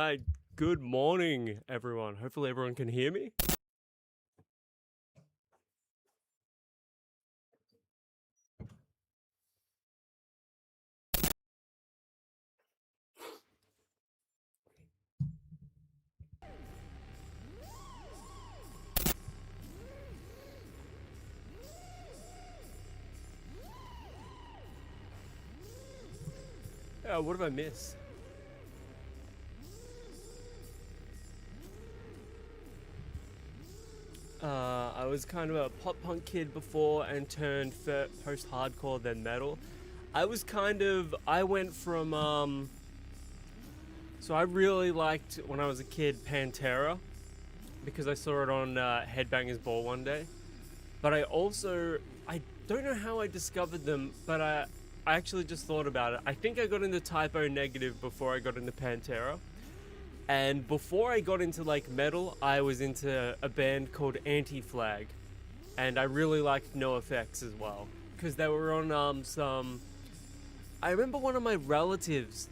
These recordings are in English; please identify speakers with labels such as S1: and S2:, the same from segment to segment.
S1: Alright, good morning everyone. Hopefully everyone can hear me. What have I missed? I was kind of a pop punk kid before and turned post-hardcore then metal. I went from, so I really liked, when I was a kid, Pantera, because I saw it on Headbangers Ball one day. But I don't know how I discovered them, but I actually just thought about it. I think I got into Typo Negative before I got into Pantera. And before I got into like metal, I was into a band called Anti-Flag. And I really liked NoFX as well. Because they were on some... I remember one of my relatives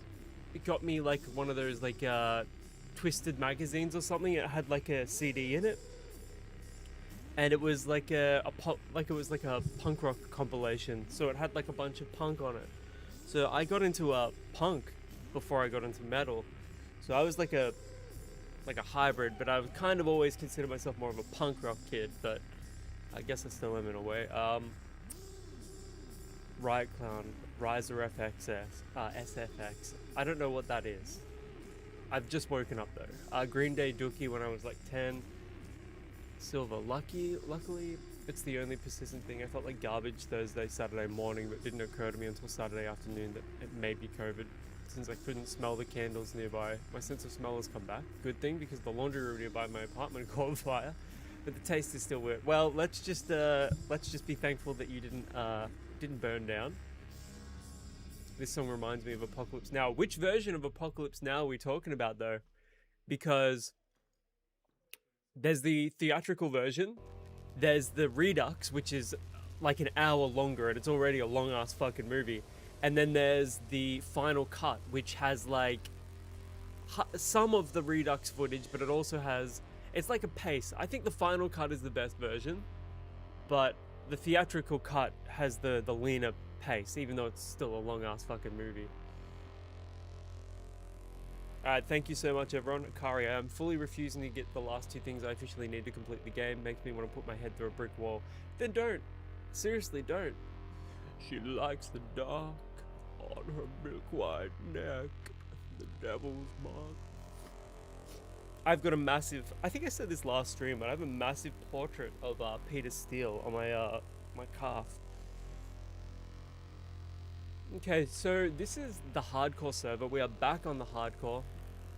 S1: got me like one of those like Twisted magazines or something. It had like a CD in it. And it was like it was like a punk rock compilation. So it had like a bunch of punk on it. So I got into punk before I got into metal. So I was like a hybrid, but I would kind of always consider myself more of a punk rock kid, but I guess I still am in a way. Riot Clown, Riser FXS, SFX. I don't know what that is. I've just woken up though. Green Day Dookie when I was like 10. Silver. Luckily, it's the only persistent thing. I felt like garbage Thursday, Saturday morning, but didn't occur to me until Saturday afternoon that it may be COVID. Since I couldn't smell the candles nearby, my sense of smell has come back. Good thing, because the laundry room nearby my apartment caught fire, but the taste is still weird. Well, let's just be thankful that you didn't burn down. This song reminds me of Apocalypse Now. Which version of Apocalypse Now are we talking about though? Because there's the theatrical version, there's the Redux, which is like an hour longer, and it's already a long ass fucking movie. And then there's the final cut, which has like some of the Redux footage, but it also has, it's like a pace. I think the final cut is the best version, but the theatrical cut has the leaner pace, even though it's still a long ass fucking movie. Alright, thank you so much everyone. Kari, I'm fully refusing to get the last two things I officially need to complete the game. Makes me want to put my head through a brick wall. Then don't. Seriously, don't. She likes the dark on her milk white neck, the devil's mark. I've got a massive, I think I said this last stream, but I have a massive portrait of Peter Steele on my calf. Okay, so this is the hardcore server. We are back on the hardcore.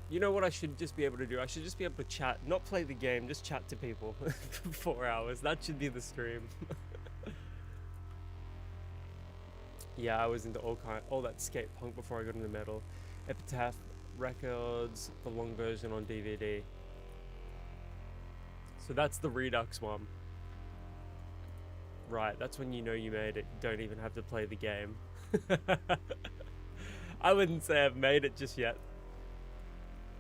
S1: You know what I should just be able to do? I should just be able to chat, not play the game, just chat to people for 4 hours. That should be the stream. Yeah, I was into all that skate punk before I got into metal. Epitaph Records, the long version on DVD. So that's the Redux one. Right, that's when you know you made it. You don't even have to play the game. I wouldn't say I've made it just yet.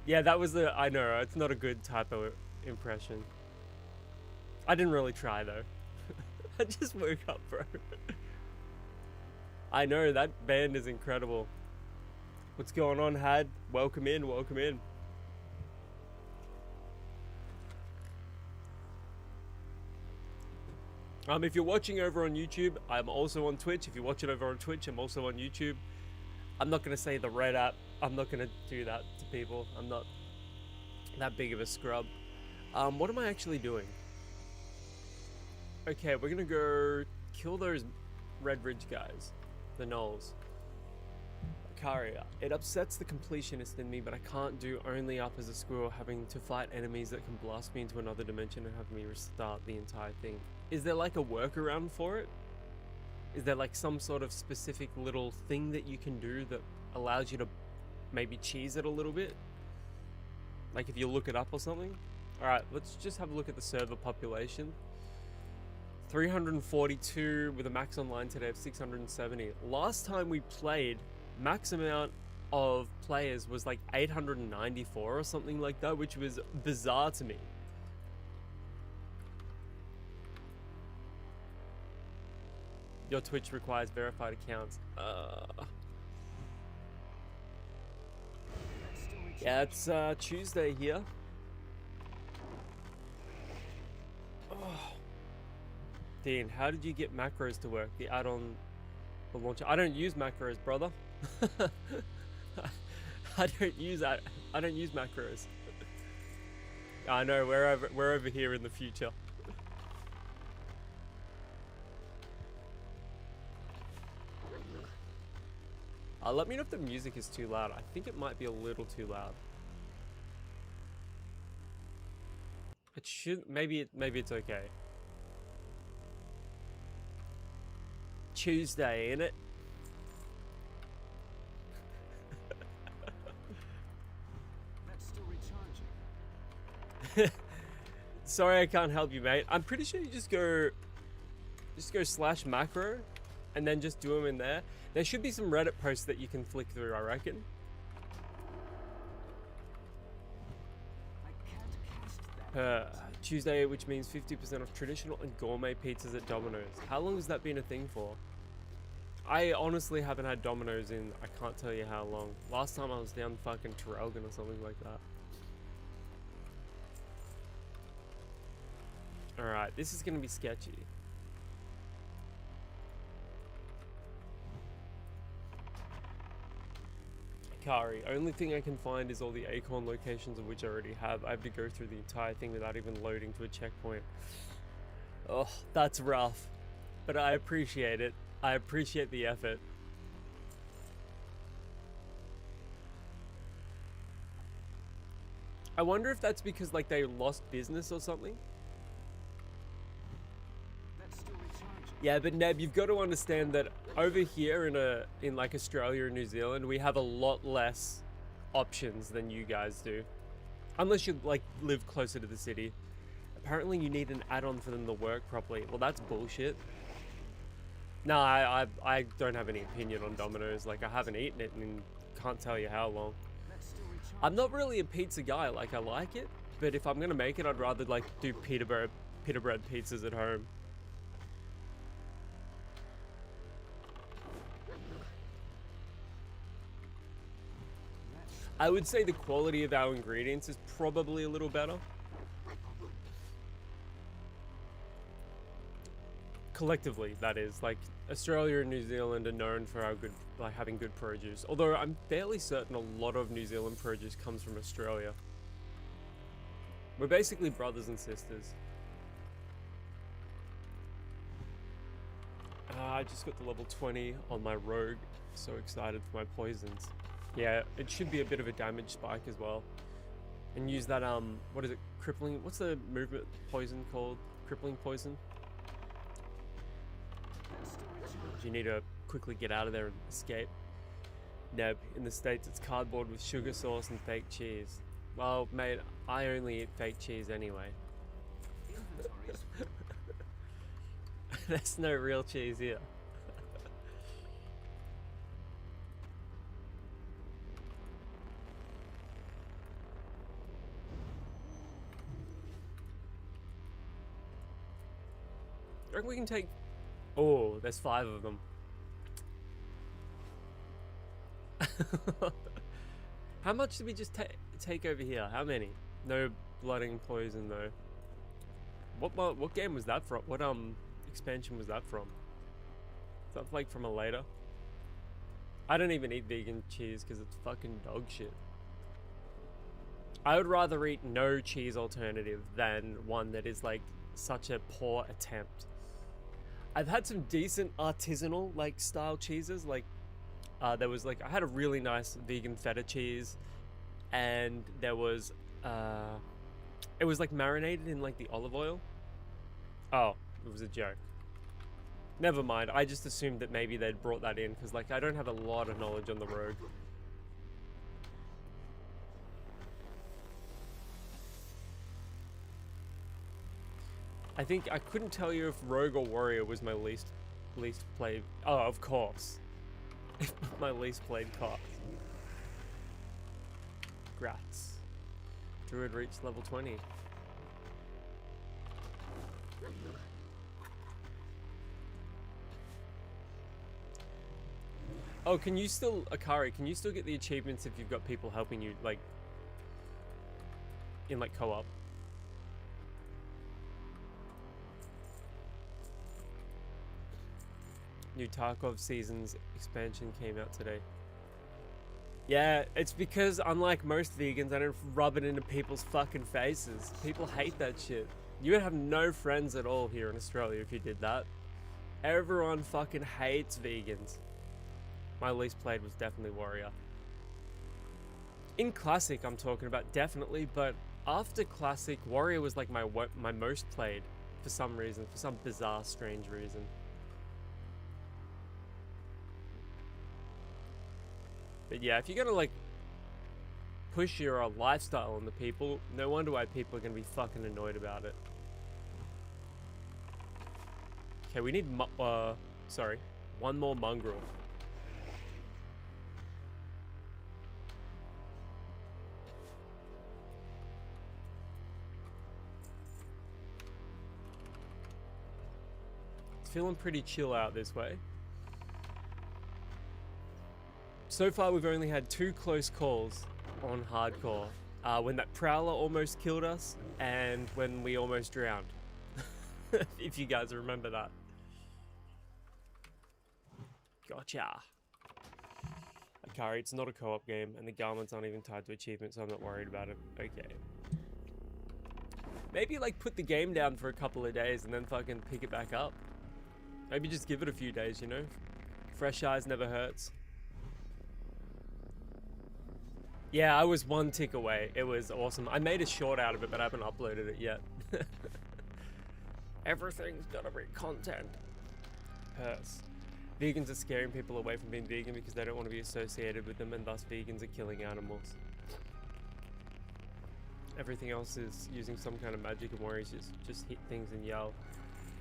S1: Yeah, that was I know, it's not a good typo impression. I didn't really try though. I just woke up, bro. I know, that band is incredible. What's going on, Had? Welcome in, welcome in. If you're watching over on YouTube, I'm also on Twitch. If you're watching over on Twitch, I'm also on YouTube. I'm not going to say the red app. I'm not going to do that to people. I'm not that big of a scrub. What am I actually doing? Okay, we're going to go kill those Red Ridge guys. The Knolls. Karia. It upsets the completionist in me, but I can't do only up as a squirrel, having to fight enemies that can blast me into another dimension and have me restart the entire thing. Is there like a workaround for it? Is there like some sort of specific little thing that you can do that allows you to maybe cheese it a little bit? Like if you look it up or something? Alright, let's just have a look at the server population. 342 with a max online today of 670. Last time we played, max amount of players was like 894 or something like that, which was bizarre to me. Your Twitch requires verified accounts. Yeah, it's Tuesday here. Oh. Dean, how did you get macros to work? The add-on, the launcher. I don't use macros, brother. I don't use macros. I know, we're over here in the future. Let me know if the music is too loud. I think it might be a little too loud. It should, maybe it's okay. Tuesday, innit?
S2: That's still recharging.
S1: Sorry, I can't help you, mate. I'm pretty sure you just go /macro and then just do them in there. There should be some Reddit posts that you can flick through, I reckon.
S2: I can't cast that.
S1: Tuesday, which means 50% off traditional and gourmet pizzas at Domino's. How long has that been a thing for? I honestly haven't had Domino's in, I can't tell you how long. Last time I was down fucking Traralgon or something like that. Alright, this is gonna be sketchy. Kari, only thing I can find is all the acorn locations of which I already have. I have to go through the entire thing without even loading to a checkpoint. Oh, that's rough. But I appreciate it. I appreciate the effort. I wonder if that's because like they lost business or something.
S2: That's still recharging.
S1: Yeah, but Neb, you've got to understand that over here in like Australia and New Zealand, we have a lot less options than you guys do. Unless you like live closer to the city. Apparently you need an add-on for them to work properly. Well, that's bullshit. No, I don't have any opinion on Domino's. Like, I haven't eaten it and can't tell you how long.
S2: That's still recharging.
S1: I'm not really a pizza guy. Like, I like it, but if I'm gonna make it, I'd rather like do pita bread pizzas at home. I would say the quality of our ingredients is probably a little better. Collectively, that is. Like, Australia and New Zealand are known for our good, like having good produce. Although I'm fairly certain a lot of New Zealand produce comes from Australia. We're basically brothers and sisters. I just got to level 20 on my rogue. So excited for my poisons. Yeah, it should be a bit of a damage spike as well. And use that, what is it, crippling, what's the movement poison called? Crippling poison?
S2: That's still recharging.
S1: You need to quickly get out of there and escape. Neb, in the States it's cardboard with sugar sauce and fake cheese. Well, mate, I only eat fake cheese anyway.
S2: Inventory is full.
S1: There's no real cheese here. I reckon we can take... Oh, there's 5 of them. How much did we just take over here? How many? No blooding poison though. What game was that from? What expansion was that from? Is that like from a later? I don't even eat vegan cheese because it's fucking dog shit. I would rather eat no cheese alternative than one that is like such a poor attempt. I've had some decent artisanal like style cheeses, like there was like I had a really nice vegan feta cheese, and there was it was like marinated in like the olive oil. Oh, it was a joke. Never mind. I just assumed that maybe they'd brought that in because like I don't have a lot of knowledge on the rogue. I think I couldn't tell you if Rogue or Warrior was my least played. Oh, of course, my least played class. Grats. Druid reached level 20. Oh, can you still, Akari, can you still get the achievements if you've got people helping you, like, in, like, co-op? New Tarkov Seasons expansion came out today. Yeah, it's because unlike most vegans, I don't rub it into people's fucking faces. People hate that shit. You would have no friends at all here in Australia if you did that. Everyone fucking hates vegans. My least played was definitely Warrior. In Classic, I'm talking about, definitely, but after Classic, Warrior was like my most played for some reason, for some bizarre, strange reason. But yeah, if you're gonna like push your lifestyle on the people, no wonder why people are gonna be fucking annoyed about it. Okay, we need sorry, one more mongrel. It's feeling pretty chill out this way. So far, we've only had 2 close calls on hardcore. When that prowler almost killed us, and when we almost drowned. If you guys remember that. Gotcha. Akari, it's not a co-op game, and the garments aren't even tied to achievements, so I'm not worried about it. Okay. Maybe, like, put the game down for a couple of days, and then fucking pick it back up. Maybe just give it a few days, you know? Fresh eyes never hurts. Yeah, I was 1 tick away. It was awesome. I made a short out of it, but I haven't uploaded it yet. Everything's gotta be content. Purse. Vegans are scaring people away from being vegan because they don't want to be associated with them, and thus vegans are killing animals. Everything else is using some kind of magic, and warriors just hit things and yell.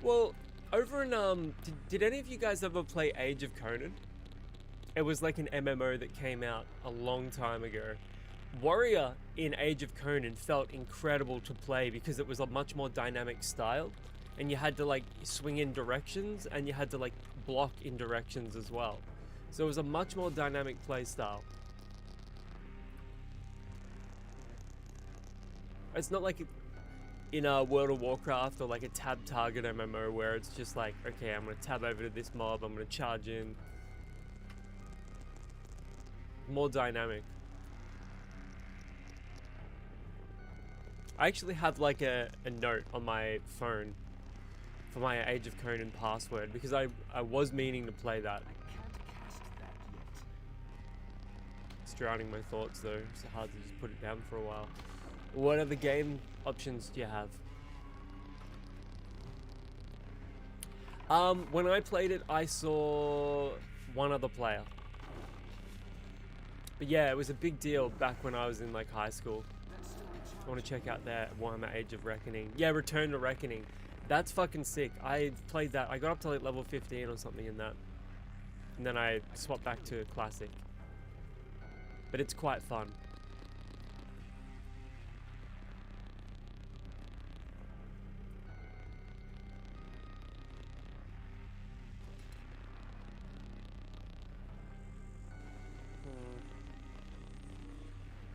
S1: Well, over in, did any of you guys ever play Age of Conan? It was like an MMO that came out a long time ago. Warrior in Age of Conan felt incredible to play because it was a much more dynamic style, and you had to like swing in directions, and you had to like block in directions as well. So it was a much more dynamic play style. It's not like in a World of Warcraft or like a tab target MMO where it's just like, okay, I'm gonna tab over to this mob, I'm gonna charge in. More dynamic. I actually have like a note on my phone for my Age of Conan password because I was meaning to play that.
S2: I can't cast that yet.
S1: It's drowning my thoughts though. It's hard to just put it down for a while. What other game options do you have? When I played it, I saw one other player. But yeah, it was a big deal back when I was in like high school. I want to check out that Warhammer Age of Reckoning. Yeah, Return to Reckoning. That's fucking sick. I played that. I got up to like level 15 or something in that. And then I swapped back to Classic. But it's quite fun.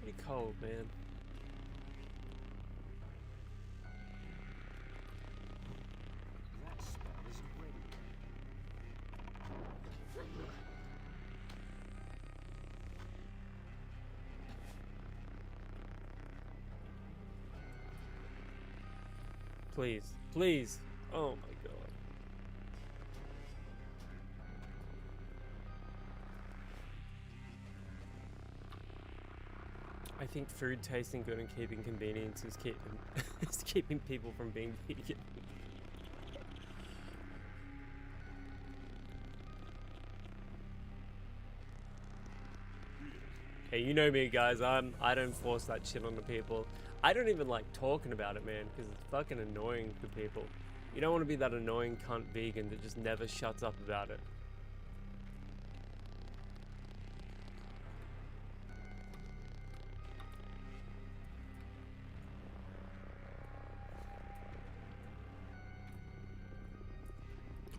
S1: Pretty cold, man.
S2: That spell isn't ready.
S1: Please. Please. Oh my god. I think food tasting good and keeping convenience is keeping people from being vegan. Hey, you know me, guys. I don't force that shit onto people. I don't even like talking about it, man, because it's fucking annoying to people. You don't want to be that annoying cunt vegan that just never shuts up about it.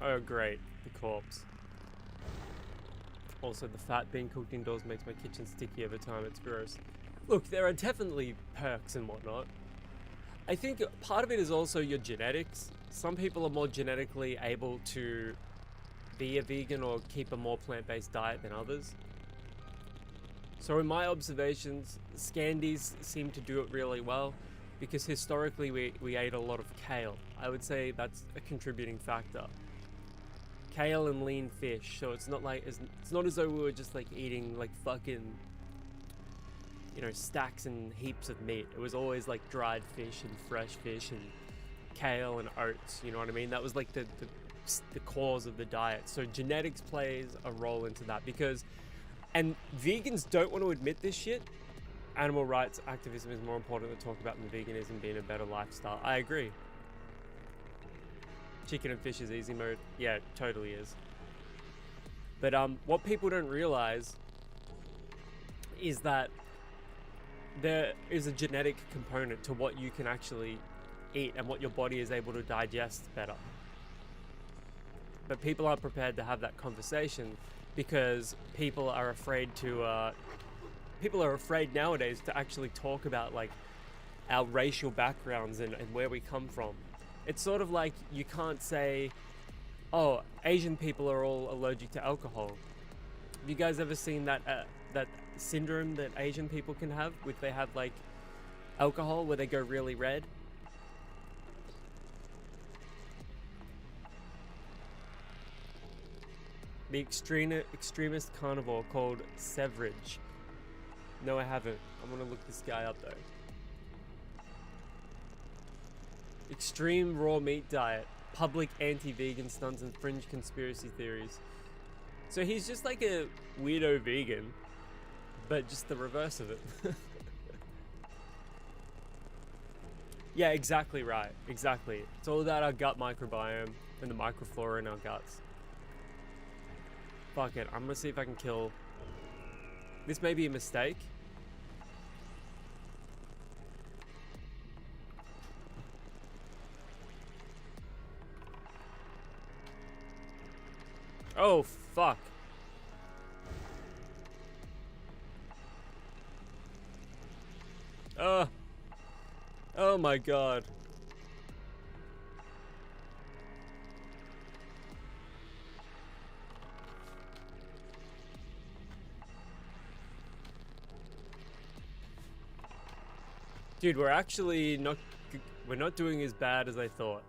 S1: Oh, great. The corpse. Also, the fat being cooked indoors makes my kitchen sticky over time. It's gross. Look, there are definitely perks and whatnot. I think part of it is also your genetics. Some people are more genetically able to be a vegan or keep a more plant-based diet than others. So in my observations, Scandies seem to do it really well because historically we ate a lot of kale. I would say that's a contributing factor. Kale and lean fish, so it's not like it's not as though we were just like eating like fucking, you know, stacks and heaps of meat. It was always like dried fish and fresh fish and kale and oats, you know what I mean? That was like the cause of the diet. So genetics plays a role into that because, and vegans don't want to admit this shit. Animal rights activism is more important to talk about than veganism being a better lifestyle. I agree. Chicken and fish is easy mode. Yeah, it totally is. But what people don't realize is that there is a genetic component to what you can actually eat and what your body is able to digest better. But people aren't prepared to have that conversation because people are afraid nowadays to actually talk about like our racial backgrounds and where we come from. It's sort of like you can't say, oh, Asian people are all allergic to alcohol. Have you guys ever seen that syndrome that Asian people can have if they have like alcohol where they go really red? The extremist carnivore called Severage. No, I haven't. I'm gonna look this guy up though. Extreme raw meat diet, public anti-vegan stunts and fringe conspiracy theories. So he's just like a weirdo vegan, but just the reverse of it. Yeah, exactly right. Exactly. It's all about our gut microbiome and the microflora in our guts. Fuck it. I'm gonna see if I can kill. This may be a mistake. Oh, fuck. Oh my god. Dude, we're actually we're not doing as bad as I thought.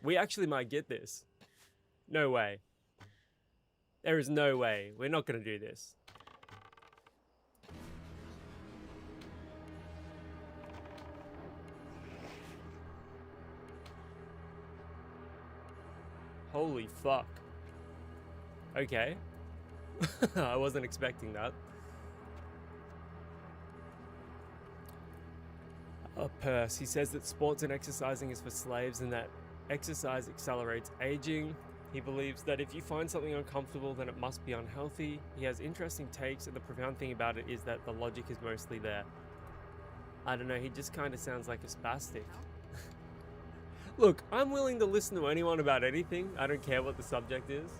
S1: We actually might get this. No way. There is no way. We're not gonna do this. Holy fuck. Okay. I wasn't expecting that. A purse. He says that sports and exercising is for slaves and that exercise accelerates aging. He believes that if you find something uncomfortable, then it must be unhealthy. He has interesting takes, and the profound thing about it is that the logic is mostly there. I don't know, he just kind of sounds like a spastic. Look, I'm willing to listen to anyone about anything. I don't care what the subject is.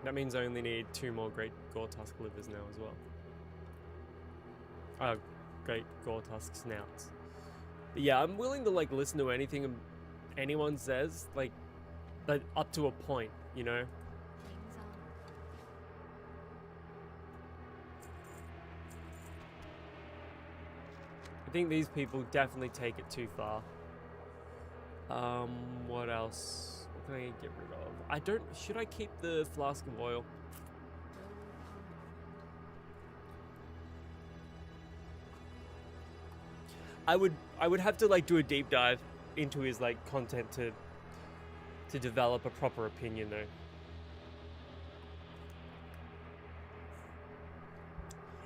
S1: That means I only need 2 more great Gortusk livers now as well. Great Gortusk snouts. But yeah, I'm willing to like listen to anything anyone says, like, but up to a point, you know? I think these people definitely take it too far. What else? What can I get rid of? Should I keep the flask of oil? I would have to like do a deep dive into his like content to develop a proper opinion though.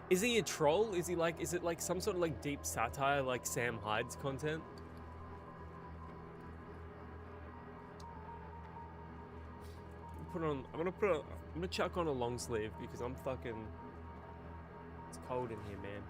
S1: Is he a troll? Is it like some sort of like deep satire like Sam Hyde's content? I'm gonna chuck on a long sleeve because it's cold in here, man.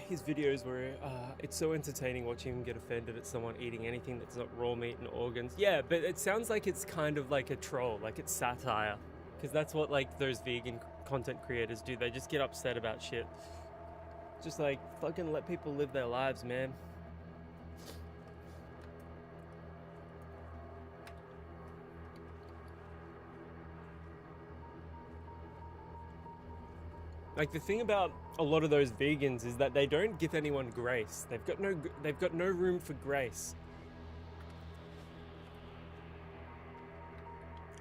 S1: his videos where it's so entertaining watching him get offended at someone eating anything that's not raw meat and organs. Yeah, but it sounds like it's kind of like a troll, like it's satire, because that's what like those vegan content creators do. They just get upset about shit. Just like fucking let people live their lives, man. Like the thing about a lot of those vegans is that they don't give anyone grace. They've got no room for grace.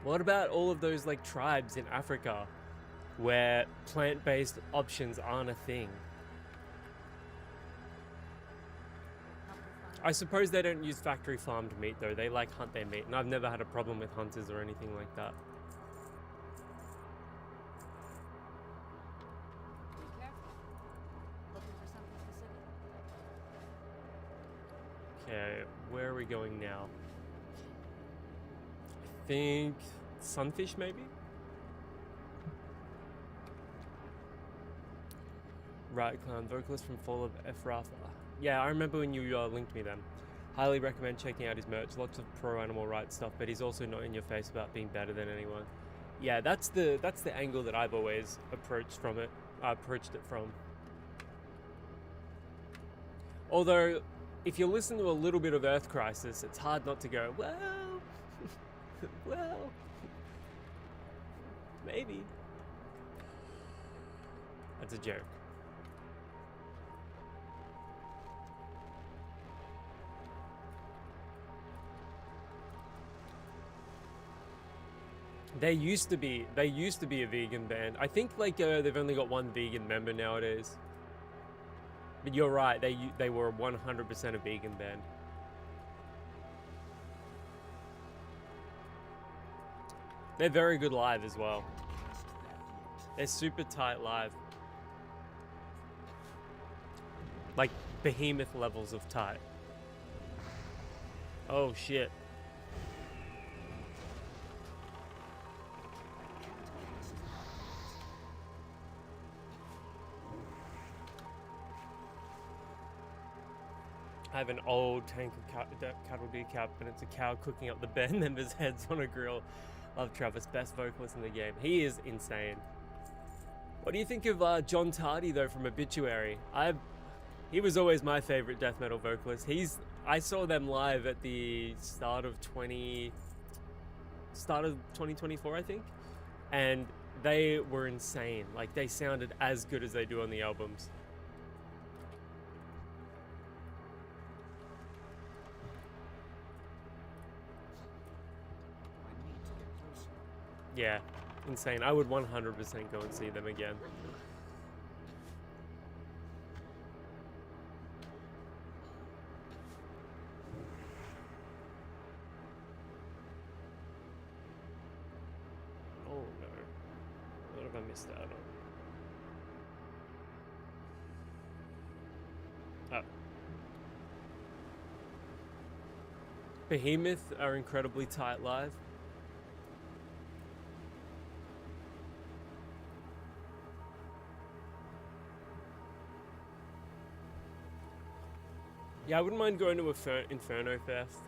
S1: What about all of those like tribes in Africa where plant-based options aren't a thing? I suppose they don't use factory farmed meat though. They like hunt their meat, and I've never had a problem with hunters or anything like that. Okay, where are we going now? I think Sunfish, maybe? Right, Clown, vocalist from Fall of Ephrafa. Yeah, I remember when you linked me them. Highly recommend checking out his merch. Lots of pro animal rights stuff, but he's also not in your face about being better than anyone. Yeah, that's the angle that I've always approached it from. Although, if you listen to a little bit of Earth Crisis, it's hard not to go, well, well, maybe. That's a joke. They used to be a vegan band. I think like they've only got one vegan member nowadays. But you're right, they were 100% a vegan band. They're very good live as well. They're super tight live. Like behemoth levels of tight. Oh shit. I have an old tank of cattle decap, and it's a cow cooking up the band members' heads on a grill. Love Travis, best vocalist in the game. He is insane. What do you think of John Tardy though from Obituary? He was always my favorite death metal vocalist. I saw them live at the start of 2024, I think, and they were insane. Like they sounded as good as they do on the albums. Yeah, insane. I would 100% go and see them again. Oh no. What have I missed out on? Oh. Behemoth are incredibly tight live. Yeah, I wouldn't mind going to Inferno Fest.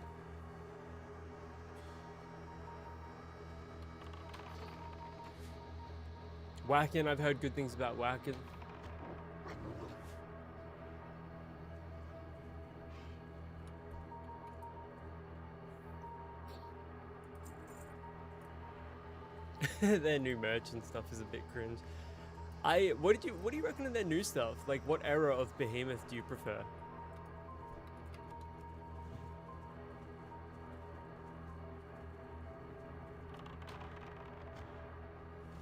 S1: Wacken, I've heard good things about Wacken. Their new merch and stuff is a bit cringe. What do you reckon of their new stuff? Like, what era of Behemoth do you prefer?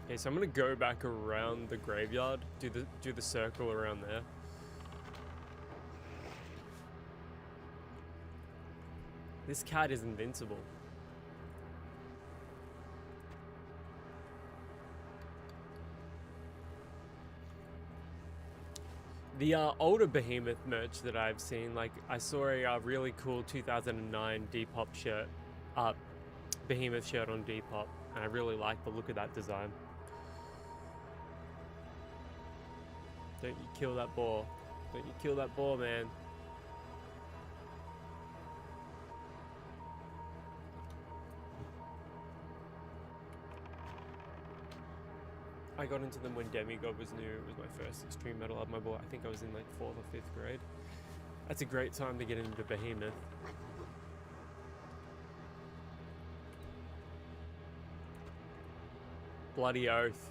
S1: Okay, so I'm gonna go back around the graveyard, do the circle around there. This cat is invincible. The older Behemoth merch that I've seen, like I saw a really cool 2009 Depop shirt, Behemoth shirt on Depop, and I really like the look of that design. Don't you kill that boar. Don't you kill that boar, man. I got into them when Demigod was new. It was my first extreme metal up my board. I think I was in like 4th or 5th grade. That's a great time to get into Behemoth. Bloody Oath.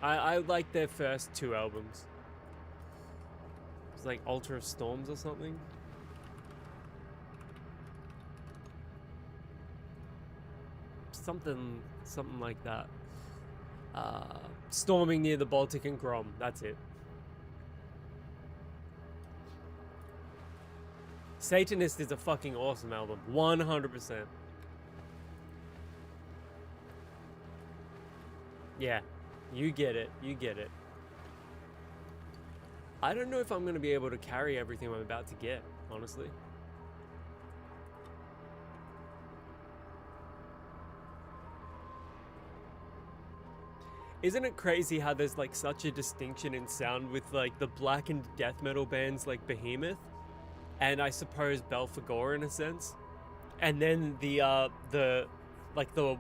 S1: I like their first 2 albums. It's like Altar of Storms or something. Something like that. Storming near the Baltic and Grom. That's it. Satanist is a fucking awesome album. 100%. Yeah. You get it. You get it. I don't know if I'm going to be able to carry everything I'm about to get, honestly. Isn't it crazy how there's like such a distinction in sound with like the black and death metal bands like Behemoth and I suppose Belphegor in a sense, and then the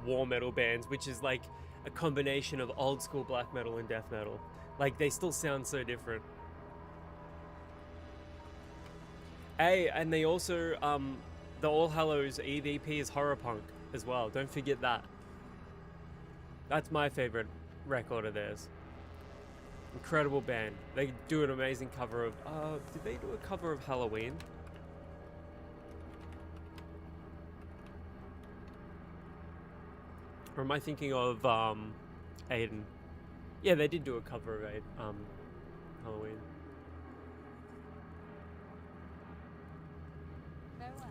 S1: war metal bands, which is like a combination of old school black metal and death metal. Like they still sound so different. Hey, and they also the All Hallows EVP is horror punk as well. Don't forget that. That's my favorite record of theirs. Incredible band. They do an amazing cover of did they do a cover of Halloween? Or am I thinking of Aiden? Yeah, they did do a cover of Halloween.
S3: Farewell.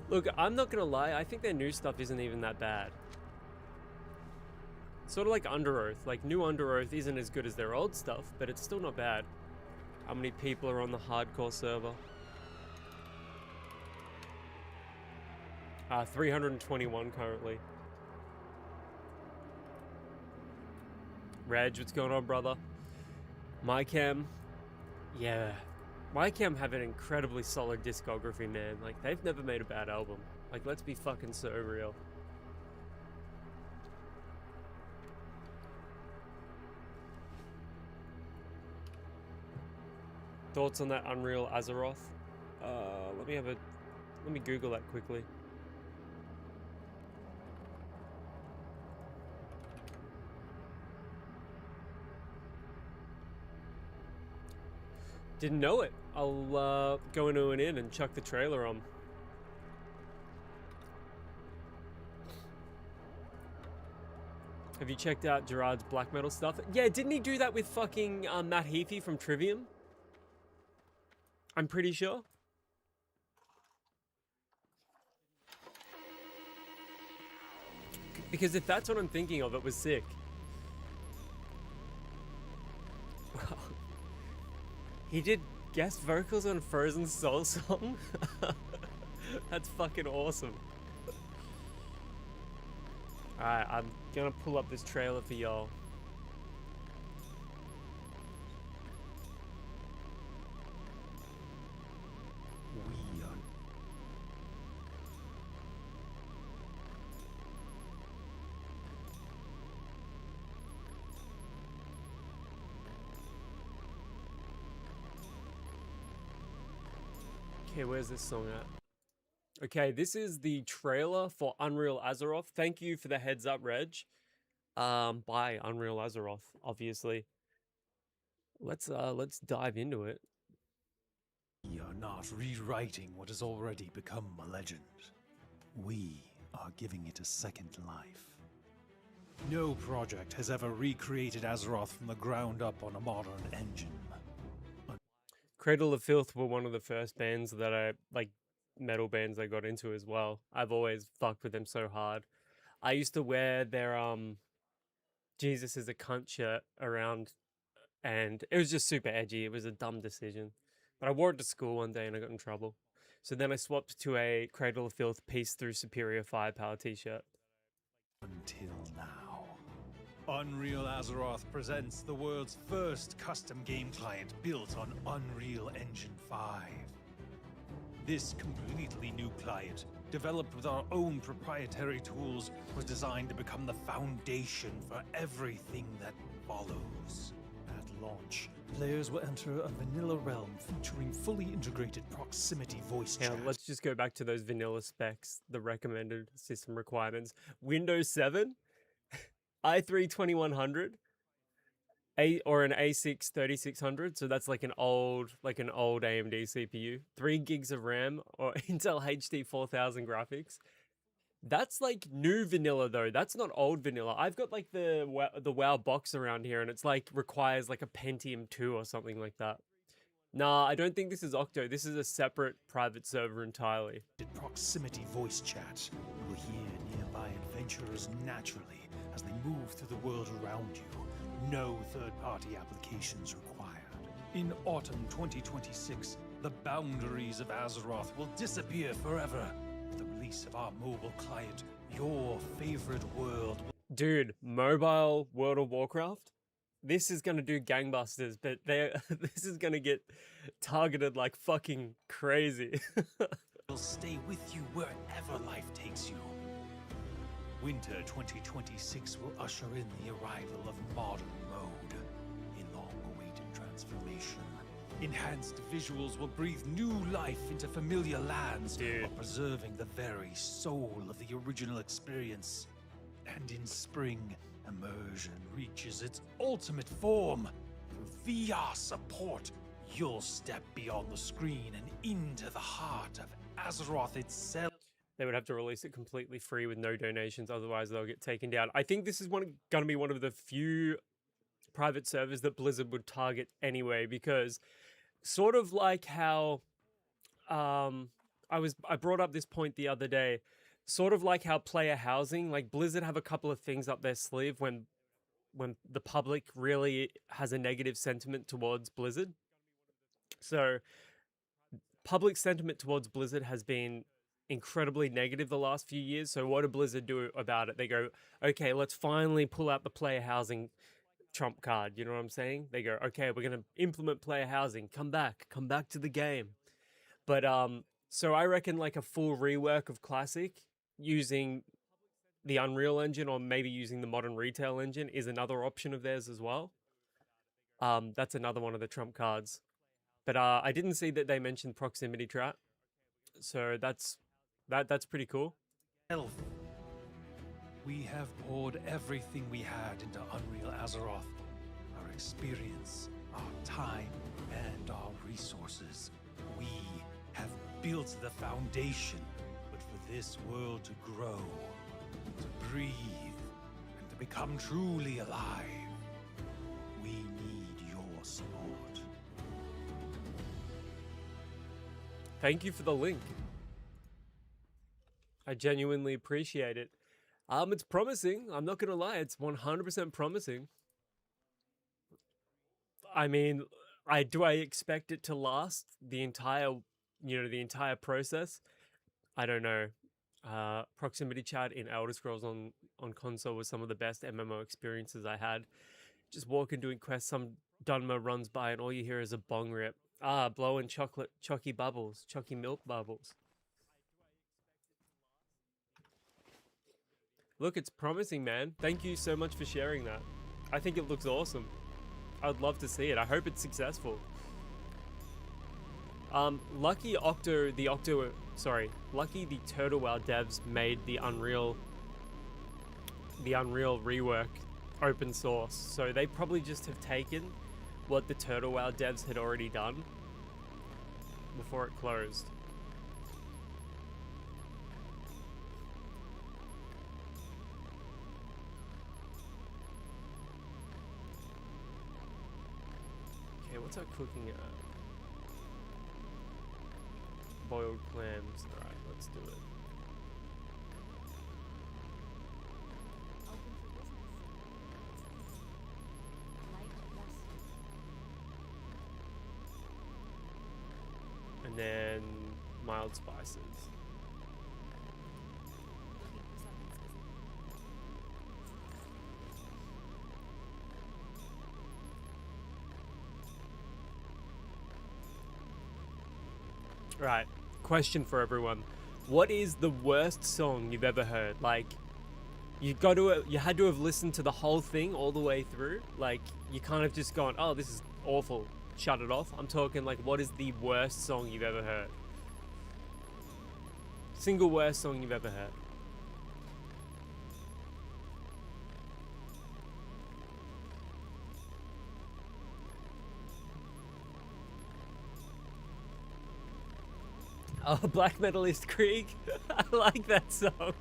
S1: Look, I'm not gonna lie, I think their new stuff isn't even that bad. Sort of like Under Oath. Like, new Under Oath isn't as good as their old stuff, but it's still not bad. How many people are on the hardcore server? 321 currently. Reg, what's going on, brother? MyChem. Yeah. MyChem have an incredibly solid discography, man. Like, they've never made a bad album. Like, let's be fucking so real. Thoughts on that Unreal Azeroth? Let me Google that quickly. Didn't know it. I'll go into an inn and chuck the trailer on. Have you checked out Gerard's black metal stuff? Yeah, didn't he do that with fucking Matt Heafy from Trivium? I'm pretty sure. Because if that's what I'm thinking of, it was sick. Wow. He did guest vocals on Frozen Soul Song? That's fucking awesome. Alright, I'm gonna pull up this trailer for y'all. Okay, where's this song at? Okay, this is the trailer for Unreal Azeroth. Thank you for the heads up, Reg. By Unreal Azeroth, obviously. Let's dive into it.
S2: We are not rewriting what has already become a legend. We are giving it a second life. No project has ever recreated Azeroth from the ground up on a modern engine.
S1: Cradle of Filth were one of the first bands that I, like, metal bands I got into as well. I've always fucked with them so hard. I used to wear their, Jesus is a cunt shirt around, and it was just super edgy. It was a dumb decision. But I wore it to school one day and I got in trouble. So then I swapped to a Cradle of Filth Peace Through Superior Firepower t-shirt.
S2: Until now. Unreal Azeroth presents the world's first custom game client built on Unreal Engine 5. This completely new client, developed with our own proprietary tools, was designed to become the foundation for everything that follows. At launch, players will enter a vanilla realm featuring fully integrated proximity voice chat.
S1: Let's just go back to those vanilla specs, the recommended system requirements. Windows 7, i3 2100, or an A6 3600, so that's like an old AMD CPU. 3 gigs of RAM or Intel HD 4000 graphics. That's like new vanilla though. That's not old vanilla. I've got like the WoW box around here, and it's like requires like a Pentium 2 or something like that. Nah, I don't think this is Octo. This is a separate private server entirely.
S2: Proximity voice chat. You will hear nearby adventurers naturally as they move through the world around you. No third-party applications required. In autumn 2026, the boundaries of Azeroth will disappear forever. With the release of our mobile client, your favorite world will...
S1: Dude, mobile World of Warcraft? This is gonna do gangbusters, but this is gonna get targeted like fucking crazy.
S2: will stay with you wherever life takes you. Winter 2026 will usher in the arrival of modern mode, a long-awaited transformation. Enhanced visuals will breathe new life into familiar lands, while preserving the very soul of the original experience. And in spring, immersion reaches its ultimate form. Through VR support, you'll step beyond the screen and into the heart of Azeroth itself.
S1: They would have to release it completely free with no donations, otherwise they'll get taken down. I think this is going to be one of the few private servers that Blizzard would target anyway, because sort of like how I brought up this point the other day, sort of like how player housing, like Blizzard have a couple of things up their sleeve when the public really has a negative sentiment towards Blizzard. So public sentiment towards Blizzard has been incredibly negative the last few years. So what do Blizzard do about it? They go, okay, let's finally pull out the player housing trump card. You know what I'm saying? They go, okay, we're going to implement player housing. Come back to the game. But so I reckon like a full rework of Classic using the Unreal Engine, or maybe using the Modern Retail Engine, is another option of theirs as well. That's another one of the trump cards. But I didn't see that they mentioned proximity chat, so that's pretty cool.
S2: We have poured everything we had into Unreal Azeroth. Our experience, our time, and our resources. We have built the foundation, but for this world to grow, to breathe, and to become truly alive, we need your support.
S1: Thank you for the link. I genuinely appreciate it. It's promising. I'm not gonna lie. It's 100% promising. I mean, do I expect it to last the entire process? I don't know. Proximity chat in Elder Scrolls on console was some of the best MMO experiences I had. Just walking doing quests, some Dunmer runs by and all you hear is a bong rip. Blowing chalky milk bubbles. Look, it's promising, man. Thank you so much for sharing that. I think it looks awesome. I'd love to see it. I hope it's successful. Lucky the TurtleWoW devs made the Unreal rework open source. So they probably just have taken what the TurtleWoW devs had already done before it closed. Okay, what's our cooking at? Boiled clams. Alright, let's do it. And then mild spices. Right. Question for everyone. What is the worst song you've ever heard? Like, you had to have listened to the whole thing all the way through. Like, you kind of just gone, oh, this is awful. Shut it off. I'm talking like, what is the worst song you've ever heard? Single worst song you've ever heard. Oh, Black Metalist Krieg. I like that song.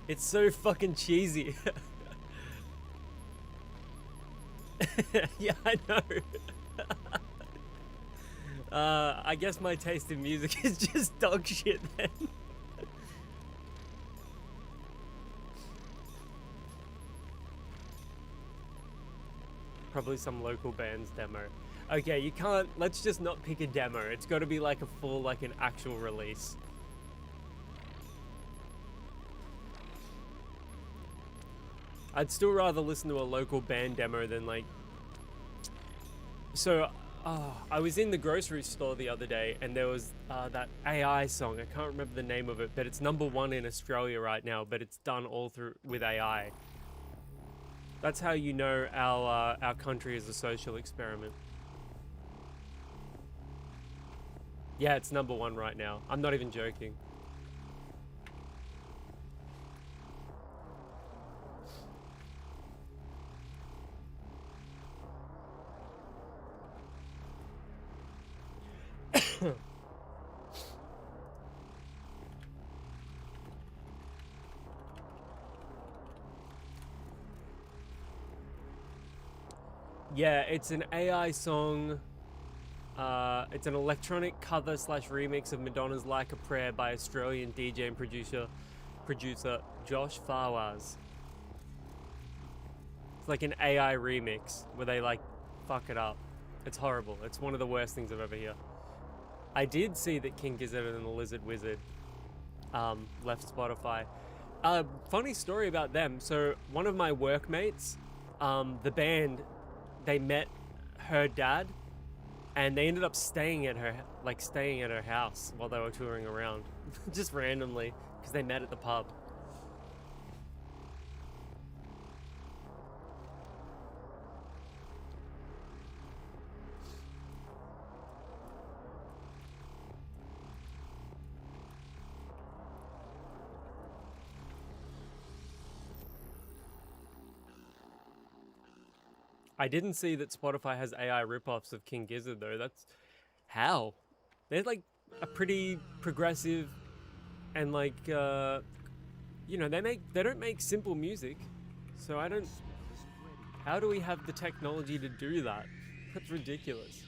S1: It's so fucking cheesy. Yeah, I know. I guess my taste in music is just dog shit then. Probably some local band's demo. Okay, you can't, let's just not pick a demo. It's got to be like a full, like an actual release. I'd still rather listen to a local band demo than like... So, I was in the grocery store the other day and there was that AI song. I can't remember the name of it, but it's #1 in Australia right now, but it's done all through with AI. That's how you know our country is a social experiment. Yeah, it's #1 right now. I'm not even joking. Yeah, it's an AI song. It's an electronic cover / remix of Madonna's Like a Prayer by Australian DJ and producer Josh Fawaz. It's like an AI remix where they like fuck it up. It's horrible. It's one of the worst things I've ever heard. I did see that King Gizzard and the Lizard Wizard left Spotify. Funny story about them. So one of my workmates, the band, they met her dad and they ended up staying at her house while they were touring around. Just randomly, because they met at the pub. I didn't see that Spotify has AI ripoffs of King Gizzard though. That's how? They're like a pretty progressive and like you know, they don't make simple music. So I don't, how do we have the technology to do that? That's ridiculous.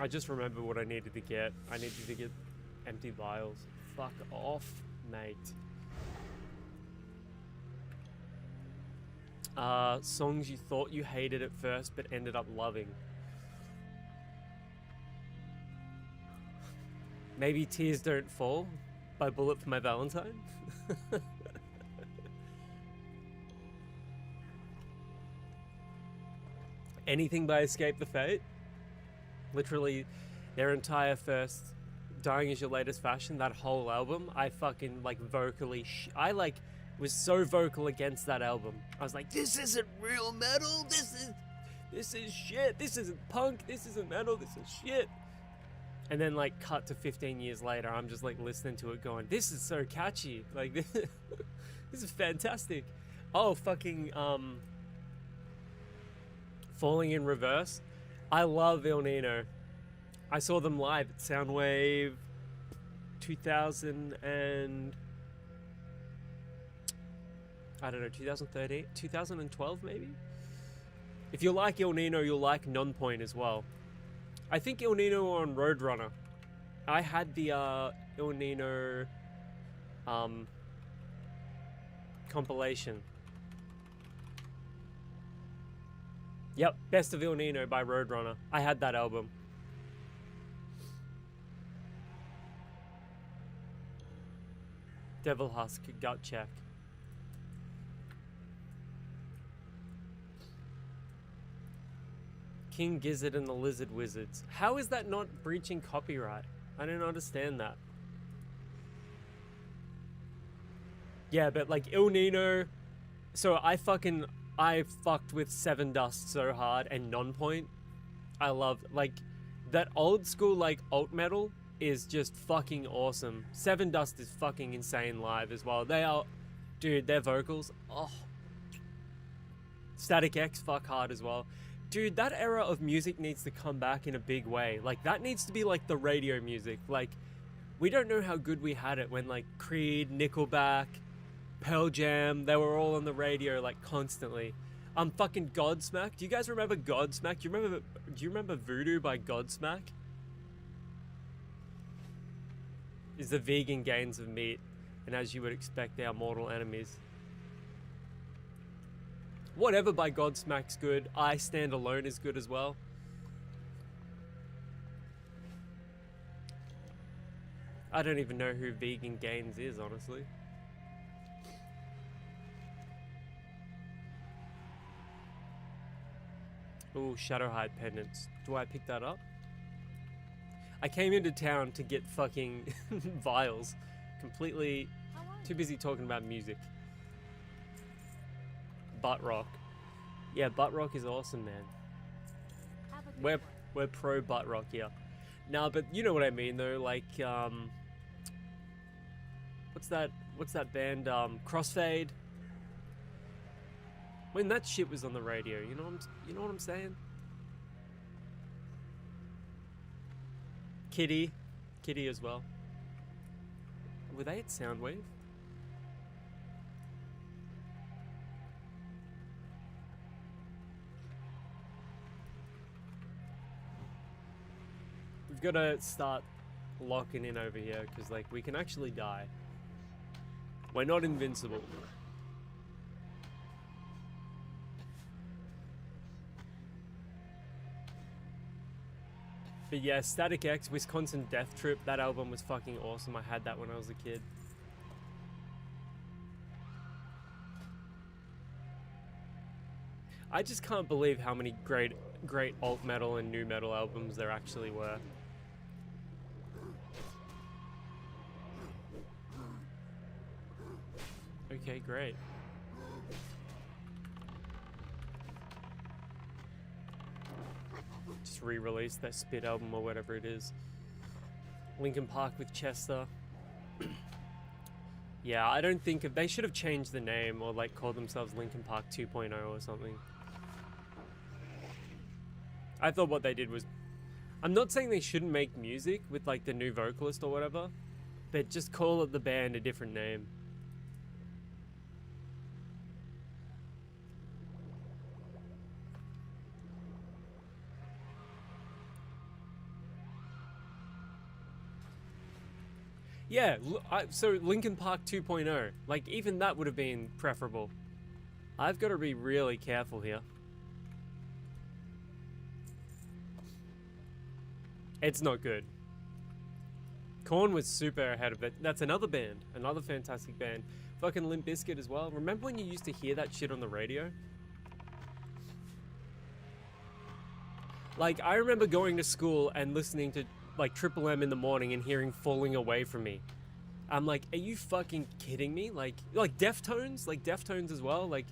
S1: I just remember what I needed to get. I needed to get empty vials. Fuck off, mate. Songs you thought you hated at first but ended up loving. Maybe Tears Don't Fall by Bullet for My Valentine? Anything by Escape the Fate? Literally, their entire first Dying Is Your Latest Fashion, that whole album, I fucking like vocally, I like was so vocal against that album. I was like, this isn't real metal, this is shit, this isn't punk, this isn't metal, this is shit. And then like cut to 15 years later, I'm just like listening to it going, this is so catchy, like this is fantastic. Oh, fucking, Falling in Reverse. I love Il Nino. I saw them live at Soundwave 2000 and... I don't know, 2013? 2012 maybe? If you like Il Nino, you'll like Nonpoint as well. I think Il Nino are on Roadrunner. I had the Il Nino compilation. Yep, Best of Il Nino by Roadrunner. I had that album. Devil Husk gut check. King Gizzard and the Lizard Wizards. How is that not breaching copyright? I don't understand that. Yeah, but like Il Nino. So I fucked with Seven Dust so hard and Nonpoint. I love like that old school like alt metal is just fucking awesome. Seven Dust is fucking insane live as well. They are, dude, their vocals, oh. Static X fuck hard as well. Dude, that era of music needs to come back in a big way. Like, that needs to be like the radio music. Like, we don't know how good we had it when like Creed, Nickelback, Pearl Jam, they were all on the radio like constantly. Fucking Godsmack. Do you guys remember Godsmack? Do you remember Voodoo by Godsmack? Is the vegan gains of meat, and as you would expect, they are mortal enemies. Whatever by Godsmack's good. I Stand Alone is good as well. I don't even know who Vegan Gains is, honestly. Ooh, Shadowhide pendants. Do I pick that up? I came into town to get fucking vials. Completely too busy talking about music. Butt rock. Yeah, butt rock is awesome, man. We're pro butt rock here. No, but you know what I mean though, like what's that band, Crossfade? When that shit was on the radio, you know what I'm saying? Kitty as well. Were they at Soundwave? We've got to start locking in over here because like we can actually die. We're not invincible. But yeah, Static X, Wisconsin Death Trip, that album was fucking awesome. I had that when I was a kid. I just can't believe how many great alt metal and new metal albums there actually were. Okay, great. Just re-released that Spit album or whatever it is. Linkin Park with Chester. Yeah, I don't think they should have changed the name or like called themselves Linkin Park 2.0 or something. I thought what they did was, I'm not saying they shouldn't make music with like the new vocalist or whatever, but just call it the band a different name. Yeah, so Linkin Park 2.0, like even that would have been preferable. I've got to be really careful here. It's not good. Korn was super ahead of it. That's another band, another fantastic band. Fucking Limp Bizkit as well. Remember when you used to hear that shit on the radio? Like, I remember going to school and listening to like Triple M in the morning and hearing Falling Away From Me. I'm like, are you fucking kidding me? Like Deftones as well. Like,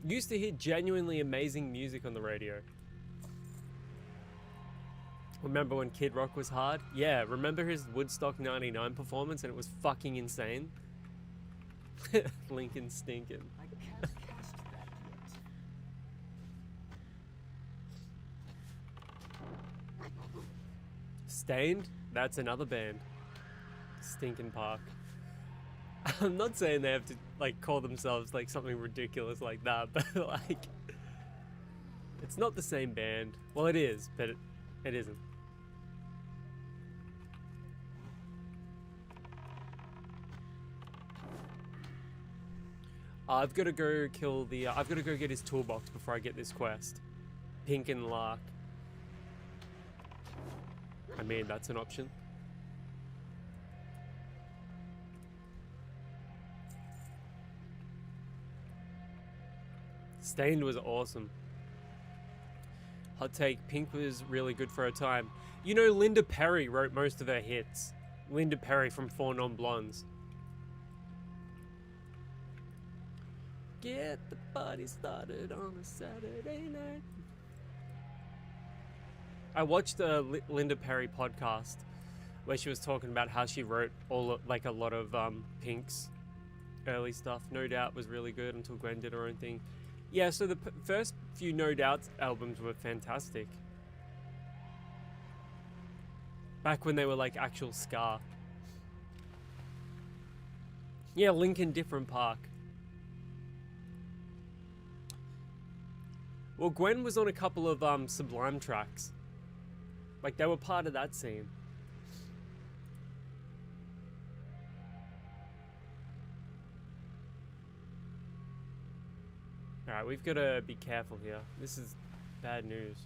S1: used to hear genuinely amazing music on the radio. Remember when Kid Rock was hard? Yeah, remember his Woodstock 99 performance and it was fucking insane? Lincoln stinking.
S3: I can't cast that yet.
S1: Stained? That's another band. Stinkin' Park. I'm not saying they have to like call themselves like something ridiculous like that, but like it's not the same band. Well, it is, but it isn't. I've got to go kill the. I've got to go get his toolbox before I get this quest. Pink and Lark. I mean, that's an option. Stained was awesome. Hot take, Pink was really good for her time. You know, Linda Perry wrote most of her hits. Linda Perry from Four Non Blondes. Get the party started on a Saturday night. I watched a Linda Perry podcast where she was talking about how she wrote like a lot of Pink's early stuff. No Doubt was really good until Gwen did her own thing. Yeah, so the first few No Doubt albums were fantastic. Back when they were like actual ska. Yeah, Lincoln Different Park. Well, Gwen was on a couple of Sublime tracks. Like, they were part of that scene. Alright, we've got to be careful here. This is bad news.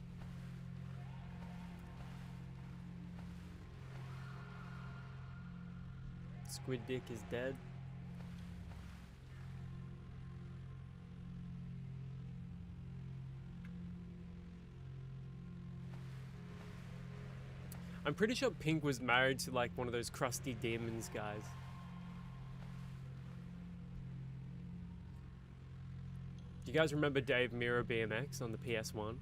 S1: Squid Dick is dead. I'm pretty sure Pink was married to like one of those crusty demons guys. Do you guys remember Dave Mirror BMX on the PS1?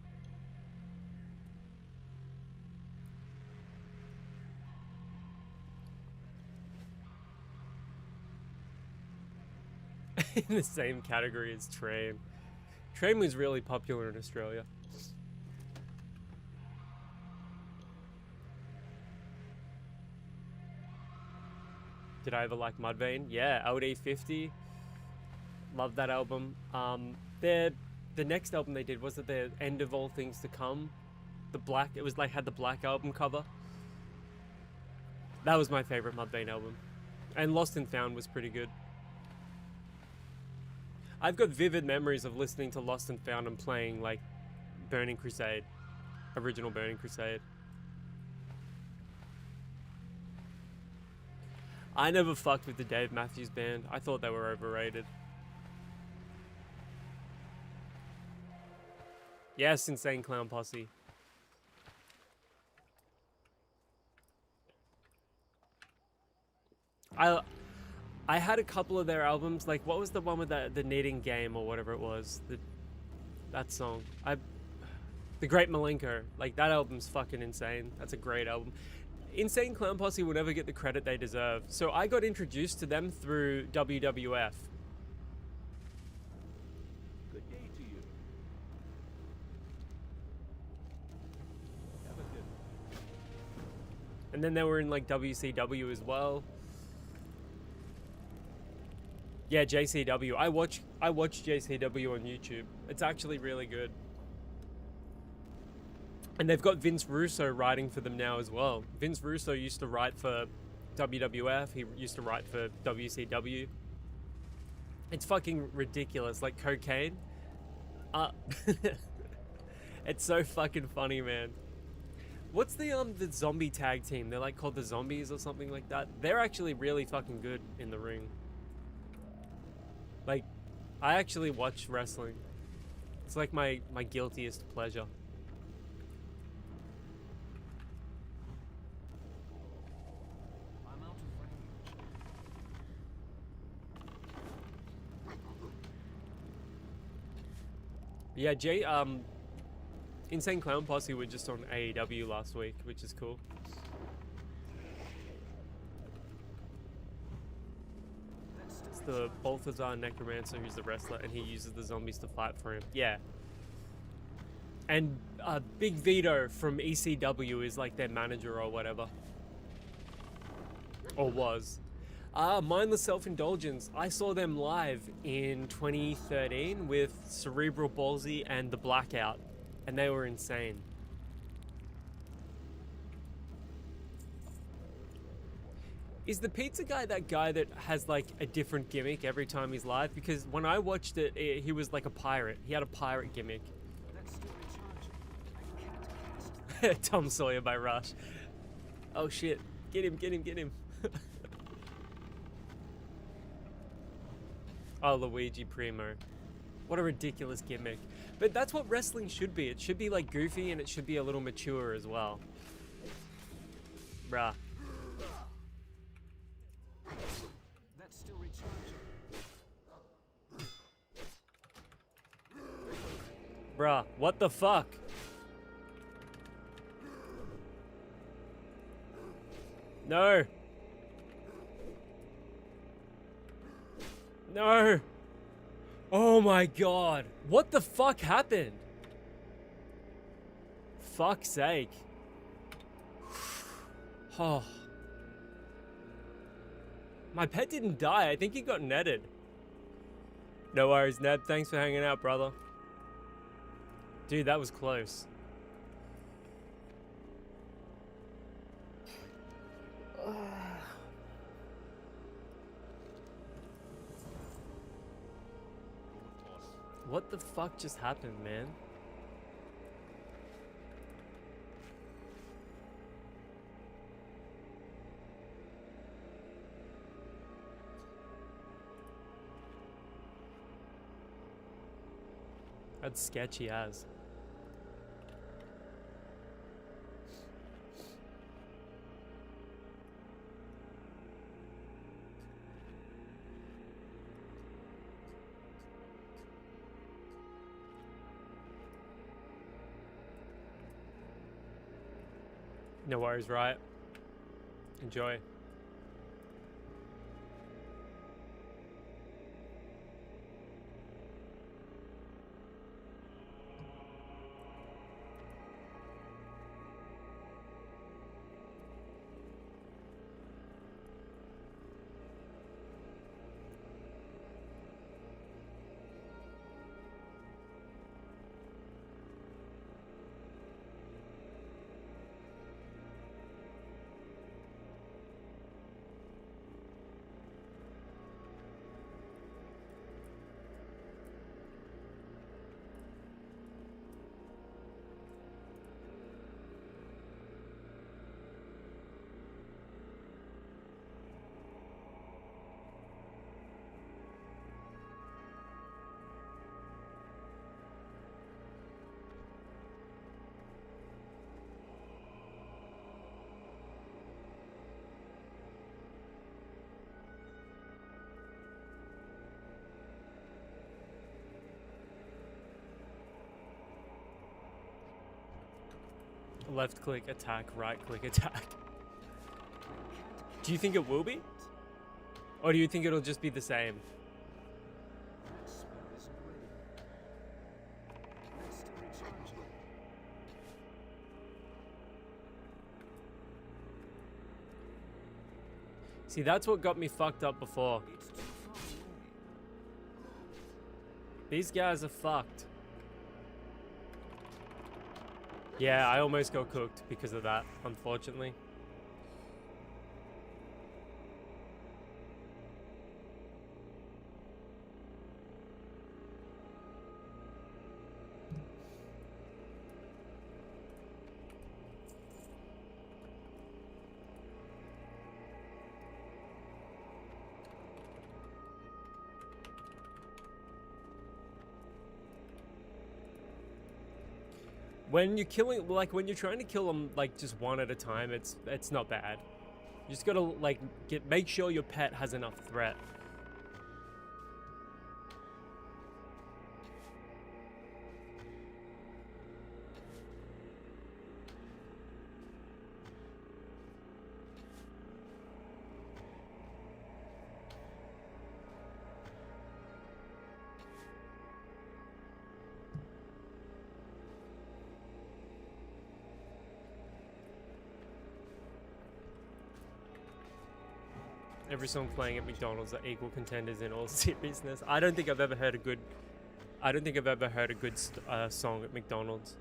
S1: In the same category as Train. Train was really popular in Australia. Did I ever like Mudvayne? Yeah, LD50. Love that album. The next album they did, was it the End of All Things to Come? The black, it was like, had the black album cover. That was my favorite Mudvayne album. And Lost and Found was pretty good. I've got vivid memories of listening to Lost and Found and playing like Burning Crusade. Original Burning Crusade. I never fucked with the Dave Matthews Band. I thought they were overrated. Yes, Insane Clown Posse. I had a couple of their albums. Like, what was the one with the knitting game or whatever it was? That song. The Great Malenko. Like, that album's fucking insane. That's a great album. Insane Clown Posse will never get the credit they deserve. So I got introduced to them through WWF.
S3: Good day to you. Have a good one.
S1: And then they were in like WCW as well. Yeah, JCW. I watch JCW on YouTube. It's actually really good. And they've got Vince Russo writing for them now as well. Vince Russo used to write for WWF. He used to write for WCW. It's fucking ridiculous. Like cocaine. It's so fucking funny, man. What's the zombie tag team? They're like called the Zombies or something like that. They're actually really fucking good in the ring. Like, I actually watch wrestling. It's like my guiltiest pleasure.
S3: I'm out of range.
S1: Yeah, Insane Clown Posse were just on AEW last week, which is cool. It's the Balthazar Necromancer who's the wrestler, and he uses the zombies to fight for him. Yeah. And Big Vito from ECW is like their manager or whatever. Or was. Mindless Self-Indulgence. I saw them live in 2013 with Cerebral Palsy and The Blackout. And they were insane. Is the pizza guy that guy that has like a different gimmick every time he's live? Because when I watched it, he was like a pirate. He had a pirate gimmick.
S3: That's still recharging. I can't cast.
S1: Tom Sawyer by Rush. Oh shit. Get him, get him, get him. Oh, Luigi Primo. What a ridiculous gimmick. But that's what wrestling should be. It should be like goofy and it should be a little mature as well. Bruh.
S3: That's still recharging.
S1: Bruh, what the fuck? No. No. Oh my god. What the fuck happened? Fuck's sake. Oh. My pet didn't die. I think he got netted. No worries, Ned. Thanks for hanging out, brother. Dude, that was close. What the fuck just happened, man? That's sketchy as. No worries, right? Enjoy. Left click attack, right click attack. Do you think it will be? Or do you think it'll just be the same?
S3: That spell isn't ready. That's still recharging.
S1: See, that's what got me fucked up before.
S3: It's too far away.
S1: These guys are fucked. Yeah, I almost got cooked because of that, unfortunately. When you're killing, like when you're trying to kill them like just one at a time, it's not bad. You just gotta like make sure your pet has enough threat. Every song playing at McDonald's are equal contenders in all seriousness. I don't think I've ever heard a good. I don't think I've ever heard a good song at McDonald's.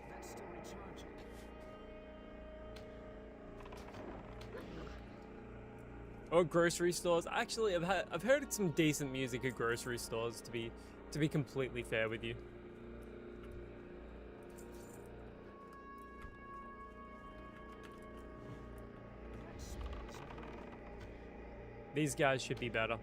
S3: That's still recharging.
S1: Or grocery stores. Actually, I've heard some decent music at grocery stores. To be completely fair with you. These guys should be better.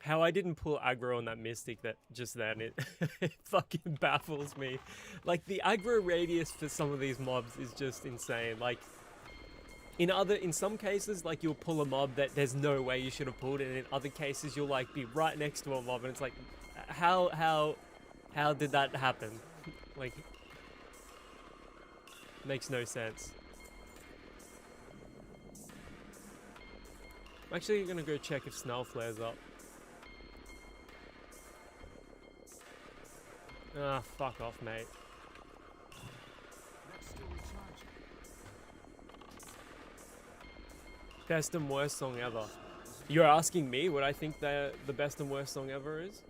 S1: How I didn't pull aggro on that mystic that just then, it, it fucking baffles me. Like, the aggro radius for some of these mobs is just insane. Like, in some cases, like, you'll pull a mob that there's no way you should have pulled it, and in other cases you'll like be right next to a mob and it's like, how did that happen? Like, makes no sense. I'm actually gonna go check if Snell flares up. Ah, fuck off, mate.
S3: That's still recharging.
S1: Best and worst song ever. You're asking me what I think the best and worst song ever is?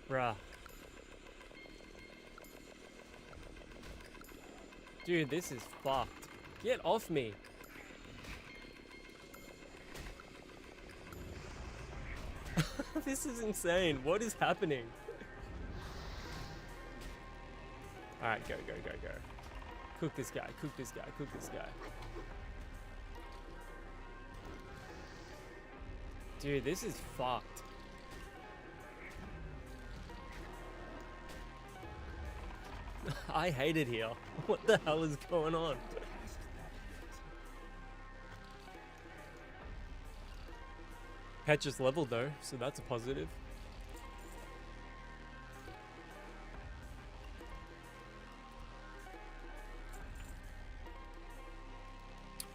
S1: Bruh. Dude, this is fucked. Get off me. This is insane. What is happening? Alright, go, go, go, go. Cook this guy, cook this guy, cook this guy. Dude, this is fucked. I hate it here. What the hell is going on? Pet just leveled though, so that's a positive.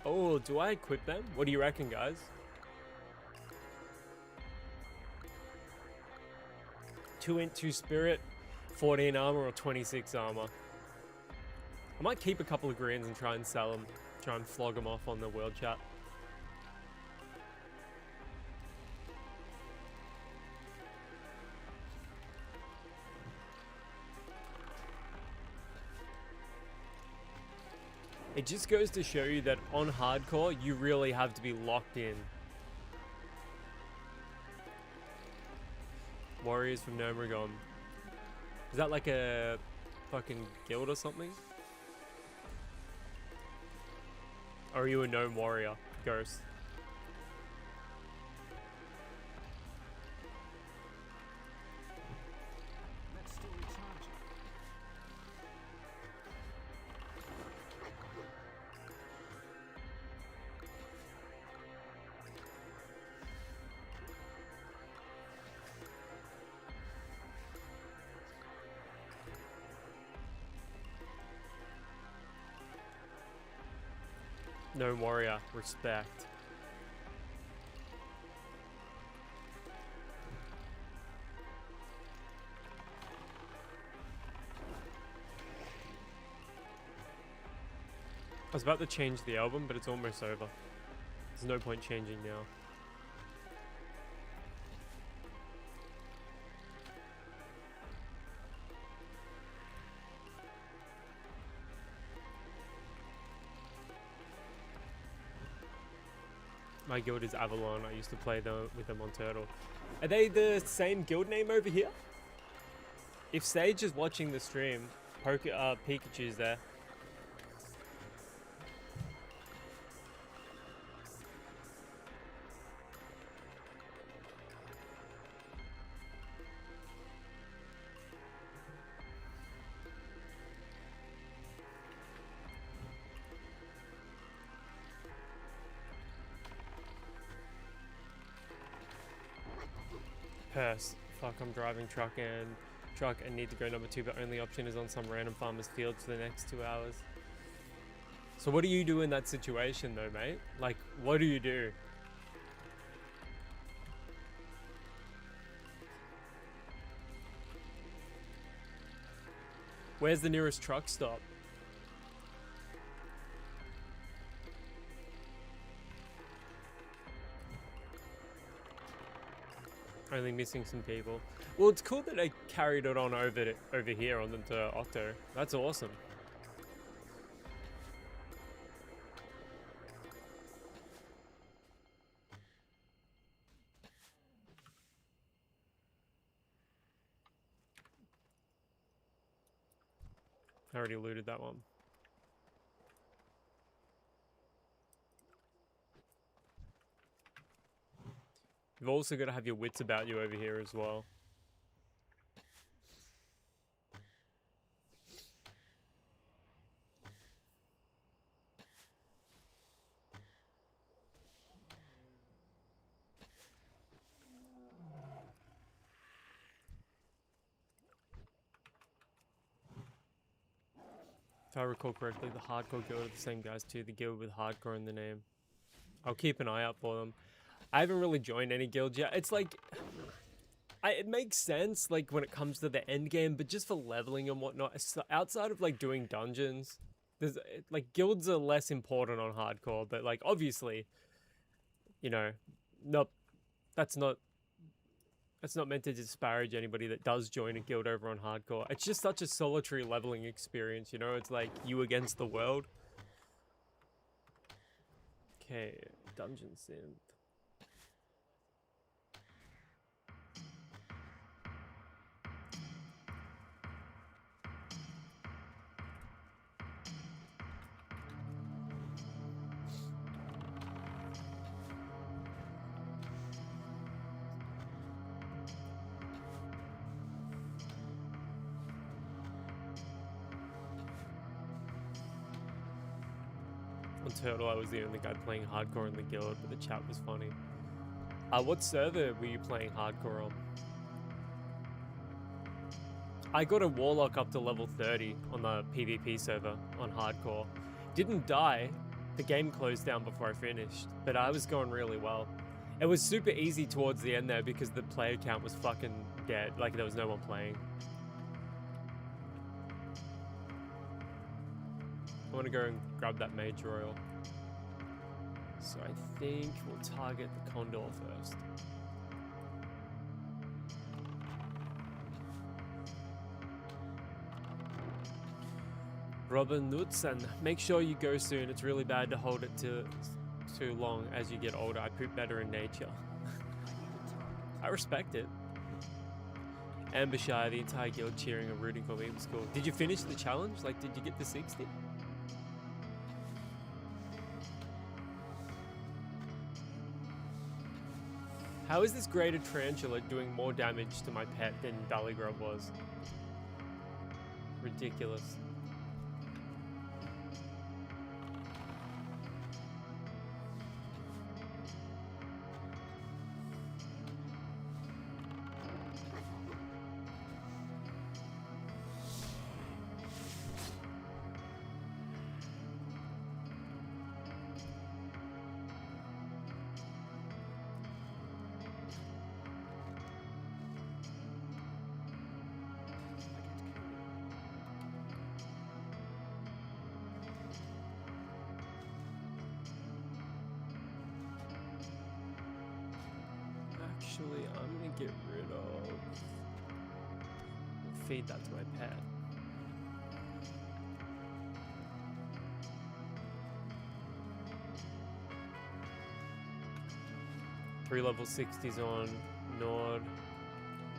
S1: Oh, do I equip them? What do you reckon, guys? 2 int, 2 spirit, 14 armor or 26 armor. I might keep a couple of greens and try and sell them. Try and flog them off on the world chat. It just goes to show you that on hardcore, you really have to be locked in. Warriors from Nomergon. Is that like a fucking guild or something? Or are you a gnome warrior, Ghost?
S3: That's still recharging.
S1: Gnome warrior, respect. I was about to change the album, but it's almost over. There's no point changing now. My guild is Avalon. I used to play with them on Turtle. Are they the same guild name over here? If Sage is watching the stream, Pikachu's there. Purse. Fuck, I'm driving truck and need to go number 2, but only option is on some random farmer's field for the next 2 hours. So what do you do in that situation though, mate? Like, what do you do? Where's the nearest truck stop? Only missing some people. Well, it's cool that they carried it on over here on the Octo. That's awesome. I already looted that one. You've also got to have your wits about you over here as well. If I recall correctly, the hardcore guild are the same guys too, the guild with hardcore in the name. I'll keep an eye out for them. I haven't really joined any guilds yet. It's like, it makes sense like when it comes to the end game, but just for leveling and whatnot, outside of like doing dungeons, there's like guilds are less important on hardcore, but like obviously, you know, no, that's not meant to disparage anybody that does join a guild over on hardcore. It's just such a solitary leveling experience, you know? It's like you against the world. Okay, dungeon synth. On Turtle, I was the only guy playing hardcore in the guild, but the chat was funny. What server were you playing hardcore on? I got a Warlock up to level 30 on the PvP server on hardcore. Didn't die. The game closed down before I finished, but I was going really well. It was super easy towards the end there because the player count was fucking dead. Like, there was no one playing. I want to go and grab that Mage Royal. So I think we'll target the Condor first. Robin Knudsen, make sure you go soon. It's really bad to hold it too long as you get older. I poop better in nature. I respect it. Ambershire, the entire guild cheering and rooting for me. It was cool. Did you finish the challenge? Like, did you get the 60? How is this greater tarantula doing more damage to my pet than Ballygrub was? Ridiculous. Actually, I'm gonna get rid of... Feed that to my pet. Three level 60s on Nord,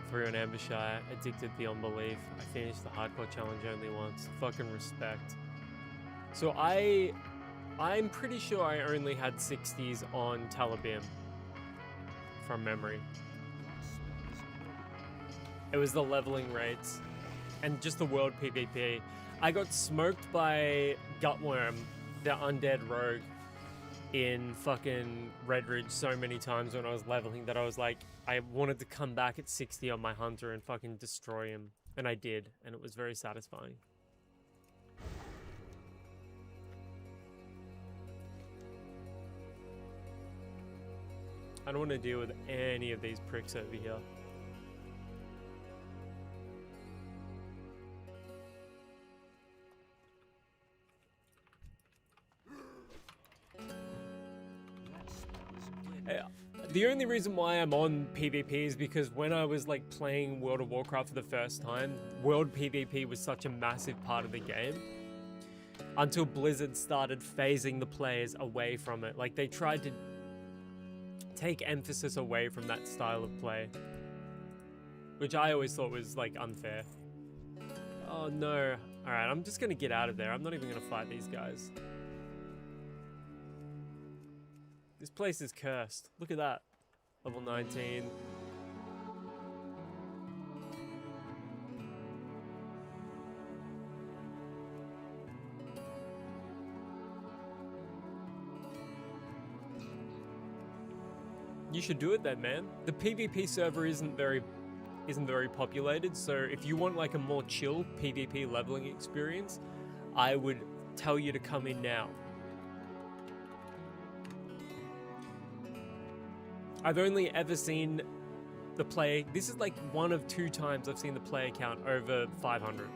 S1: 3 on Ambershire, addicted beyond belief. I finished the hardcore challenge only once. Fucking respect. So I'm pretty sure I only had 60s on Talabim. From memory. It was the leveling rates and just the world PvP. I got smoked by Gutworm, the undead rogue, in fucking Red Ridge so many times when I was leveling that I was like, I wanted to come back at 60 on my hunter and fucking destroy him. And I did, and it was very satisfying. I don't want to deal with any of these pricks over here. The only reason why I'm on PvP is because when I was like playing World of Warcraft for the first time, World PvP was such a massive part of the game. Until Blizzard started phasing the players away from it. Like they tried to take emphasis away from that style of play. Which I always thought was like unfair. Oh no. Alright, I'm just gonna get out of there. I'm not even gonna fight these guys. This place is cursed. Look at that. Level 19. You should do it then, man. The PvP server isn't very populated, so if you want like a more chill PvP leveling experience, I would tell you to come in now. I've only ever seen the play. This is like one of 2 times I've seen the player count over 500.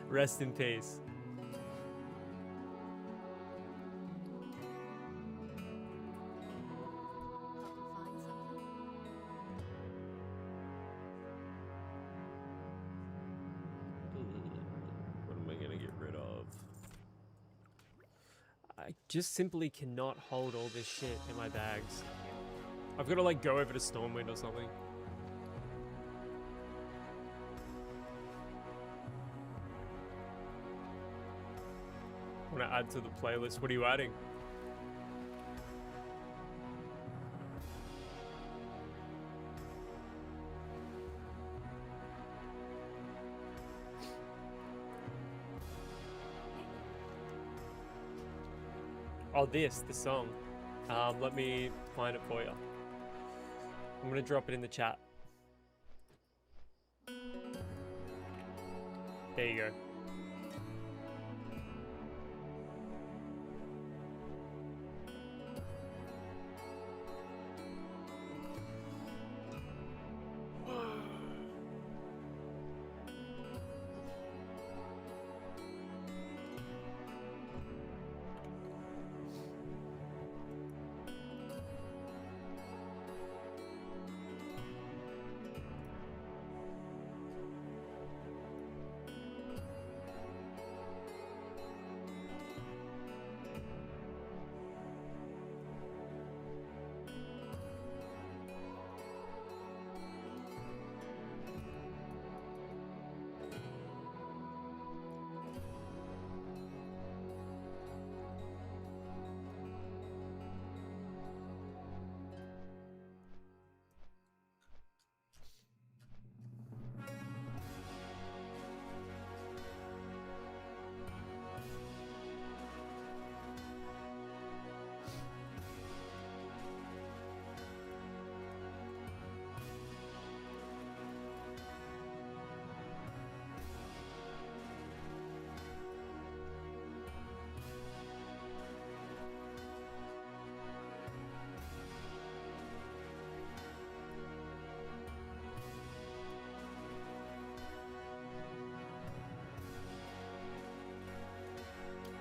S1: Rest in peace. What am I gonna get rid of? I just simply cannot hold all this shit in my bags. I've got to like go over to Stormwind or something. Want to add to the playlist? What are you adding? Oh, the song. Let me find it for you. I'm gonna drop it in the chat. There you go.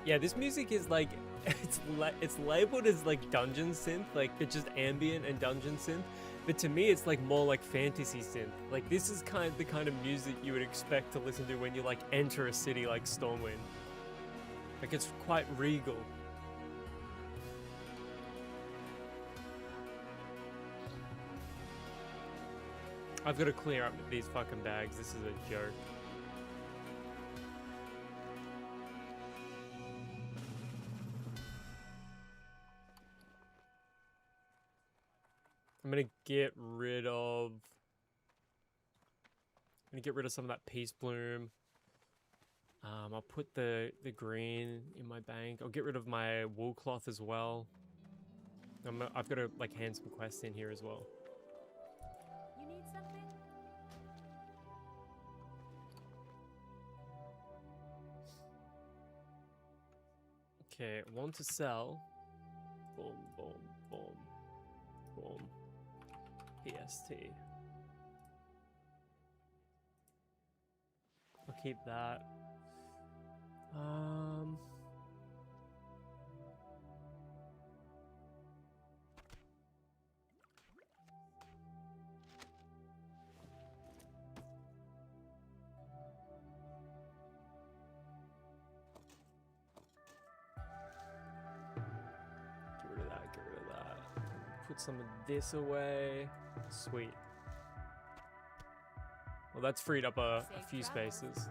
S1: Yeah, this music is like, it's labeled as like dungeon synth, like it's just ambient and dungeon synth. But to me, it's like more like fantasy synth. Like this is the kind of music you would expect to listen to when you like enter a city like Stormwind. Like it's quite regal. I've got to clear up these fucking bags. This is a joke. I'm gonna get rid of some of that Peace Bloom. I'll put the green in my bank. I'll get rid of my wool cloth as well. I've got to like hand some quests in here as well.
S4: You need something?
S1: Okay, want to sell. Boom, boom, boom, boom. PST. I'll keep that. put some of this away. Sweet. Well, that's freed up a few spaces.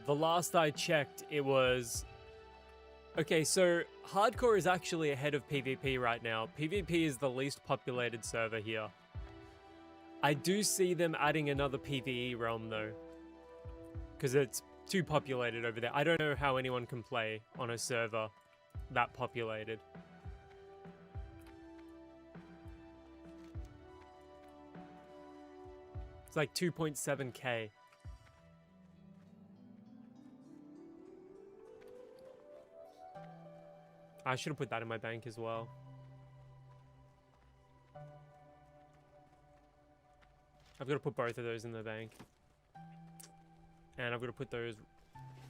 S1: The last I checked, it was... Okay, so Hardcore is actually ahead of PvP right now. PvP is the least populated server here. I do see them adding another PvE realm, though. Because it's too populated over there. I don't know how anyone can play on a server that populated. It's like 2.7k. I should have put that in my bank as well. I've got to put both of those in the bank. And I've got to put those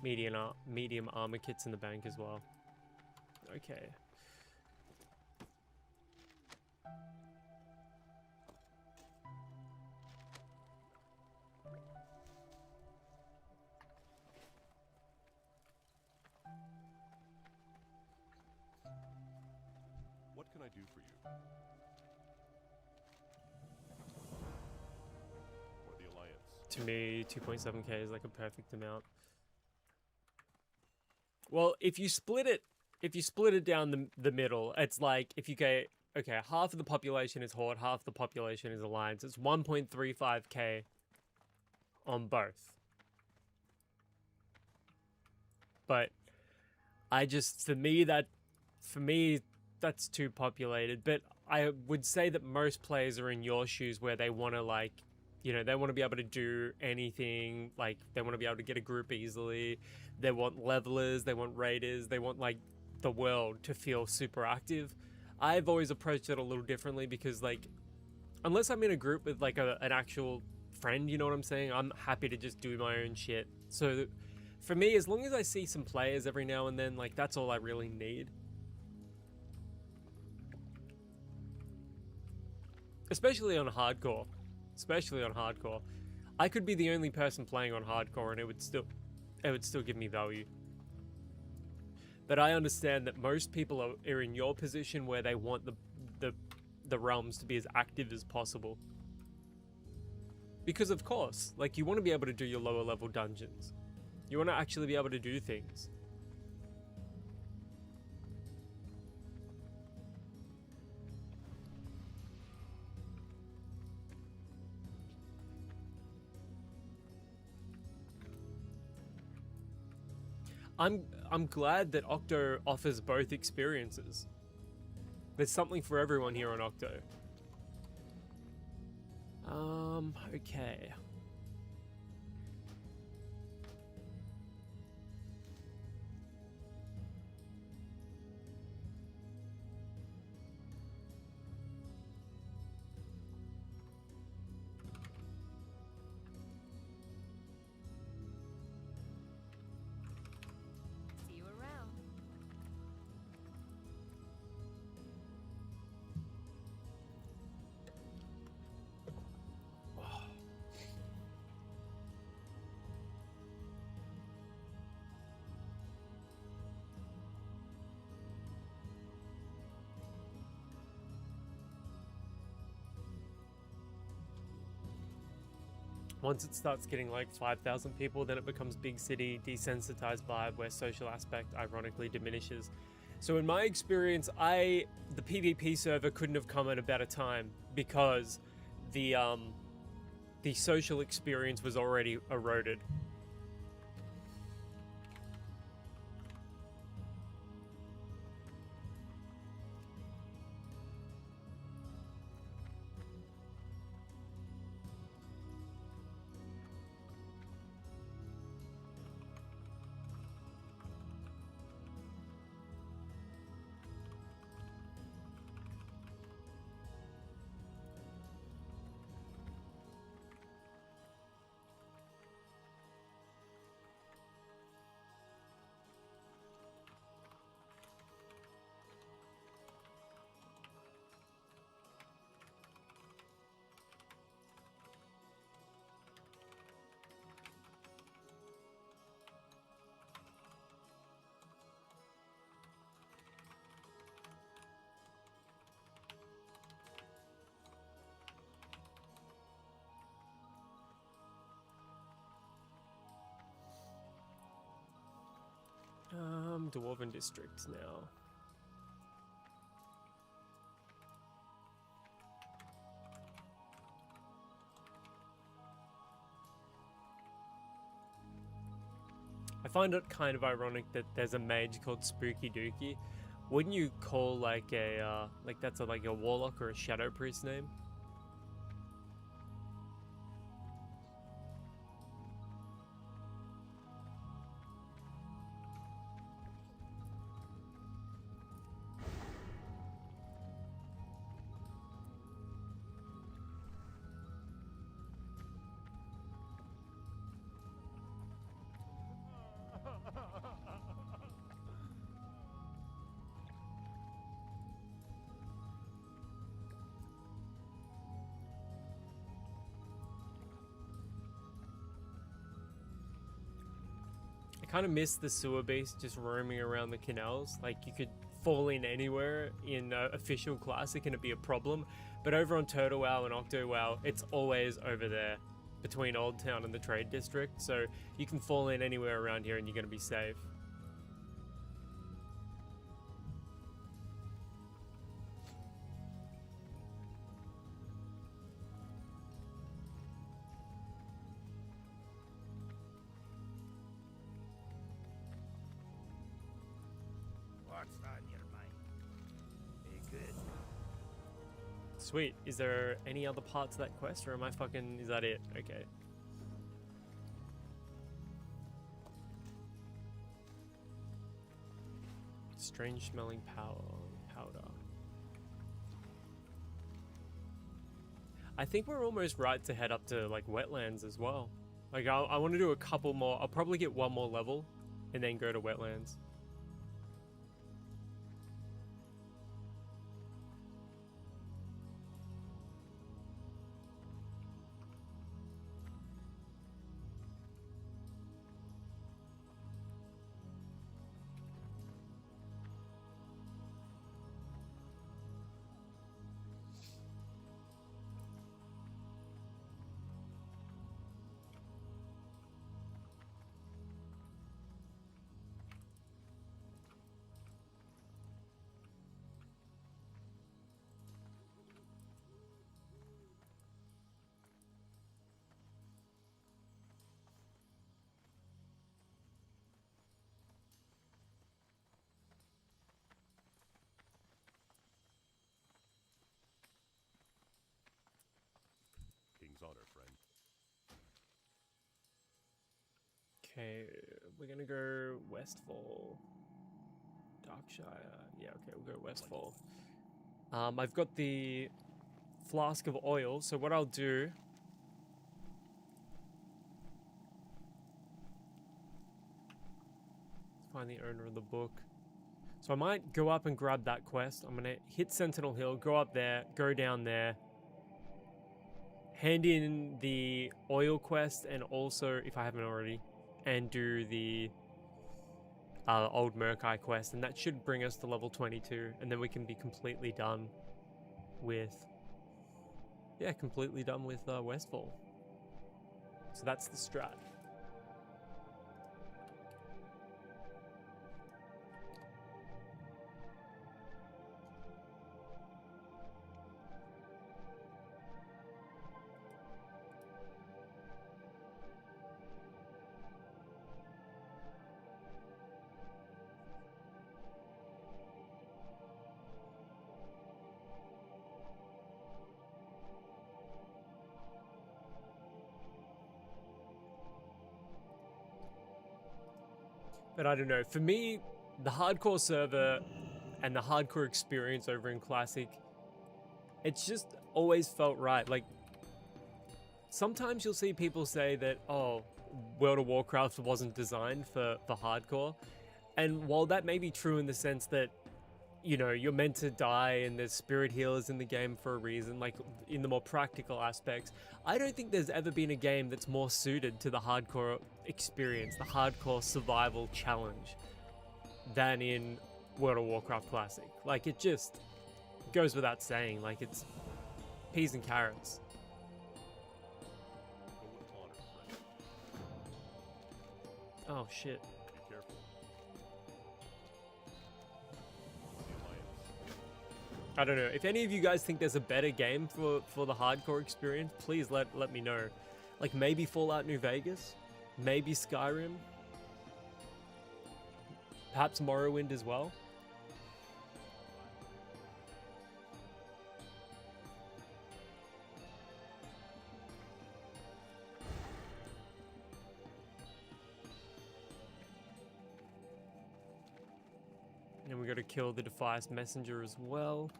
S1: medium armor kits in the bank as well. Okay.
S5: What can I do for you? Or the Alliance?
S1: To me, 2.7k is like a perfect amount. Well, if you split it down the middle, it's like if you get, okay, half of the population is Horde, half the population is Alliance. It's 1.35k on both. But I just, for me, that's too populated. But I would say that most players are in your shoes where they want to, like, you know, they want to be able to do anything. Like, they want to be able to get a group easily. They want levelers, they want raiders, they want, like, the world to feel super active. I've always approached it a little differently because, like, unless I'm in a group with, like, an actual friend, you know what I'm saying? I'm happy to just do my own shit. So, for me, as long as I see some players every now and then, like, that's all I really need. Especially on hardcore. I could be the only person playing on hardcore and it would still give me value. But I understand that most people are in your position where they want the realms to be as active as possible. Because of course, like, you want to be able to do your lower level dungeons. You want to actually be able to do things. I'm glad that Octo offers both experiences. There's something for everyone here on Octo. Okay.
S4: See you around.
S1: Once it starts getting like 5,000 people, then it becomes big city, desensitized vibe where social aspect ironically diminishes. So in my experience, the PvP server couldn't have come at a better time because the social experience was already eroded. Dwarven districts now. I find it kind of ironic that there's a mage called Spooky Dookie. Wouldn't you call like a like that's like a warlock or a shadow priest name? I kind of miss the sewer beast just roaming around the canals. Like you could fall in anywhere in official classic and it'd be a problem. But over on TurtleWoW and OctoWoW, it's always over there between Old Town and the Trade District. So you can fall in anywhere around here and you're going to be safe.
S3: What's on your mind? Be good.
S1: Sweet. Is there any other parts of that quest or am I fucking... is that it? Okay. Strange smelling powder. I think we're almost right to head up to like wetlands as well. Like I want to do a couple more. I'll probably get one more level and then go to wetlands.
S5: King's honor, friend.
S1: Okay, we're gonna go Westfall. Darkshire. Yeah, okay, we'll go Westfall. I've got the flask of oil, so what I'll do... find the owner of the book. So I might go up and grab that quest. I'm gonna hit Sentinel Hill, go up there, go down there, hand in the oil quest, and also, if I haven't already, and do the old Murkai quest, and that should bring us to level 22, and then we can be completely done with, yeah, completely done with Westfall. So that's the strat. But I don't know, for me, the hardcore server and the hardcore experience over in Classic, it's just always felt right. Like, sometimes you'll see people say that, oh, World of Warcraft wasn't designed for hardcore. And while that may be true in the sense that, you know, you're meant to die and there's spirit healers in the game for a reason, like in the more practical aspects, I don't think there's ever been a game that's more suited to the hardcore experience, the hardcore survival challenge, than in World of Warcraft Classic. Like, it just goes without saying, like, it's peas and carrots.
S5: Go with honor, friend.
S1: Oh shit.
S5: Be careful.
S1: I don't know. If any of you guys think there's a better game for the hardcore experience, please let me know. Like maybe Fallout New Vegas, maybe Skyrim, perhaps Morrowind as well. And we got to kill the Defias Messenger as well.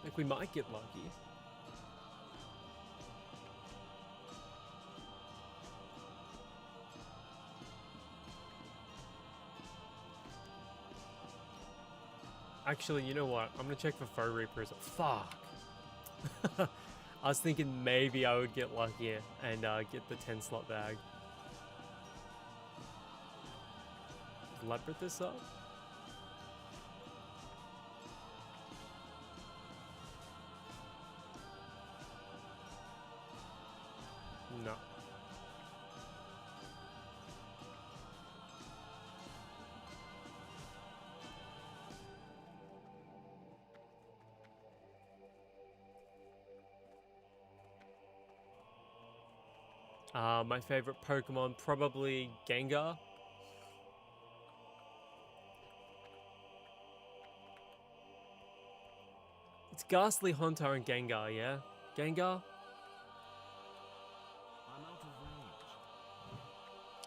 S1: Like we might get lucky. Actually, you know what? I'm gonna check for Foe Reapers. Fuck. I was thinking maybe I would get lucky and get the 10 slot bag. Is Leopard this up? No. My favorite Pokemon, probably Gengar. It's Ghastly Haunter and Gengar, yeah? Gengar?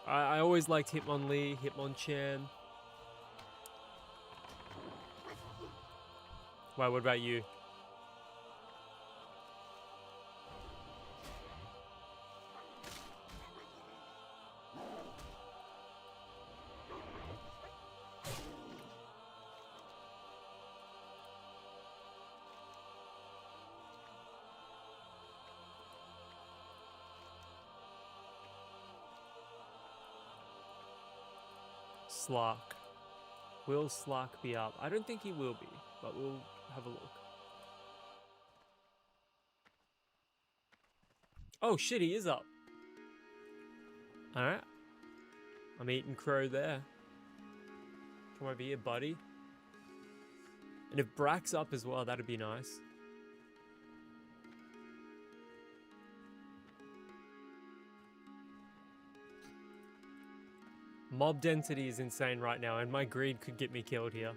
S1: I always liked Hitmonlee, Hitmonchan. Why, what about you? Slark. Will Slark be up? I don't think he will be, but we'll have a look. Oh shit, he is up. Alright. I'm eating crow there. Come over here, buddy. And if Brack's up as well, that'd be nice. Mob density is insane right now, and my greed could get me killed here.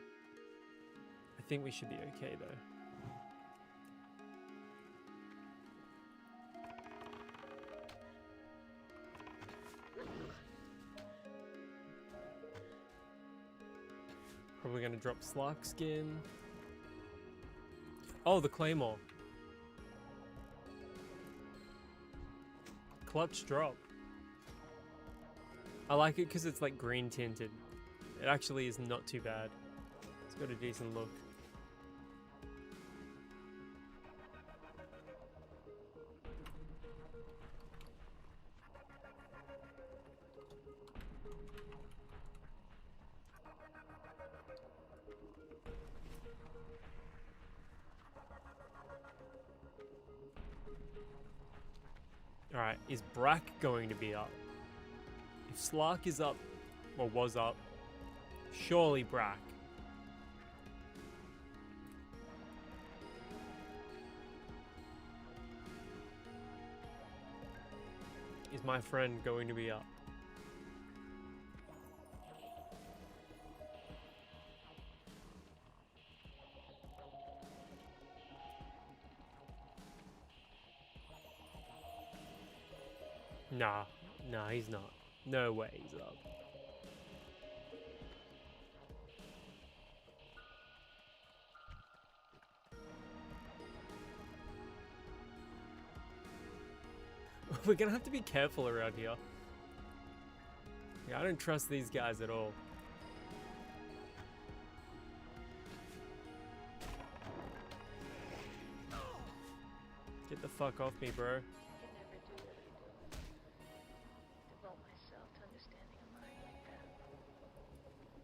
S1: I think we should be okay, though. Probably gonna drop Slark skin. Oh, the Claymore. Clutch drop. I like it because it's like green tinted. It actually is not too bad. It's got a decent look. Alright, is Brack going to be up? If Slark is up, or was up, surely Brack. Is my friend going to be up? Nah, he's not. No way he's up. We're gonna have to be careful around here. Yeah, I don't trust these guys at all. Get the fuck off me, bro.
S6: I could never do what you do. Devote myself to understanding a mind like that.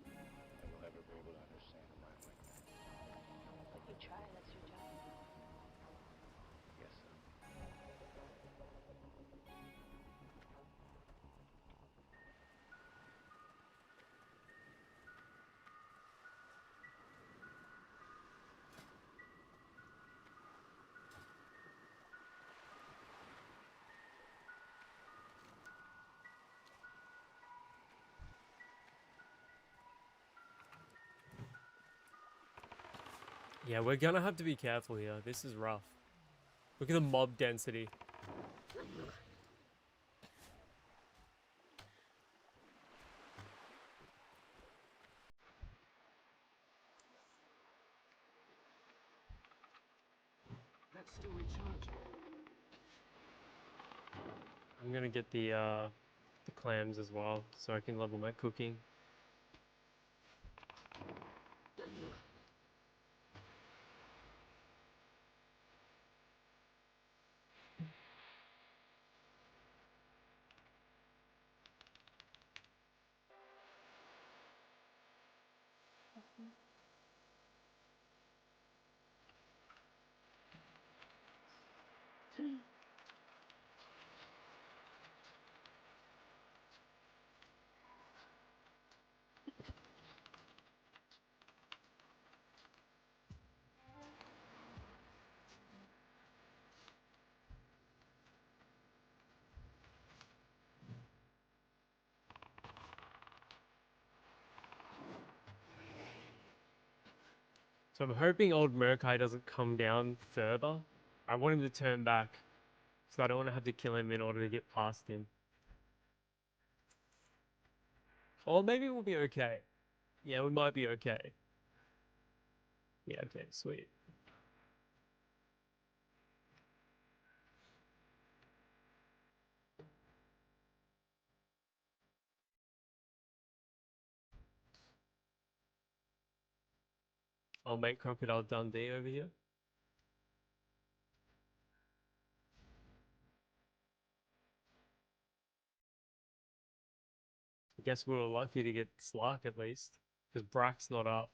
S3: Never will ever be able to understand a mind like that.
S6: But you try, that's your job.
S3: Yes, sir.
S1: Yeah, we're gonna have to be careful here. This is rough. Look at the mob density.
S3: That's still recharging.
S1: I'm gonna get the clams as well, so I can level my cooking. So I'm hoping old Murkai doesn't come down further. I want him to turn back, so I don't want to have to kill him in order to get past him. Or maybe we'll be okay. Yeah, we might be okay. Yeah, okay, sweet. I'll make Crocodile Dundee over here. I guess we were lucky to get Slark at least, because Brack's not up.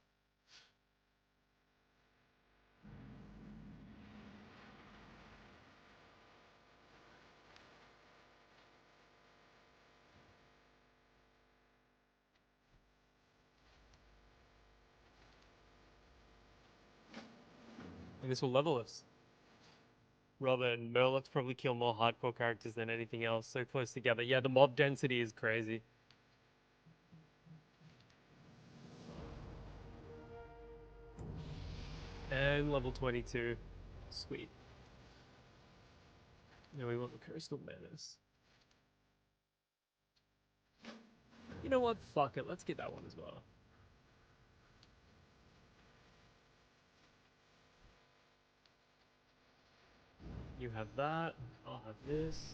S1: And this will level us. Robert and Merlot's probably kill more hardcore characters than anything else, so close together. Yeah, the mob density is crazy. And level 22. Sweet. Now we want the Coastal Menace. You know what? Fuck it. Let's get that one as well. You have that. I'll have this.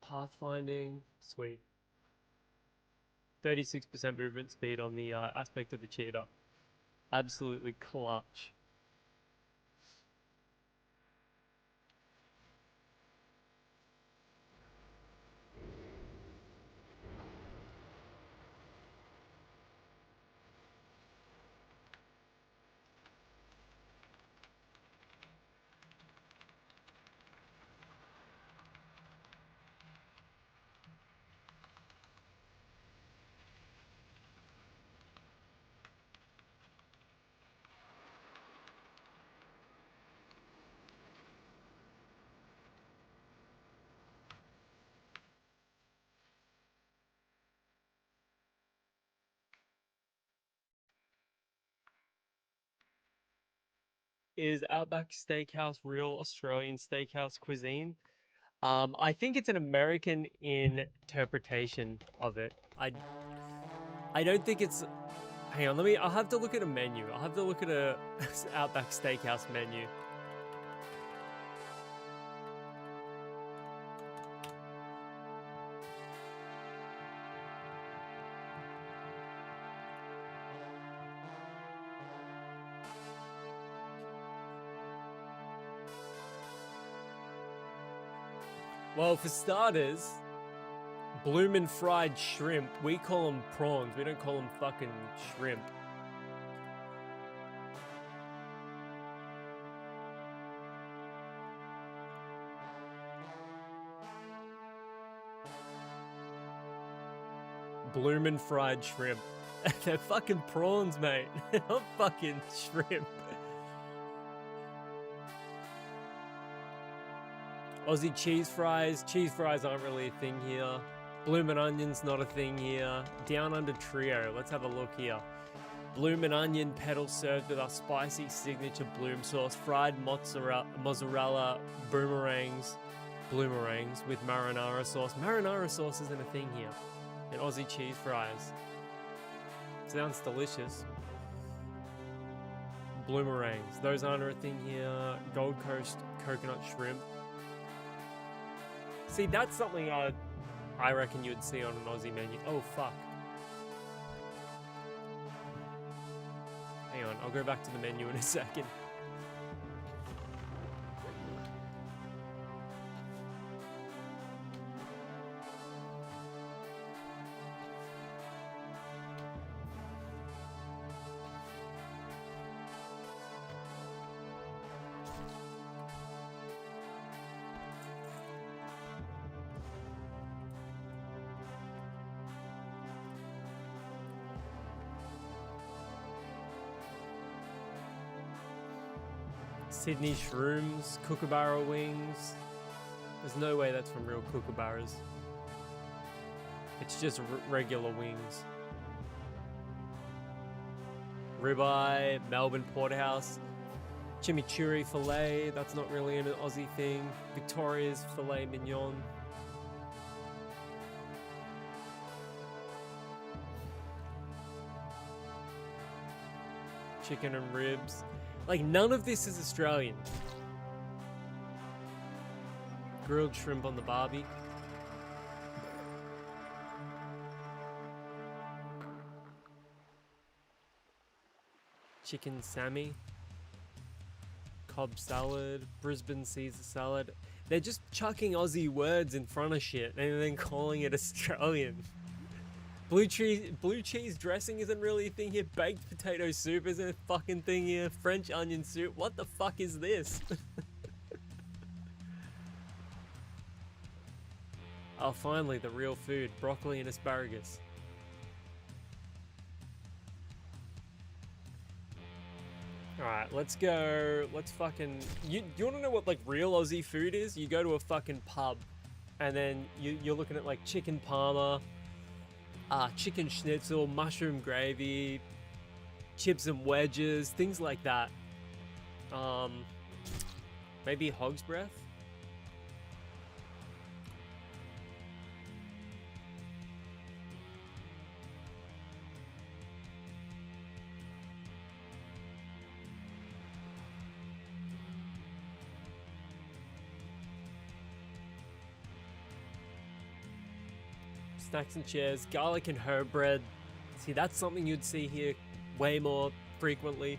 S1: Pathfinding. Sweet. 36% movement speed on the aspect of the cheetah. Absolutely clutch. Is Outback Steakhouse real Australian steakhouse cuisine? I think it's an American interpretation of it. I don't think it's. Hang on, I'll have to look at a menu. I'll have to look at a Outback Steakhouse menu. Well, for starters, bloomin' fried shrimp. We call them prawns. We don't call them fucking shrimp. Bloomin' fried shrimp. They're fucking prawns, mate. They're not fucking shrimp. Aussie cheese fries. Cheese fries aren't really a thing here. Bloomin' onion's not a thing here. Down under trio. Let's have a look here. Bloomin' onion petal served with our spicy signature bloom sauce. Fried mozzarella boomerangs. Bloomerangs with marinara sauce. Marinara sauce isn't a thing here. And Aussie cheese fries. Sounds delicious. Bloomerangs. Those aren't a thing here. Gold Coast coconut shrimp. See, that's something I reckon you would see on an Aussie menu. Oh, fuck. Hang on, I'll go back to the menu in a second. Sydney shrooms, kookaburra wings. There's no way that's from real kookaburras. It's just regular wings. Ribeye, Melbourne Porterhouse, chimichurri filet. That's not really an Aussie thing. Victoria's filet mignon. Chicken and ribs. Like, none of this is Australian. Grilled shrimp on the barbie. Chicken Sammy. Cobb salad. Brisbane Caesar salad. They're just chucking Aussie words in front of shit and then calling it Australian. Blue cheese dressing isn't really a thing here. Baked potato soup isn't a fucking thing here. French onion soup. What the fuck is this? Oh, finally, the real food. Broccoli and asparagus. Alright, let's go. Let's fucking... You want to know what, like, real Aussie food is? You go to a fucking pub, and then you're looking at, like, chicken parma, chicken schnitzel, mushroom gravy, chips and wedges, things like that. Maybe hog's breath? Snacks and chairs, garlic and herb bread. See, that's something you'd see here way more frequently.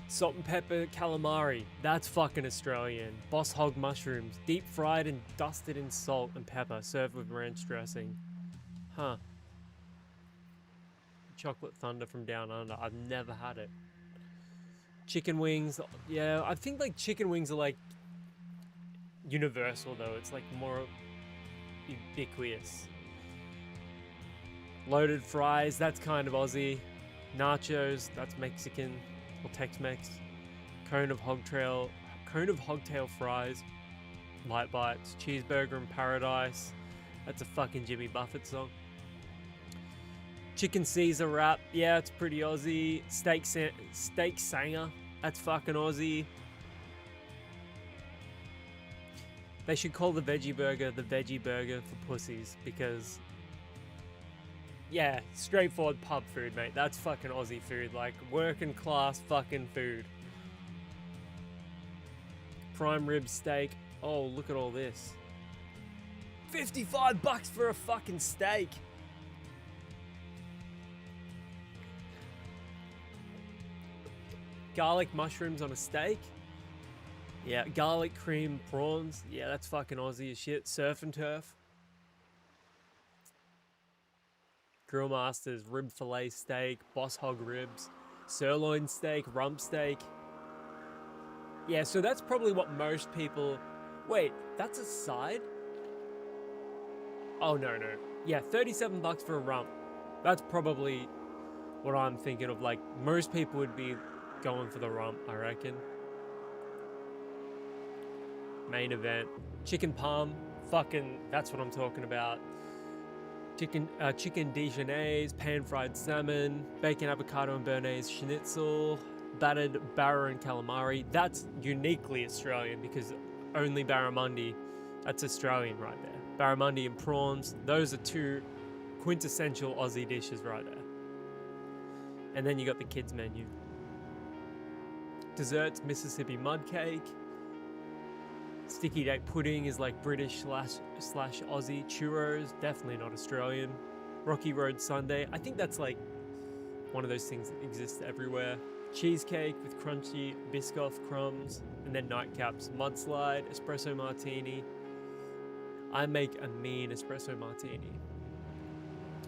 S1: Salt and pepper calamari, that's fucking Australian. Boss hog mushrooms, deep fried and dusted in salt and pepper, served with ranch dressing. Huh. Chocolate thunder from down under, I've never had it. Chicken wings, yeah, I think like chicken wings are like universal though, it's like more ubiquitous. Loaded fries, that's kind of Aussie. Nachos, that's Mexican or Tex-Mex. Cone of hogtail fries. Light bites, cheeseburger in paradise. That's a fucking Jimmy Buffett song. Chicken Caesar wrap, yeah, it's pretty Aussie. Steak sanger, that's fucking Aussie. They should call the veggie burger for pussies because, yeah, straightforward pub food, mate. That's fucking Aussie food, like working class fucking food. Prime rib steak. Oh, look at all this. $55 for a fucking steak. Garlic mushrooms on a steak. Yeah, garlic cream prawns. Yeah, that's fucking Aussie as shit. Surf and turf. Grill Masters, rib fillet steak, boss hog ribs, sirloin steak, rump steak. Yeah, so that's probably what most people... Wait, that's a side? Oh, no. Yeah, 37 bucks for a rump. That's probably what I'm thinking of. Like, most people would be going for the rump, I reckon. Main event. Chicken palm. Fucking, that's what I'm talking about. Chicken Dijonnaise, pan-fried salmon, bacon, avocado, and béarnaise schnitzel, battered barra and calamari. That's uniquely Australian because only barramundi, that's Australian right there. Barramundi and prawns, those are two quintessential Aussie dishes right there. And then you got the kids menu. Desserts, Mississippi mud cake. Sticky date pudding is like British slash Aussie. Churros, definitely not Australian. Rocky Road Sundae, I think that's like one of those things that exists everywhere. Cheesecake with crunchy Biscoff crumbs, and then nightcaps. Mudslide, espresso martini. I make a mean espresso martini.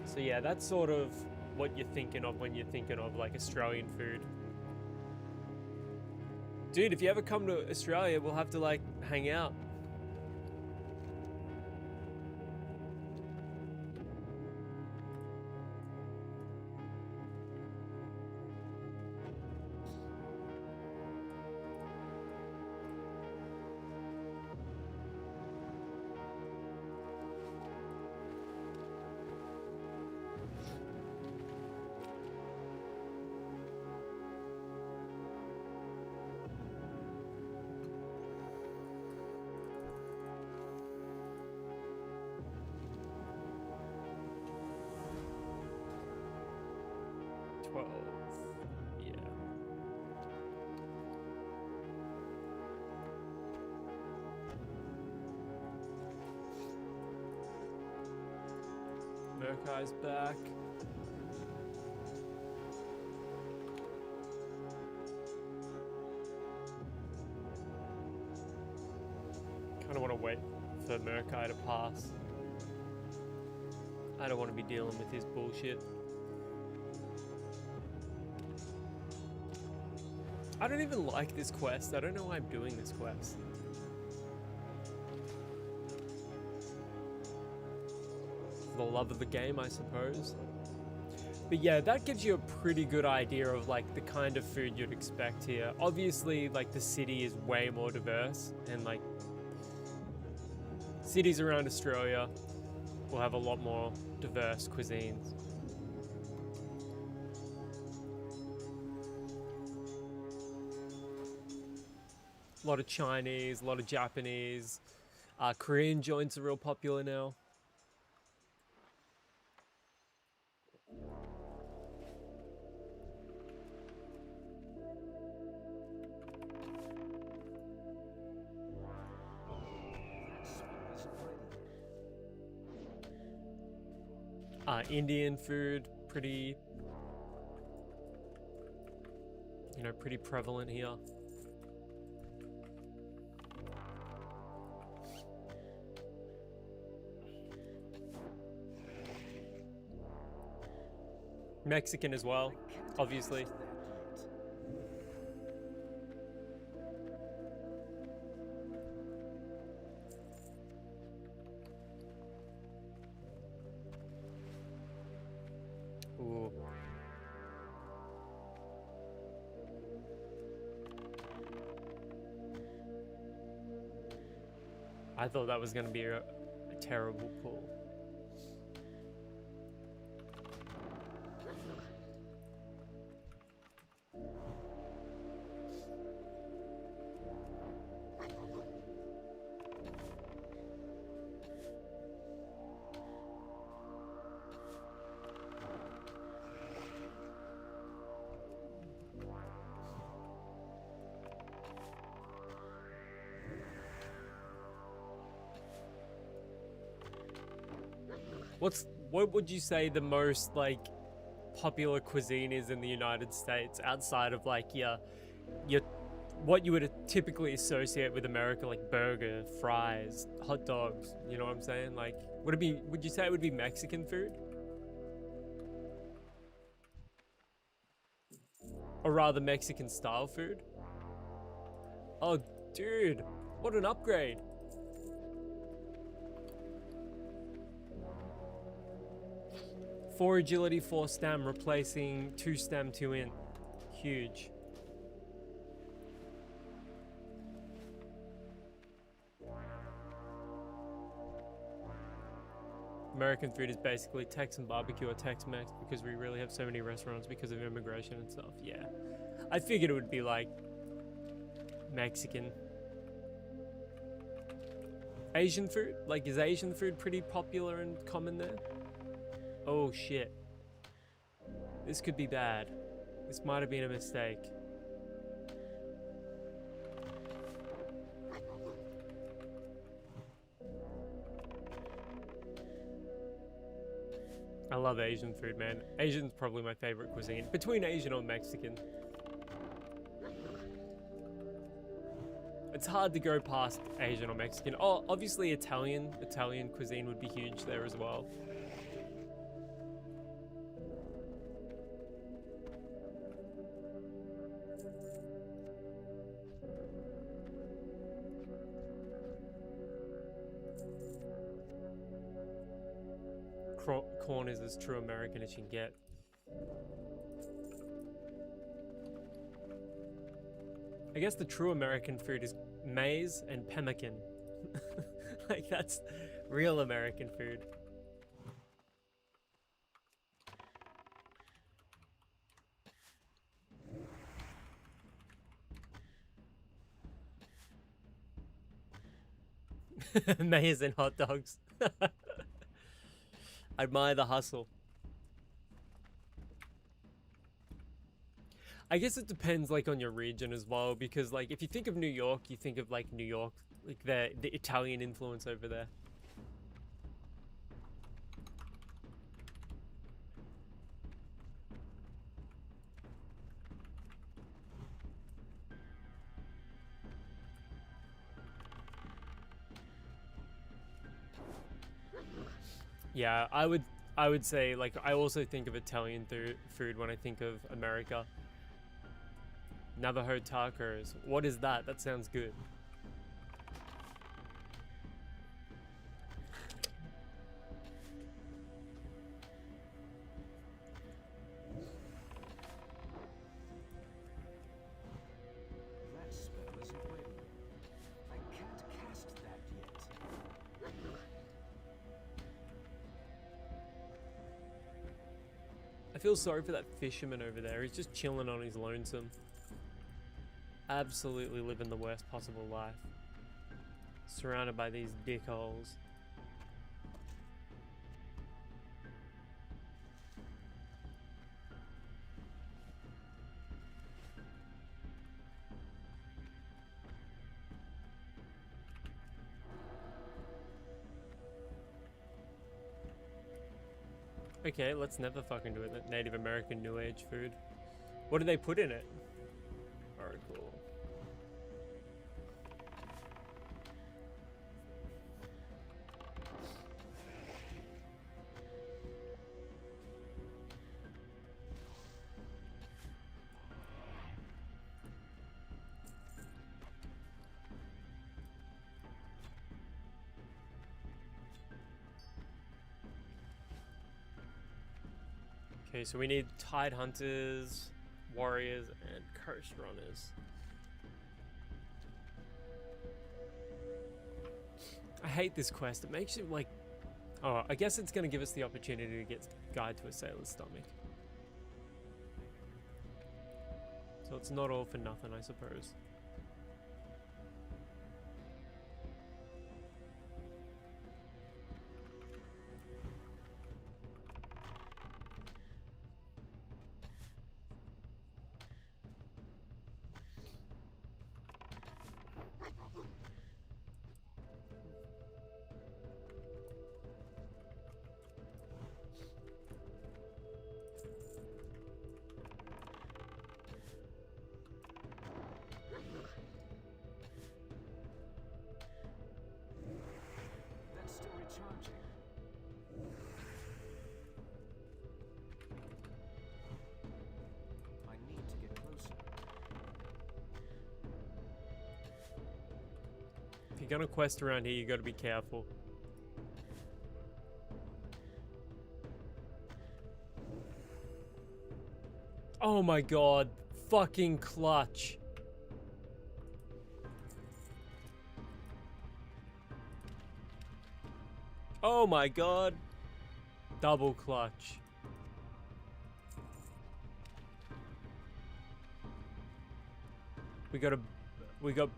S1: So yeah, that's sort of what you're thinking of when you're thinking of like Australian food. Dude, if you ever come to Australia, we'll have to like hang out. Yeah. Murkai's back. Kind of want to wait for Murkai to pass. I don't want to be dealing with his bullshit. I don't even like this quest. I don't know why I'm doing this quest. For the love of the game, I suppose. But yeah, that gives you a pretty good idea of like the kind of food you'd expect here. Obviously, like the city is way more diverse, and like cities around Australia will have a lot more diverse cuisines. A lot of Chinese, a lot of Japanese. Korean joints are real popular now. Indian food, pretty, pretty prevalent here. Mexican as well, obviously. Ooh. I thought that was going to be a terrible pull. What would you say the most like popular cuisine is in the United States outside of like your what you would typically associate with America, like burger, fries, hot dogs. You know what I'm saying? Like, would you say it would be Mexican food? Or rather Mexican style food? Oh, dude, what an upgrade. Four agility, 4 stam, replacing 2 stam, 2 int. Huge. American food is basically Texan barbecue or Tex-Mex because we really have so many restaurants because of immigration and stuff. Yeah. I figured it would be like Mexican. Asian food? Like, is Asian food pretty popular and common there? Oh shit. This could be bad. This might have been a mistake. I love Asian food, man. Asian's probably my favorite cuisine. Between Asian or Mexican. It's hard to go past Asian or Mexican. Oh, obviously Italian. Italian cuisine would be huge there as well. Corn is as true American as you can get. I guess the true American food is maize and pemmican. Like, that's real American food. Maize and hot dogs. I admire the hustle. I guess it depends, like, on your region as well, because, like, if you think of New York, you think of, like, New York, like the Italian influence over there. Yeah, I would say, like, I also think of Italian food when I think of America. Navajo tacos. What is that? That sounds good.
S7: That spell isn't ready. I can't cast that yet.
S1: I feel sorry for that fisherman over there. He's just chilling on his lonesome. Absolutely living the worst possible life. Surrounded by these dickholes. Okay, let's never fucking do it. Native American New Age food. What do they put in it? Alright, cool. Okay, so we need Tide Hunters, Warriors, and Coast Runners. I hate this quest. It makes you like... Oh, I guess it's going to give us the opportunity to get Guide to a Sailor's Stomach. So it's not all for nothing, I suppose. you're gonna quest around here, you gotta be careful. Oh my god, fucking clutch. Oh my god. Double clutch. We got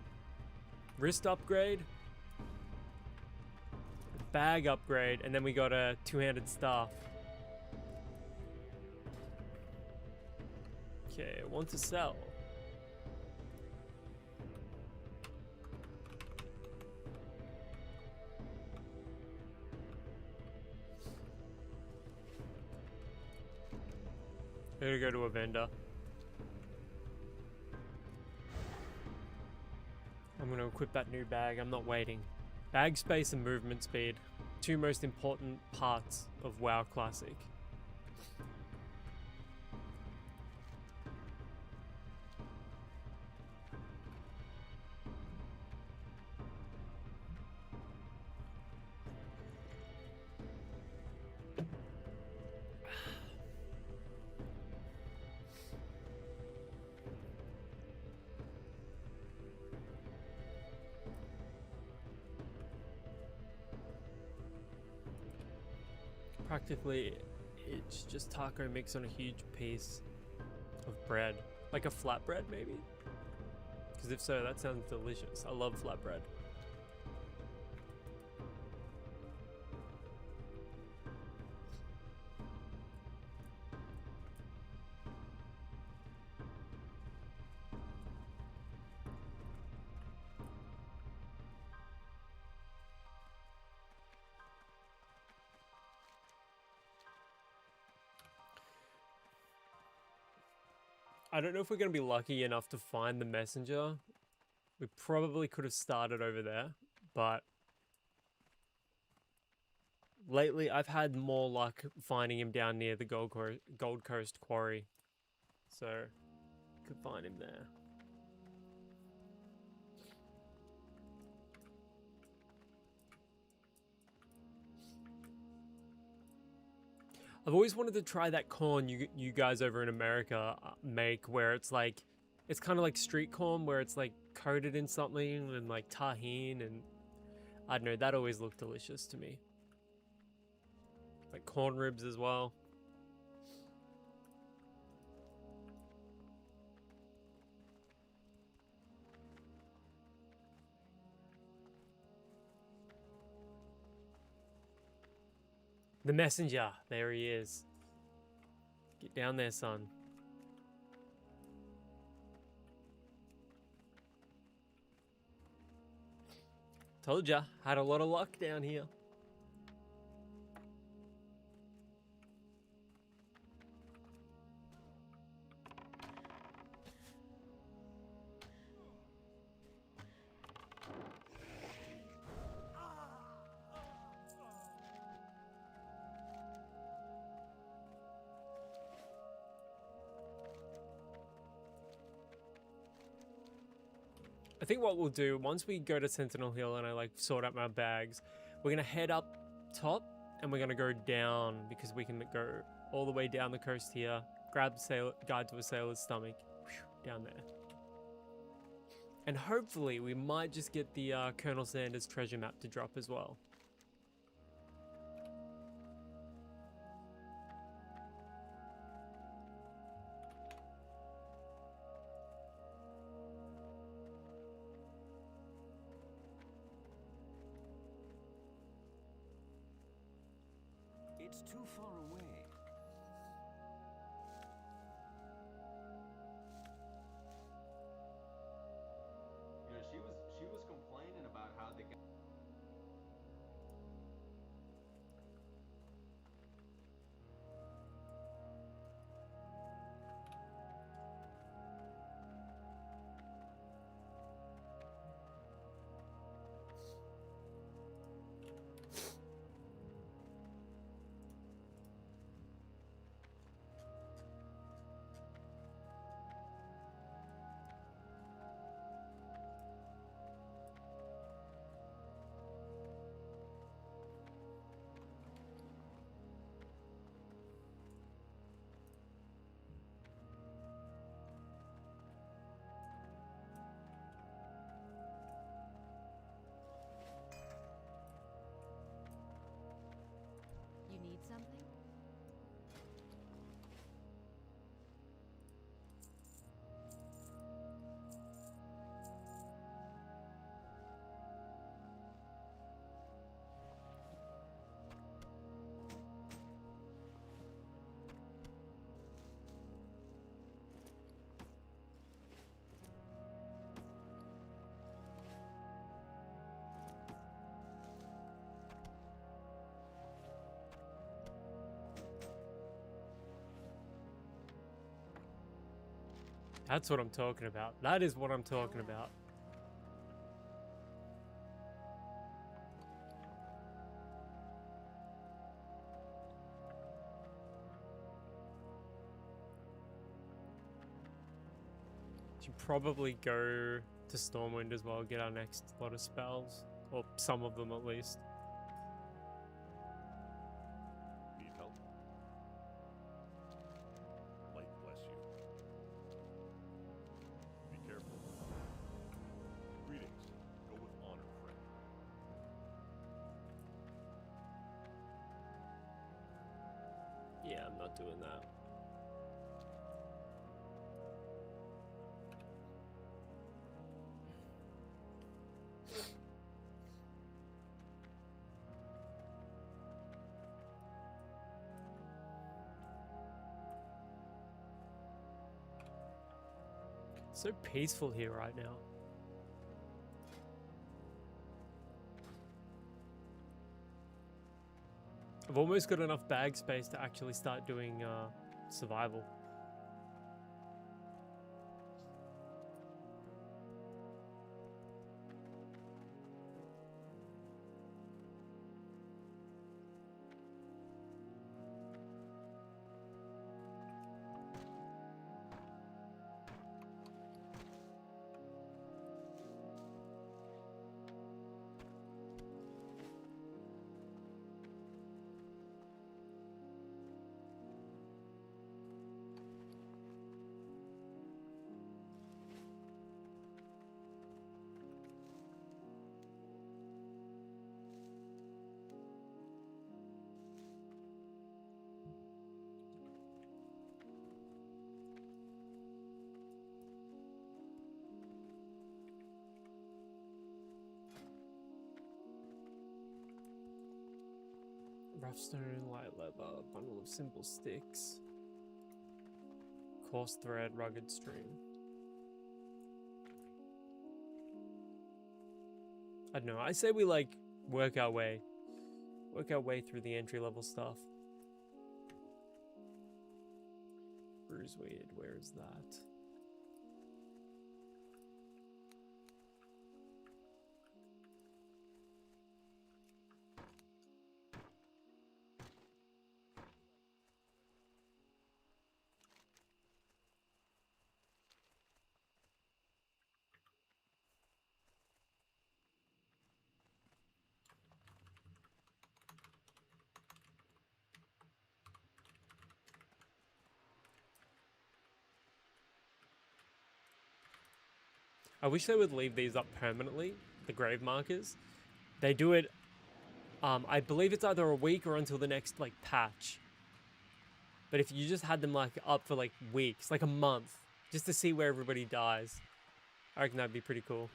S1: wrist upgrade, bag upgrade, and then we got a two-handed staff. Okay, want to sell. Gotta go to a vendor. I'm gonna equip that new bag. I'm not waiting. Bag space and movement speed. Two most important parts of WoW Classic. Practically, it's just taco mix on a huge piece of bread. Like a flatbread, maybe? Because if so, that sounds delicious. I love flatbread. I don't know if we're going to be lucky enough to find the messenger. We probably could have started over there, but lately I've had more luck finding him down near the Gold Coast Quarry. So, could find him there. I've always wanted to try that corn you guys over in America make, where it's like, it's kind of like street corn, where it's like coated in something and like tahine, and I don't know, that always looked delicious to me. Like corn ribs as well. The messenger, there he is. Get down there, son. Told ya, had a lot of luck down here. I think what we'll do, once we go to Sentinel Hill and I like sort out my bags, we're gonna head up top and we're gonna go down, because we can go all the way down the coast here, grab Guide to a Sailor's Stomach, down there. And hopefully we might just get the Colonel Sanders treasure map to drop as well.
S7: It's too far away.
S8: You know, she was complaining about how the guy.
S1: That's what I'm talking about. That is what I'm talking about. Should probably go to Stormwind as well, get our next lot of spells. Or some of them at least.
S5: Need help? Light bless you. Be careful. Greetings. Go with honor, friend.
S1: Yeah, I'm not doing that. So peaceful here right now. I've almost got enough bag space to actually start doing survival. Rough stone, light leather, bundle of simple sticks, coarse thread, rugged string. I don't know, I say we like work our way through the entry level stuff. Bruiseweed, where is that? I wish they would leave these up permanently, the grave markers. They do it, I believe it's either a week or until the next, like, patch. But if you just had them, like, up for, like, weeks, like a month, just to see where everybody dies, I reckon that'd be pretty cool.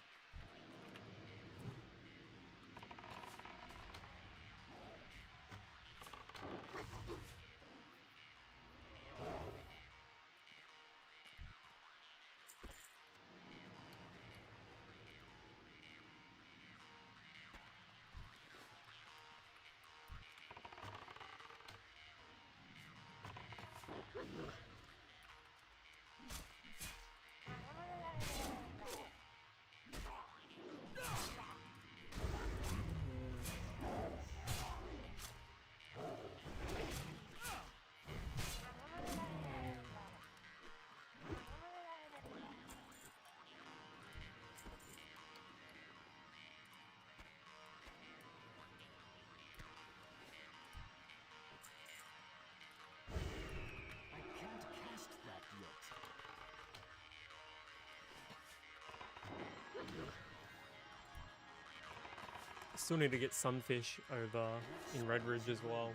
S1: Still need to get sunfish over in Red Ridge as well.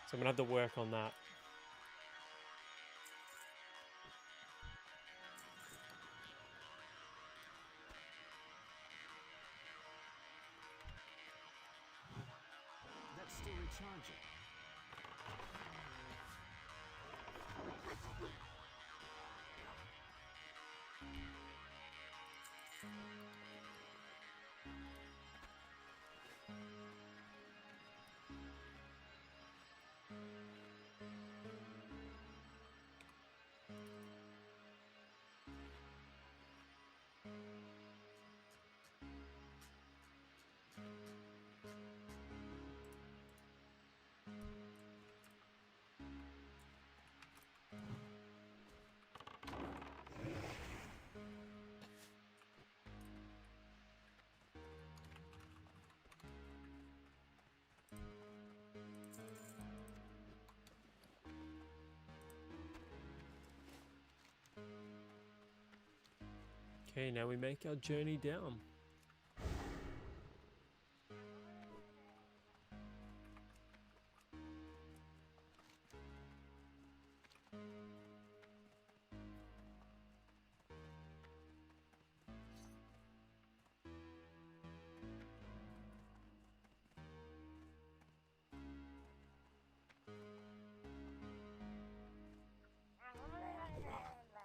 S1: So I'm gonna have to work on that.
S7: That's still recharging.
S1: Okay, now we make our journey down.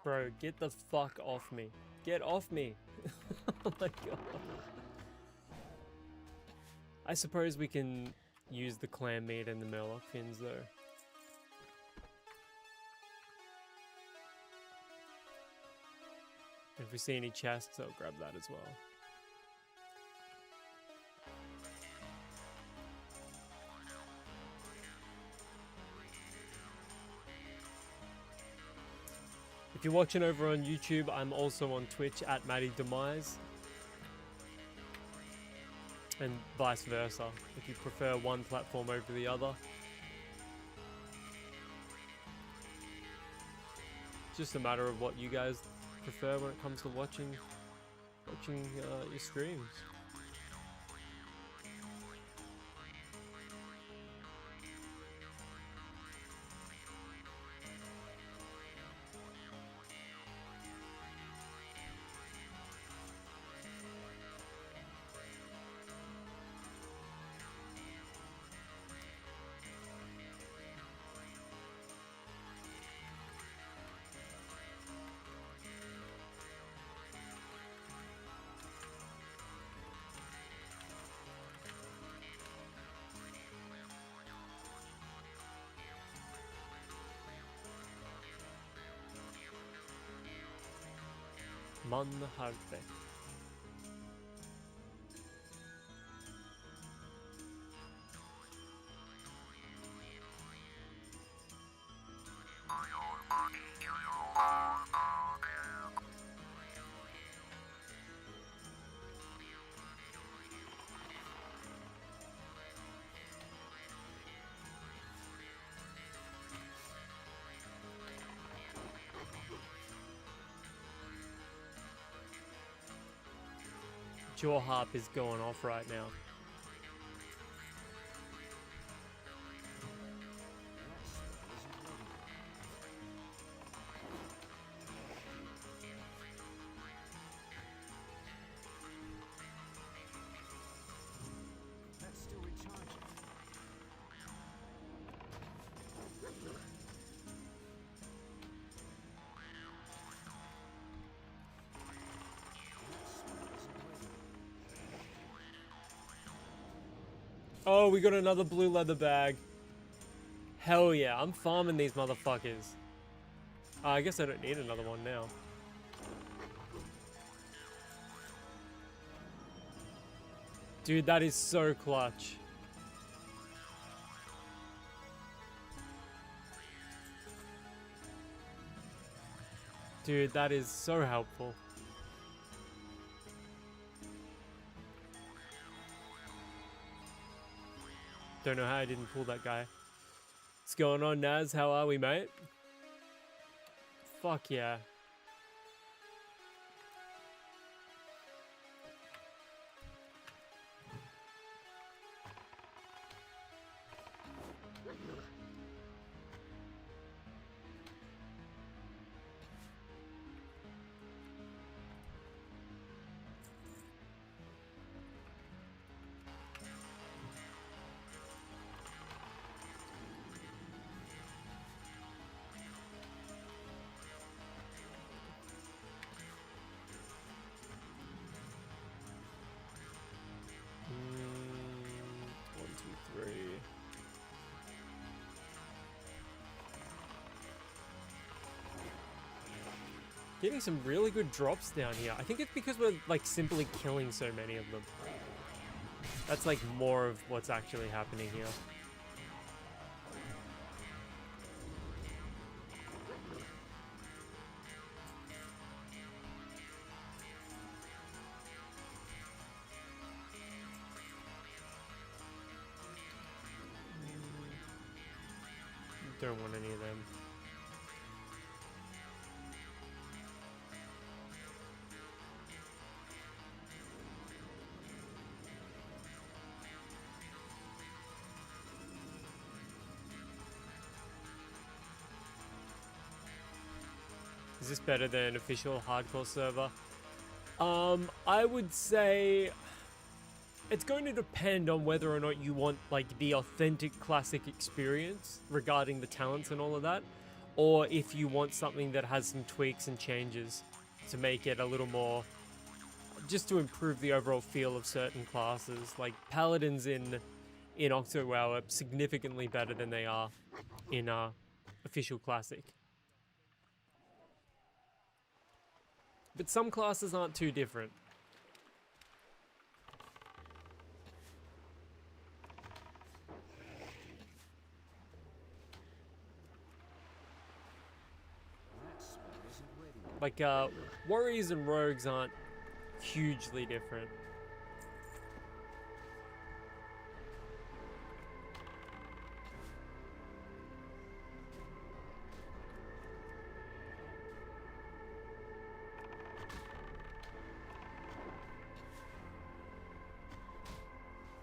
S1: Bro, get the fuck off me. Get off me. Oh my god. I suppose we can use the clam meat and the murloc fins though. If we see any chests, I'll grab that as well. If you're watching over on YouTube, I'm also on Twitch at Matty Demise. And vice versa, if you prefer one platform over the other. It's just a matter of what you guys prefer when it comes to watching your streams. Manharte. Jaw harp is going off right now.
S7: That's still recharging.
S1: Oh, we got another blue leather bag. Hell yeah, I'm farming these motherfuckers. I guess I don't need another one now. Dude, that is so clutch. Dude, that is so helpful. Don't know how I didn't pull that guy. What's going on, Naz? How are we, mate? Fuck yeah. Getting some really good drops down here. I think it's because we're like simply killing so many of them. That's like more of what's actually happening here. Don't want any of them. Is this better than official hardcore server? I would say it's going to depend on whether or not you want like the authentic classic experience regarding the talents and all of that, or if you want something that has some tweaks and changes to make it a little more, just to improve the overall feel of certain classes. Like paladins in OctoWoW are significantly better than they are in official classic. But some classes aren't too different. Like, warriors and rogues aren't hugely different.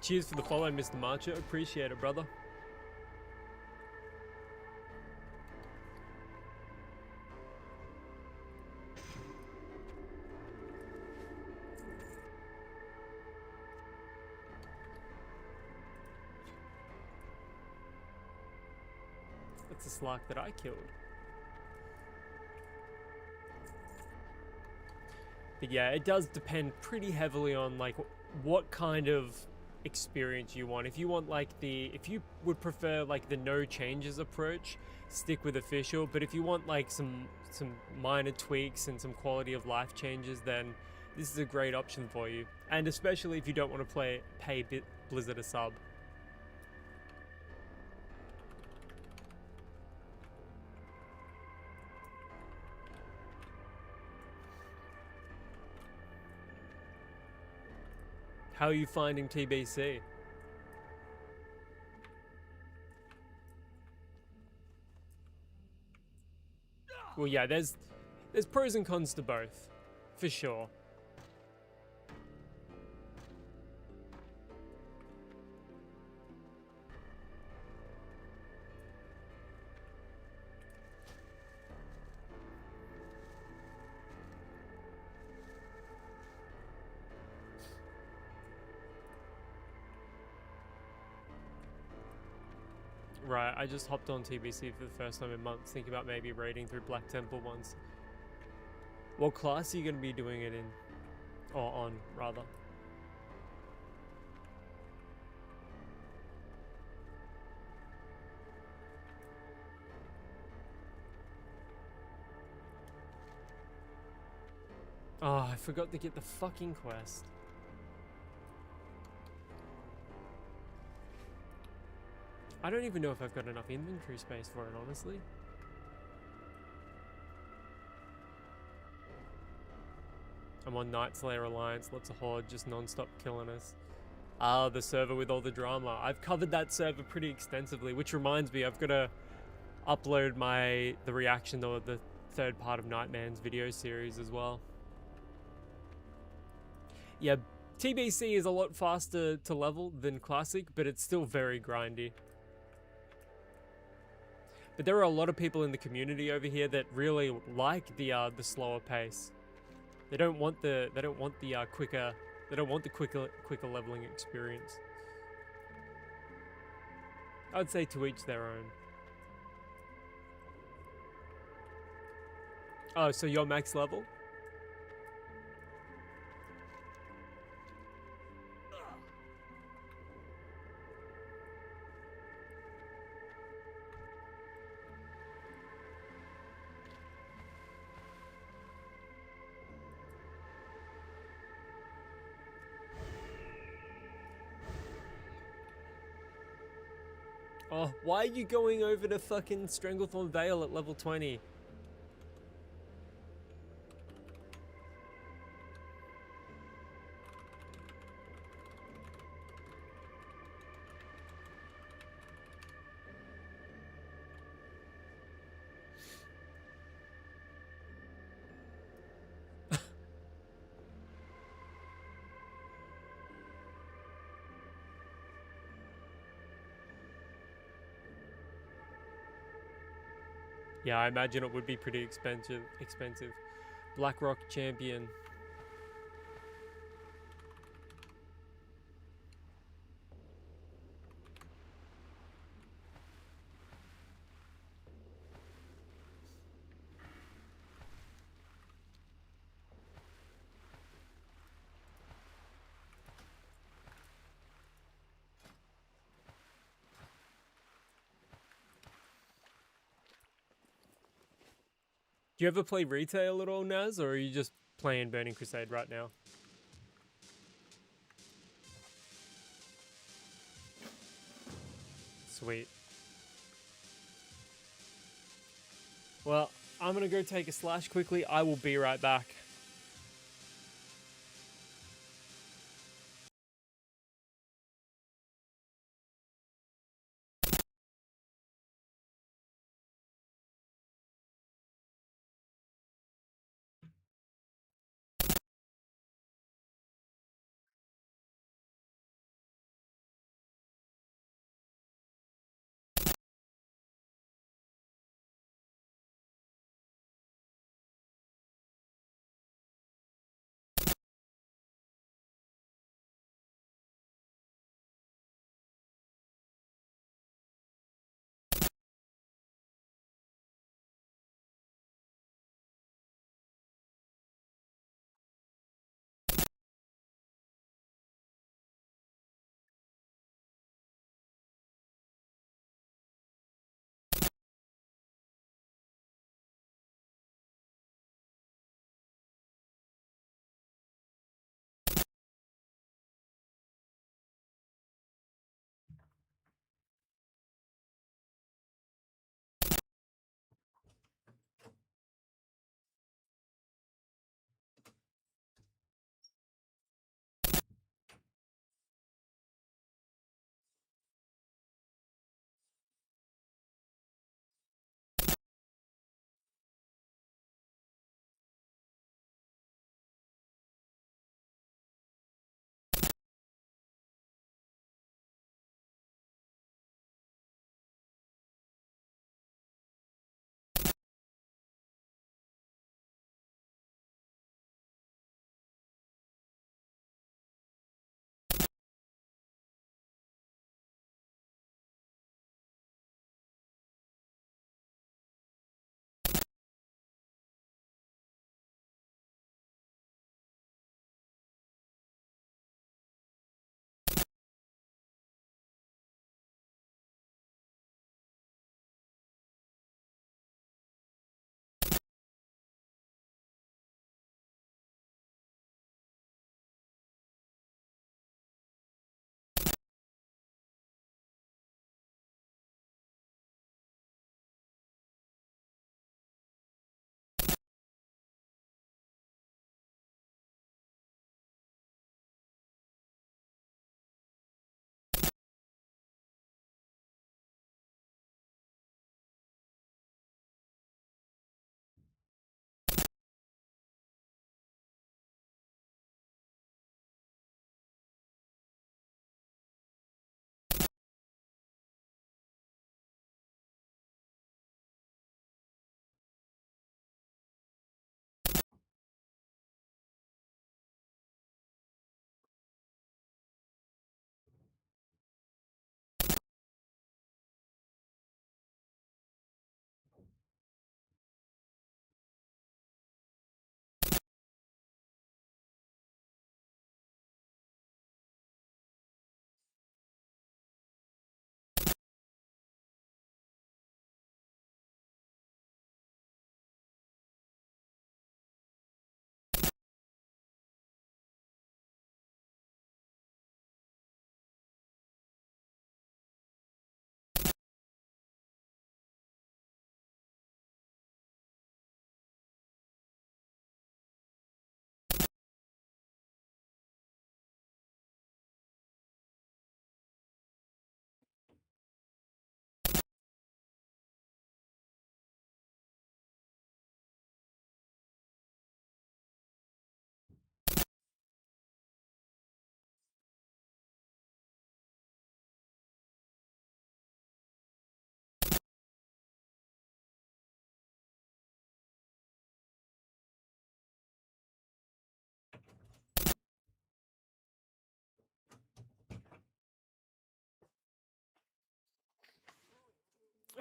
S1: Cheers for the follow, Mr. Marcher. Appreciate it, brother. That's a Slark that I killed. But yeah, it does depend pretty heavily on like what kind of experience you want. If you want like if you would prefer like the no changes approach, stick with official. But if you want like some minor tweaks and some quality of life changes, then this is a great option for you. And especially if you don't want to pay Blizzard a sub. How are you finding TBC? Well, yeah, there's pros and cons to both, for sure. Right, I just hopped on TBC for the first time in months, thinking about maybe raiding through Black Temple once. What class are you going to be doing it in? Or on, rather. Oh, I forgot to get the fucking quest. I don't even know if I've got enough inventory space for it, honestly. I'm on Night Slayer Alliance, lots of Horde just non-stop killing us. Ah, the server with all the drama. I've covered that server pretty extensively, which reminds me, I've got to upload the reaction to the third part of Nightman's video series as well. Yeah, TBC is a lot faster to level than Classic, but it's still very grindy. But there are a lot of people in the community over here that really like the slower pace. They don't want the quicker leveling experience. I'd say to each their own. Oh, so you're max level? Oh, why are you going over to fucking Stranglethorn Vale at level 20? Yeah, I imagine it would be pretty expensive. Blackrock champion. Do you ever play retail at all, Naz, or are you just playing Burning Crusade right now? Sweet. Well, I'm gonna go take a slash quickly. I will be right back.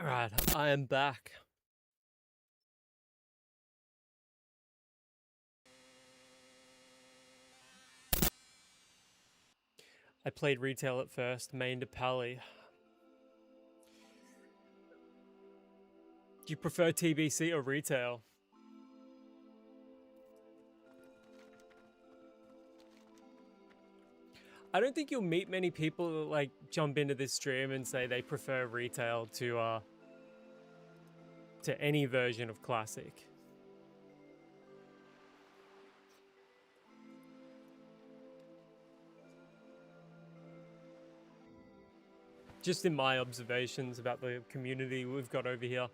S1: Alright, I am back. I played retail at first, main to Pally. Do you prefer TBC or retail? I don't think you'll meet many people that like jump into this stream and say they prefer retail to any version of Classic. Just in my observations about the community we've got over here.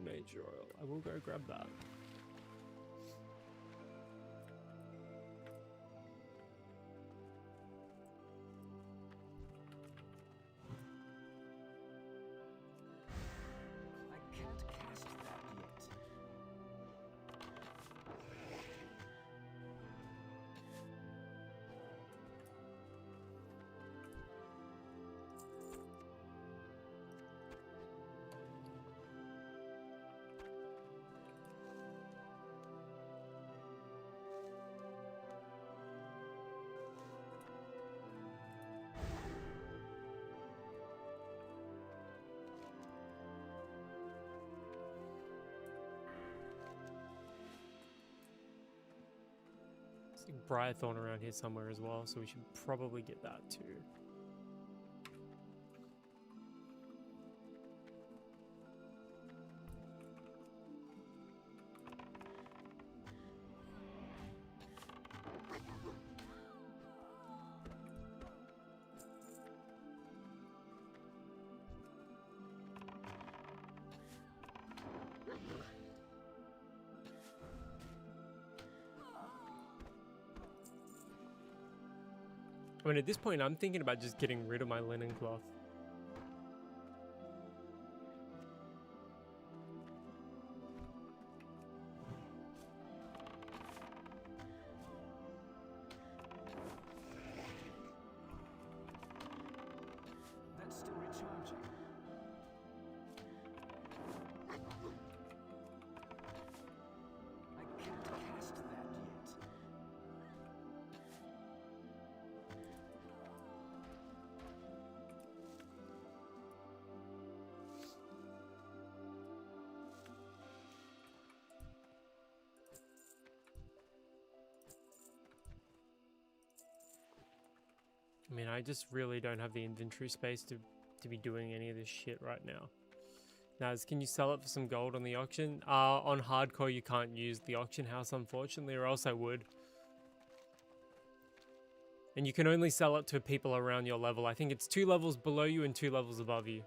S1: Major oil. I will go grab that.
S7: I can't cast that yet.
S1: Briarthorn around here somewhere as well, so we should probably get that too. I mean, at this point, I'm thinking about just getting rid of my linen cloth.
S7: That's still recharging. I can't cast that yet.
S1: I mean, I just really don't have the inventory space to be doing any of this shit right now. Naz, can you sell it for some gold on the auction? On hardcore, you can't use the auction house, unfortunately, or else I would. And you can only sell it to people around your level. I think it's 2 levels below you and 2 levels above you.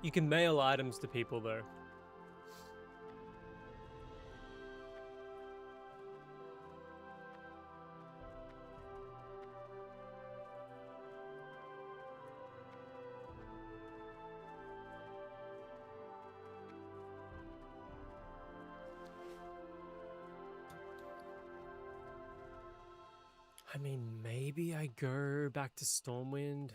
S1: You can mail items to people though. I mean, maybe I go back to Stormwind.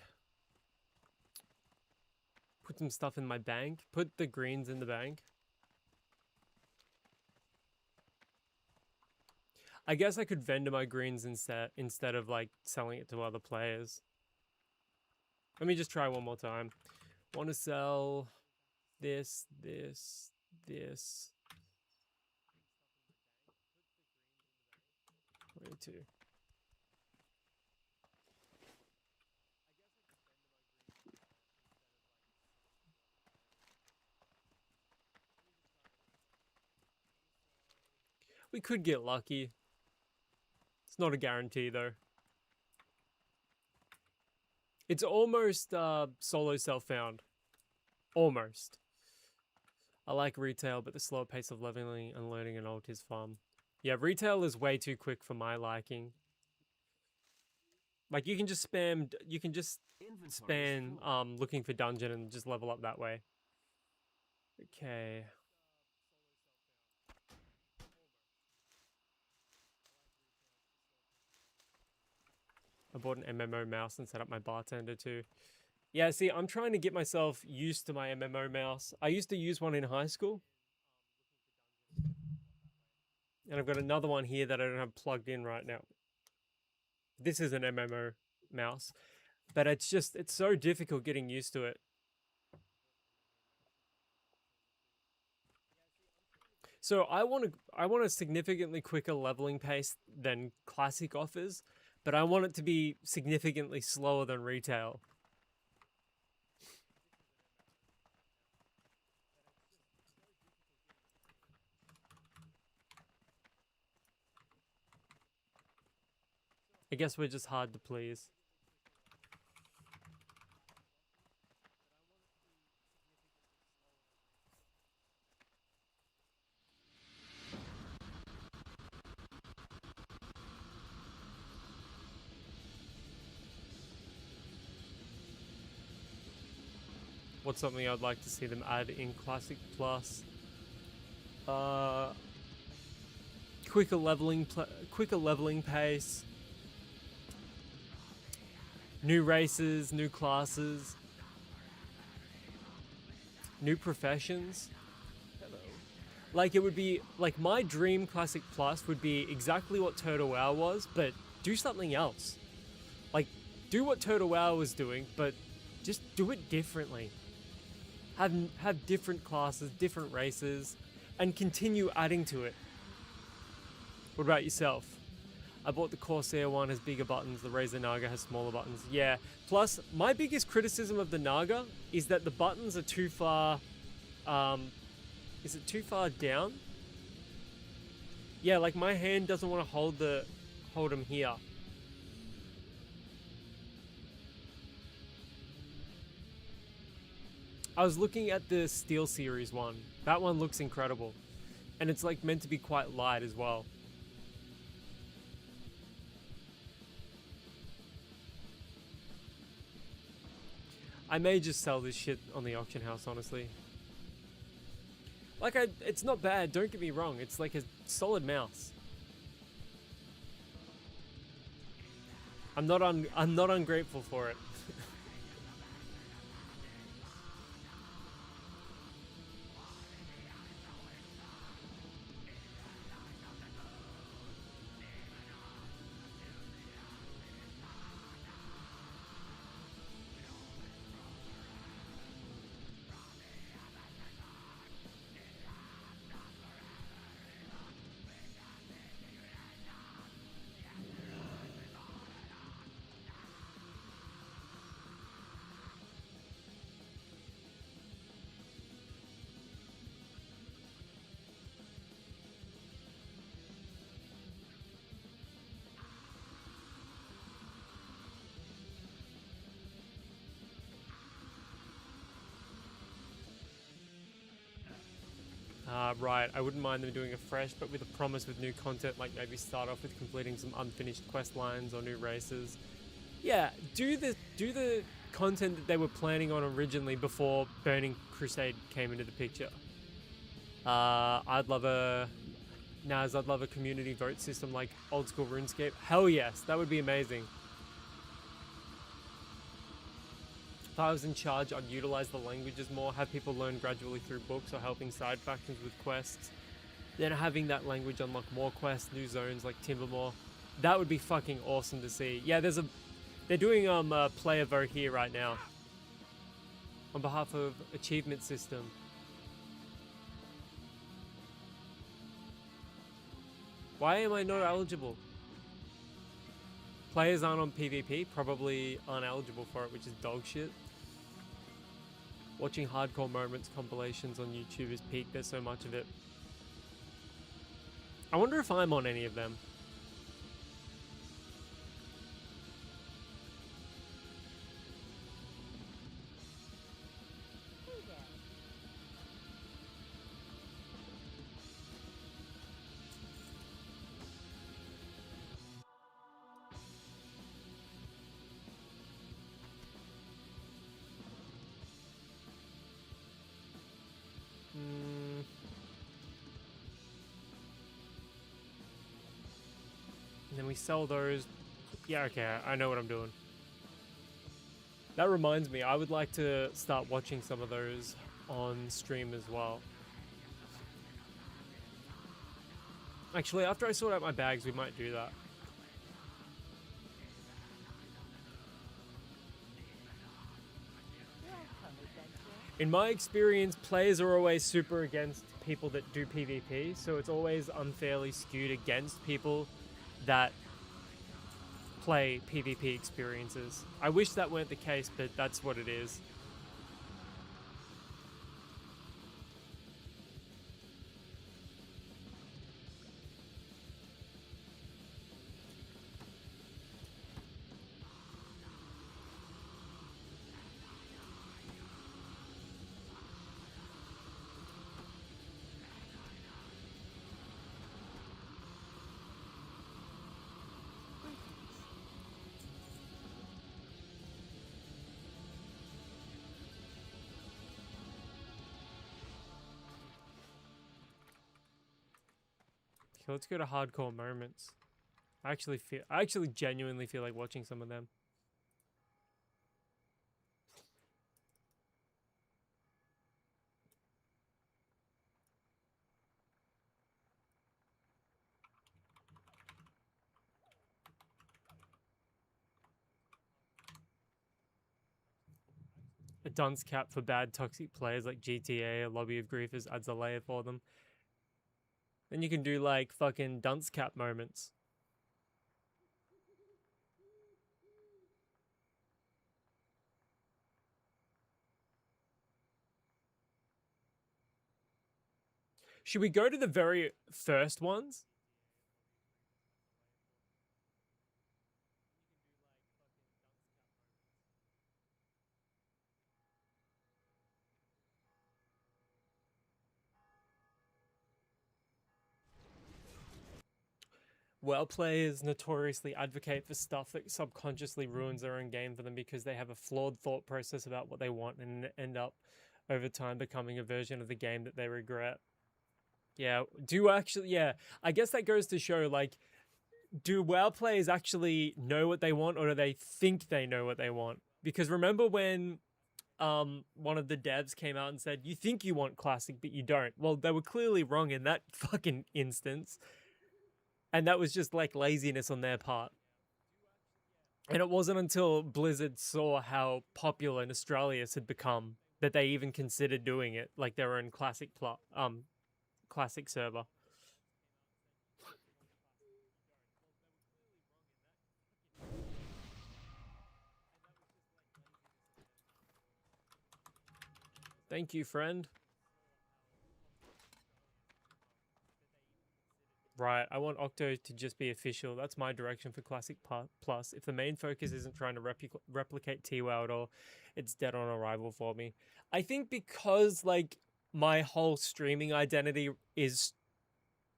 S1: Put some stuff in my bank. Put the greens in the bank. I guess I could vendor my greens instead of like selling it to other players. Let me just try one more time. Want to sell this. 22. We could get lucky. It's not a guarantee though. It's almost solo self-found. Almost. I like retail, but the slower pace of leveling and learning and alt is fun. Yeah, retail is way too quick for my liking. Like you can just spam looking for dungeon and just level up that way. Okay. I bought an MMO mouse and set up my bartender too. Yeah, see, I'm trying to get myself used to my MMO mouse. I used to use one in high school. And I've got another one here that I don't have plugged in right now. This is an MMO mouse. But it's so difficult getting used to it. So I want a significantly quicker leveling pace than Classic offers, but I want it to be significantly slower than retail. I guess we're just hard to please. What's something I'd like to see them add in Classic Plus? Quicker leveling pace. New races, new classes. New professions. Like it would be like my dream Classic Plus would be exactly what OctoWoW was, but do something else. Like do what OctoWoW was doing, but just do it differently. Have different classes, different races, and continue adding to it. What about yourself? I bought the Corsair one, has bigger buttons, the Razer Naga has smaller buttons. Yeah, plus my biggest criticism of the Naga is that the buttons are too far, is it too far down? Yeah, like my hand doesn't want to hold them here. I was looking at the Steel Series one. That one looks incredible. And it's like meant to be quite light as well. I may just sell this shit on the auction house, honestly. Like it's not bad, don't get me wrong. It's like a solid mouse. I'm not ungrateful for it. Right, I wouldn't mind them doing a fresh, but with a promise with new content, like maybe start off with completing some unfinished quest lines or new races. Yeah, do the content that they were planning on originally before Burning Crusade came into the picture. I'd love a community vote system like old school RuneScape. Hell yes, that would be amazing. If I was in charge, I'd utilize the languages more, have people learn gradually through books or helping side factions with quests. Then having that language unlock more quests, new zones like Timbermore. That would be fucking awesome to see. Yeah, they're doing a player vote here right now. On behalf of Achievement System. Why am I not eligible? Players aren't on PvP, probably aren't eligible for it, which is dog shit. Watching hardcore moments compilations on YouTube is peak. There's so much of it. I wonder if I'm on any of them.
S4: Hey there.
S1: And then we sell those. Yeah, okay, I know what I'm doing. That reminds me, I would like to start watching some of those on stream as well. Actually, after I sort out my bags, we might do that.
S4: Welcome, adventurer.
S1: In my experience, players are always super against people that do PvP, so it's always unfairly skewed against people that play PvP experiences. I wish that weren't the case, but that's what it is. Okay, let's go to hardcore moments. I actually genuinely feel like watching some of them. A dunce cap for bad toxic players like GTA, a lobby of griefers adds a layer for them. Then you can do like fucking dunce cap moments. Should we go to the very first ones? WoW players notoriously advocate for stuff that subconsciously ruins their own game for them because they have a flawed thought process about what they want and end up over time becoming a version of the game that they regret. Yeah, I guess that goes to show, like, do WoW players actually know what they want, or do they think they know what they want? Because remember when one of the devs came out and said, you think you want classic, but you don't. Well, they were clearly wrong in that fucking instance. And that was just like laziness on their part. And it wasn't until Blizzard saw how popular Australis had become that they even considered doing it, like their own classic server. Thank you, friend. Right, I want Octo to just be official. That's my direction for Classic Plus. If the main focus isn't trying to replicate TWoW at all, it's dead on arrival for me. I think because, like, my whole streaming identity is,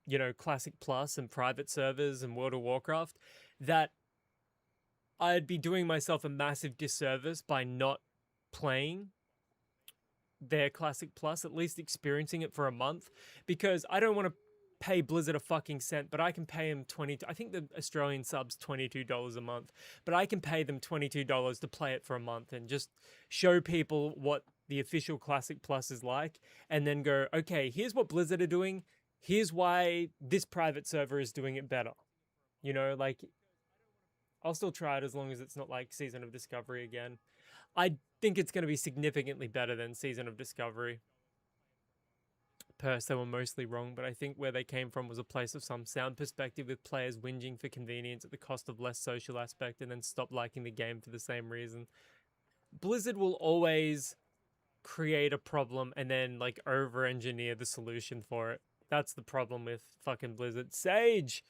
S1: you know, Classic Plus and private servers and World of Warcraft, that I'd be doing myself a massive disservice by not playing their Classic Plus, at least experiencing it for a month, because I don't want to pay Blizzard a fucking cent, but I can pay them I think the Australian sub's $22 a month, but I can pay them $22 to play it for a month and just show people what the official Classic Plus is like, and then go, okay, here's what Blizzard are doing, here's why this private server is doing it better. You know, like, I'll still try it as long as it's not like Season of Discovery again. I think it's going to be significantly better than Season of Discovery. Purse, they were mostly wrong, but I think where they came from was a place of some sound perspective with players whinging for convenience at the cost of less social aspect and then stop liking the game for the same reason. Blizzard will always create a problem and then like over-engineer the solution for it. That's the problem with fucking Blizzard. Sage!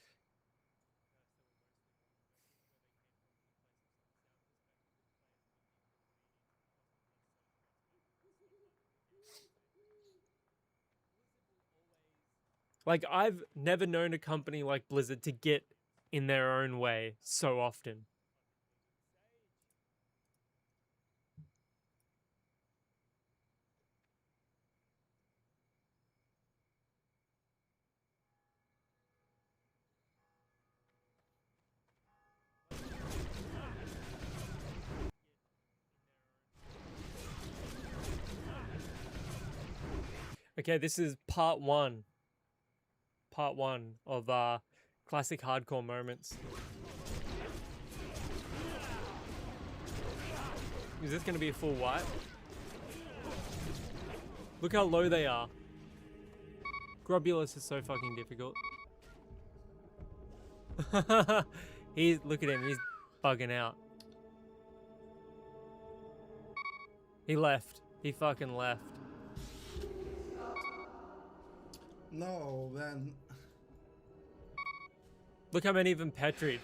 S1: Like, I've never known a company like Blizzard to get in their own way so often. Okay, this is part one. Part one of classic hardcore moments. Is this going to be a full wipe? Look how low they are. Grobulus is so fucking difficult. Look at him, he's bugging out. He left. He fucking left.
S9: No, man.
S3: Look
S1: how many of them petried.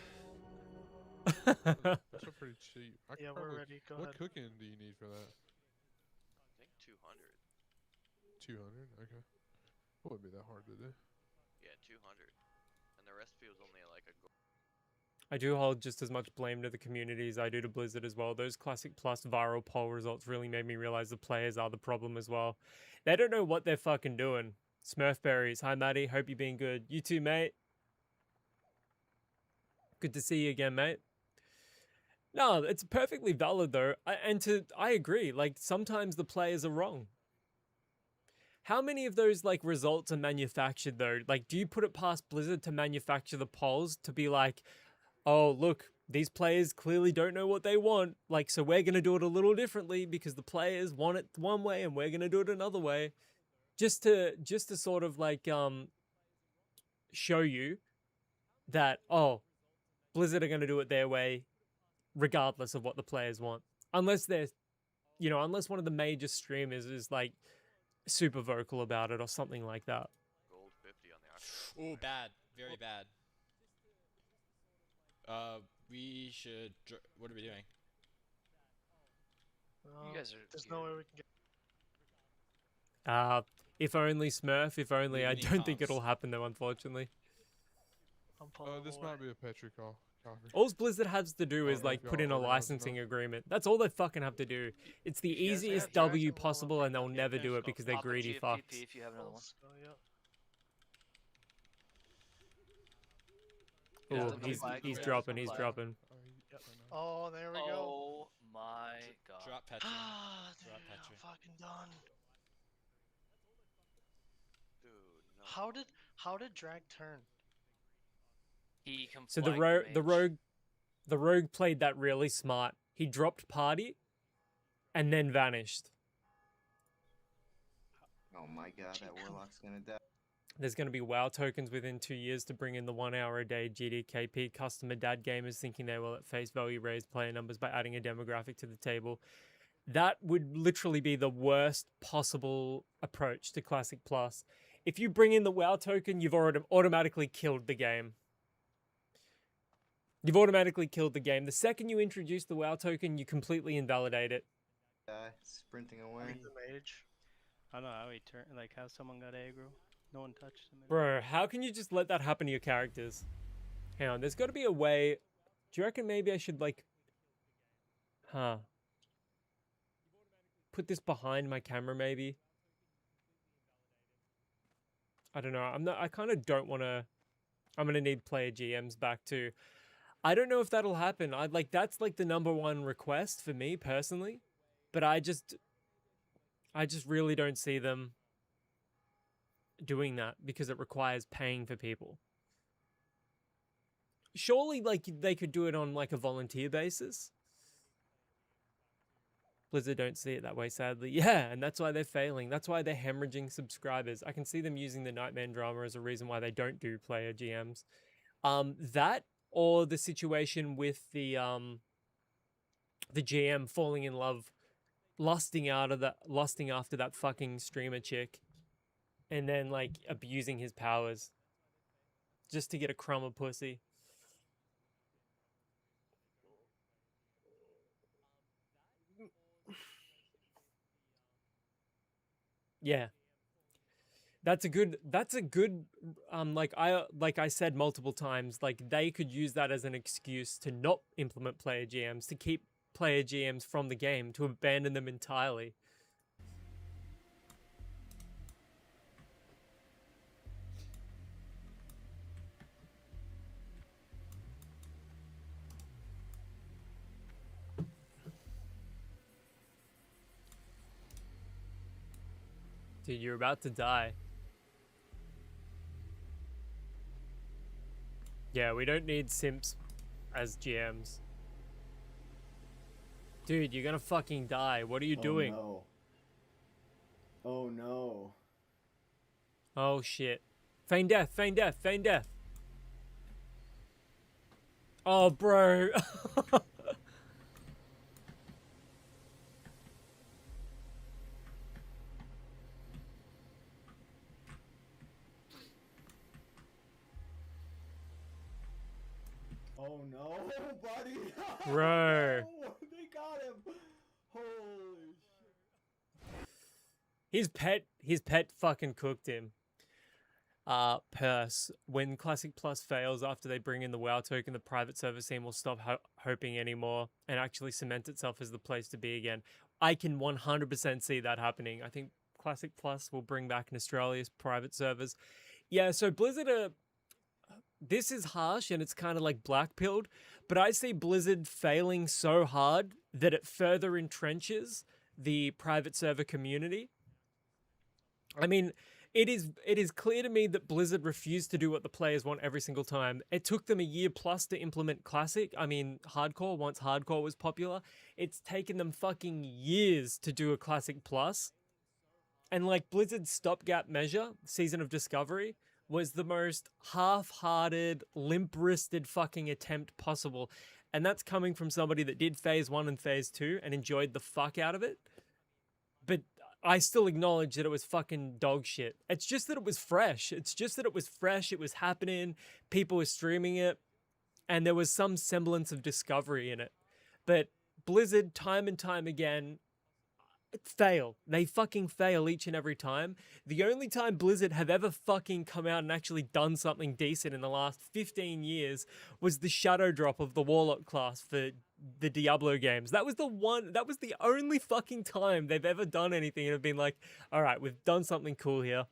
S5: That's a pretty cheap.
S3: Yeah, we're ready. Go
S5: what
S3: ahead.
S5: cooking do you need for that?
S8: I think 200.
S5: 200? Okay. It wouldn't be that hard to do.
S8: Yeah, 200. And the recipe was only like a gold.
S1: I do hold just as much blame to the community as I do to Blizzard as well. Those Classic Plus viral poll results really made me realize the players are the problem as well. They don't know what they're fucking doing. Smurfberries, hi Maddie, hope you're being good. You too, mate. Good to see you again, mate. No, it's perfectly valid though. I agree, like sometimes the players are wrong. How many of those like results are manufactured though? Like, do you put it past Blizzard to manufacture the polls to be like, oh, look, these players clearly don't know what they want. Like, so we're going to do it a little differently because the players want it one way and we're going to do it another way. Just to sort of like, show you that, oh, Blizzard are going to do it their way regardless of what the players want. Unless they're, unless one of the major streamers is like super vocal about it or something like that.
S8: Gold 50 on the Octo.
S10: Ooh, bad. Very bad. We should... What are we doing?
S3: You guys are. There's no way we can get.
S1: If only Smurf, if only.
S10: We
S1: I
S10: need
S1: don't think
S10: comms.
S1: it'll happen though, unfortunately.
S3: I'm pulling
S5: This
S3: away.
S5: might be a Petri coffee.
S1: All Blizzard has to do is
S5: Oh,
S1: like
S5: yeah,
S1: put in a
S5: organize
S1: licensing
S5: enough.
S1: agreement. That's all they fucking have to do. It's the
S3: You guys
S1: easiest
S3: have
S1: W
S3: Dragon Ball
S1: possible and they'll
S3: Legends.
S1: never
S3: Yeah,
S1: do it
S3: go
S1: because they're
S11: Pop a
S1: greedy
S11: GFPP
S1: fucks.
S11: if you have another one.
S3: So, yeah.
S11: Yeah,
S1: Oh,
S11: the
S1: he's
S11: flag,
S1: he's
S11: yeah,
S1: dropping,
S11: some
S1: he's
S11: flag.
S1: dropping.
S3: Yep. Oh, there we go.
S11: Oh my god.
S10: Drop Petri.
S3: Ah, dude,
S10: Drop
S3: I'm
S10: Petri.
S3: fucking done.
S8: Dude, no.
S3: How did Drag turn?
S11: He can
S1: So
S11: flag
S1: the rogue played that really smart. He dropped party and then vanished.
S12: Oh my god, that warlock's gonna die.
S1: There's going to be WoW tokens within 2 years to bring in the 1 hour a day GDKP. Customer dad gamers thinking they will at face value raise player numbers by adding a demographic to the table. That would literally be the worst possible approach to Classic Plus. If you bring in the WoW token, you've already automatically killed the game. You've automatically killed the game. The second you introduce the WoW token, you completely invalidate it.
S12: Sprinting away.
S3: The mage.
S13: I don't know how he turned. Like how someone got aggro. No one touched him.
S1: Bro, how can you just let that happen to your characters? Hang on, there's got to be a way. Do you reckon maybe I should like... Put this behind my camera maybe? I don't know. I kind of don't want to... I'm going to need player GMs back too. I don't know if that'll happen. That's like the #1 request for me personally. But I just really don't see them doing that because it requires paying for people. Surely like they could do it on like a volunteer basis. Blizzard don't see it that way, sadly. Yeah, and that's why they're failing. That's why they're hemorrhaging subscribers. I can see them using the Nightman drama as a reason why they don't do player GMs. That or the situation with the GM falling in love, lusting after that fucking streamer chick, and then like abusing his powers just to get a crumb of pussy. Yeah. That's a good like I said multiple times, like they could use that as an excuse to not implement player GMs, to keep player GMs from the game, to abandon them entirely. Dude, you're about to die. Yeah, we don't need simps as GMs. Dude, you're gonna fucking die. What are you doing?
S14: No. Oh no.
S1: Oh shit. Feign death, feign death, feign death. Oh, bro.
S14: Oh no, buddy!
S1: Bro.
S14: No, they got him! Holy shit.
S1: His pet fucking cooked him. Purse. When Classic Plus fails after they bring in the WoW token, the private server scene will stop hoping anymore and actually cement itself as the place to be again. I can 100% see that happening. I think Classic Plus will bring back in Australia's private servers. Yeah, so Blizzard are... This is harsh and it's kind of like black-pilled, but I see Blizzard failing so hard that it further entrenches the private server community. I mean, it is clear to me that Blizzard refused to do what the players want every single time. It took them a year plus to implement Classic. I mean, Hardcore, once Hardcore was popular. It's taken them fucking years to do a Classic Plus. And like Blizzard's stopgap measure, Season of Discovery, was the most half-hearted, limp-wristed fucking attempt possible. And that's coming from somebody that did Phase 1 and Phase 2 and enjoyed the fuck out of it. But I still acknowledge that it was fucking dog shit. It's just that it was fresh. It's just that it was fresh. It was happening. People were streaming it. And there was some semblance of discovery in it. But Blizzard, time and time again, fail. They fucking fail each and every time. The only time Blizzard have ever fucking come out and actually done something decent in the last 15 years was the shadow drop of the Warlock class for the Diablo games. That was the only fucking time they've ever done anything and have been like, all right, we've done something cool here.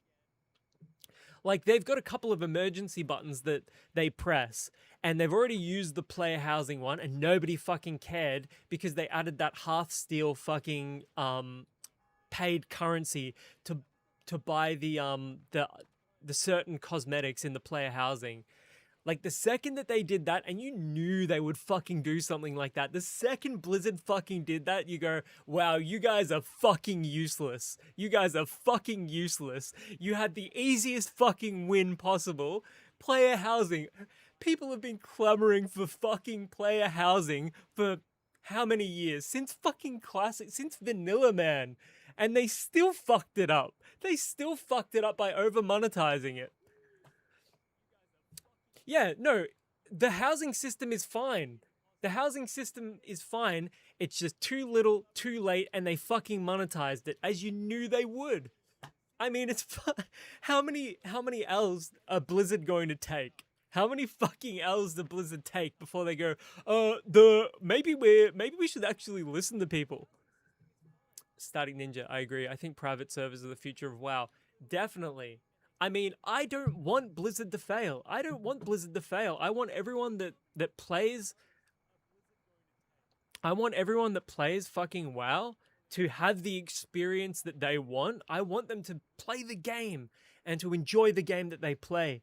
S1: Like, they've got a couple of emergency buttons that they press, and they've already used the player housing one, and nobody fucking cared because they added that Hearthsteel fucking paid currency to buy the certain cosmetics in the player housing. Like, the second that they did that, and you knew they would fucking do something like that, the second Blizzard fucking did that, you go, wow, you guys are fucking useless. You guys are fucking useless. You had the easiest fucking win possible. Player housing. People have been clamoring for fucking player housing for how many years? Since fucking Classic, since Vanilla, man. And they still fucked it up. They still fucked it up by over-monetizing it. Yeah, no, the housing system is fine. The housing system is fine. It's just too little, too late, and they fucking monetized it, as you knew they would. I mean, it's how many L's are Blizzard going to take? How many fucking L's does Blizzard take before they go, maybe we should actually listen to people? Static Ninja, I agree. I think private servers are the future of WoW. Definitely. I mean, I don't want Blizzard to fail. I don't want Blizzard to fail. I want everyone that plays... I want everyone that plays fucking WoW to have the experience that they want. I want them to play the game and to enjoy the game that they play.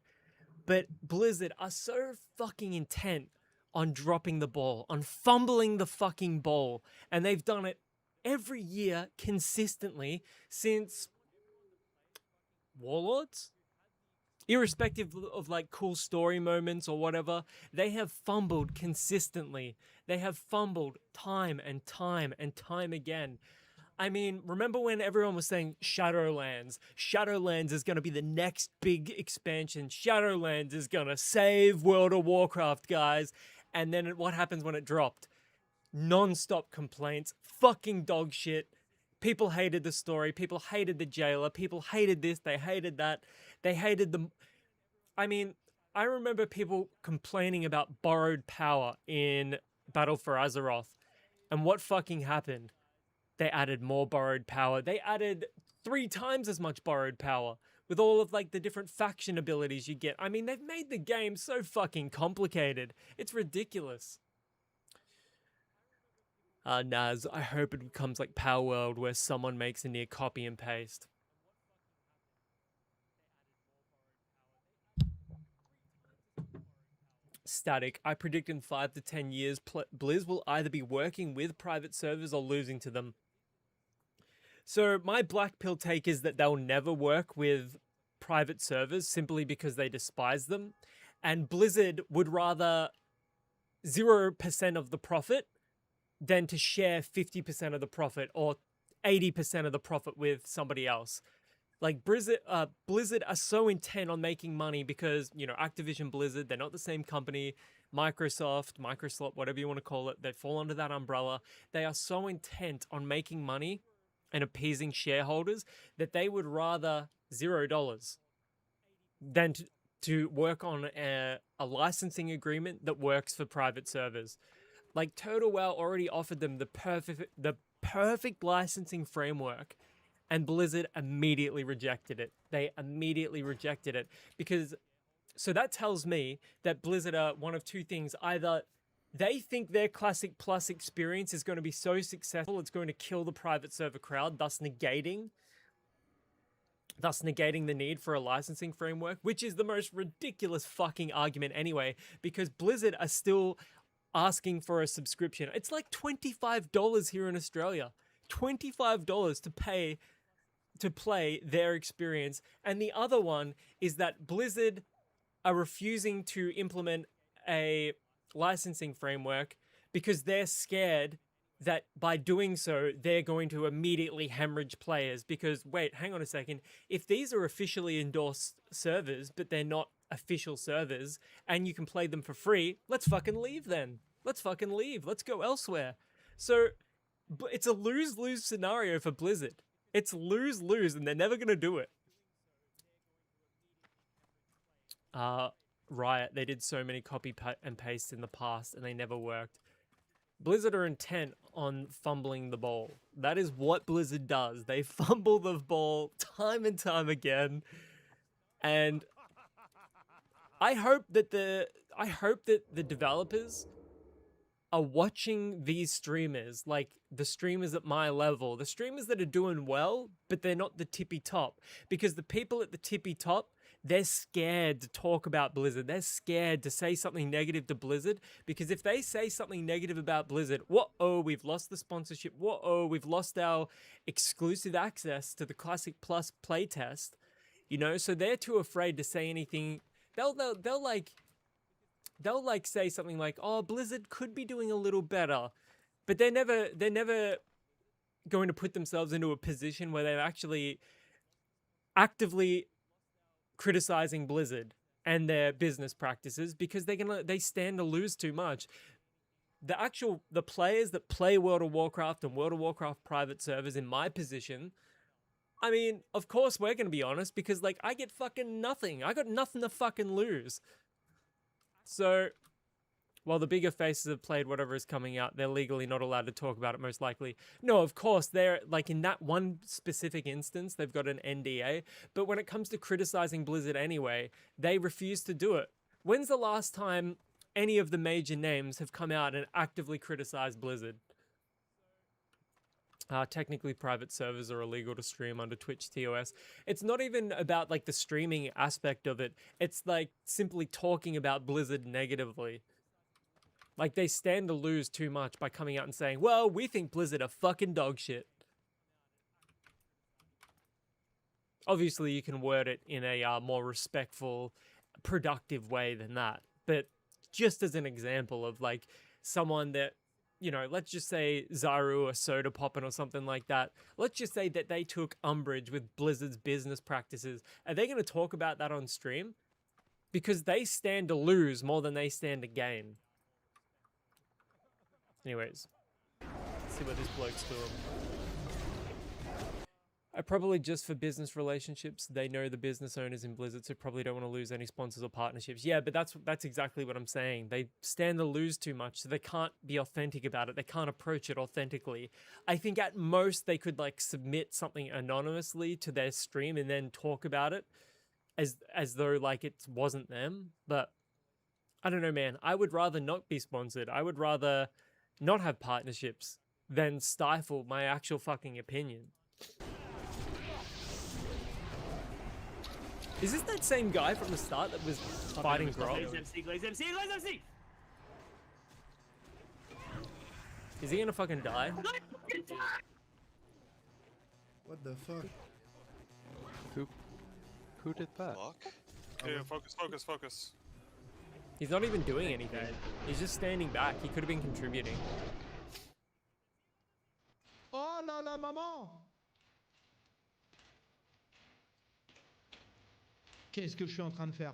S1: But Blizzard are so fucking intent on dropping the ball, on fumbling the fucking ball. And they've done it every year consistently since Warlords? Irrespective of like cool story moments or whatever, they have fumbled consistently. They have fumbled time and time and time again. I mean, remember when everyone was saying Shadowlands? Shadowlands is going to be the next big expansion. Shadowlands is going to save World of Warcraft, guys. And then what happens when it dropped? Non-stop complaints, fucking dog shit. People hated the story, people hated the jailer, people hated this, they hated that, they hated the... I mean, I remember people complaining about borrowed power in Battle for Azeroth, and what fucking happened? They added more borrowed power. They added 3 times as much borrowed power with all of like the different faction abilities you get. I mean, they've made the game so fucking complicated. It's ridiculous. Naz, I hope it becomes like Power World where someone makes a near copy and paste. Static, I predict in 5 to 10 years, Blizz will either be working with private servers or losing to them. So my black pill take is that they'll never work with private servers simply because they despise them. And Blizzard would rather 0% of the profit than to share 50% of the profit or 80% of the profit with somebody else. Like Blizzard are so intent on making money because, you know, Activision Blizzard, they're not the same company. Microsoft, whatever you want to call it, they fall under that umbrella. They are so intent on making money and appeasing shareholders that they would rather $0 than to work on a licensing agreement that works for private servers. Like OctoWoW already offered them the perfect licensing framework, and Blizzard immediately rejected it. They immediately rejected it because, so that tells me that Blizzard are one of 2 things. Either they think their Classic Plus experience is going to be so successful, it's going to kill the private server crowd, thus negating the need for a licensing framework, which is the most ridiculous fucking argument anyway, because Blizzard are still asking for a subscription. It's like $25 here in Australia. $25 to play their experience. And the other one is that Blizzard are refusing to implement a licensing framework because they're scared that by doing so, they're going to immediately hemorrhage players. Because, wait, hang on a second. If these are officially endorsed servers, but they're not official servers, and you can play them for free, let's fucking leave then. Let's fucking leave. Let's go elsewhere. So, it's a lose-lose scenario for Blizzard. It's lose-lose, and they're never going to do it. Riot, they did so many copy and paste in the past, and they never worked. Blizzard are intent on fumbling the ball. That is what Blizzard does. They fumble the ball time and time again. And I hope that the developers are watching these streamers, like the streamers at my level, the streamers that are doing well, but they're not the tippy top. Because the people at the tippy top, they're scared to talk about Blizzard. They're scared to say something negative to Blizzard, because if they say something negative about Blizzard, whoa, we've lost the sponsorship. Whoa, we've lost our exclusive access to the Classic Plus playtest. You know, so they're too afraid to say anything. They'll say something like, "Oh, Blizzard could be doing a little better," but they're never going to put themselves into a position where they're actually actively criticizing Blizzard and their business practices, because they stand to lose too much. The players that play World of Warcraft and World of Warcraft private servers in my position, I mean, of course we're gonna be honest, because like I get fucking nothing. I got nothing to fucking lose. So, while the bigger faces have played whatever is coming out, they're legally not allowed to talk about it, most likely. No, of course, they're, like, in that one specific instance, they've got an NDA. But when it comes to criticizing Blizzard anyway, they refuse to do it. When's the last time any of the major names have come out and actively criticized Blizzard? Technically, private servers are illegal to stream under Twitch TOS. It's not even about, like, the streaming aspect of it. It's, like, simply talking about Blizzard negatively. Like, they stand to lose too much by coming out and saying, well, we think Blizzard are fucking dog shit. Obviously, you can word it in a more respectful, productive way than that. But just as an example of, like, someone that, you know, let's just say Zaru or Soda Poppin' or something like that. Let's just say that they took umbrage with Blizzard's business practices. Are they going to talk about that on stream? Because they stand to lose more than they stand to gain. Anyways, let's see what this bloke's doing. Probably just for business relationships. They know the business owners in Blizzard, so probably don't want to lose any sponsors or partnerships. Yeah, but that's exactly what I'm saying. They stand to lose too much, so they can't be authentic about it. They can't approach it authentically. I think at most they could like submit something anonymously to their stream and then talk about it as though like it wasn't them. But I don't know, man. I would rather not be sponsored. I would rather not have partnerships than stifle my actual fucking opinion. Is this that same guy from the start that was fighting Grog? Is he gonna fucking die?
S9: What the fuck?
S15: Who did that?
S5: Okay, focus.
S1: He's not even doing anything. He's just standing back. He could have been contributing.
S14: Oh là là, maman! Qu'est-ce que je suis en train de faire?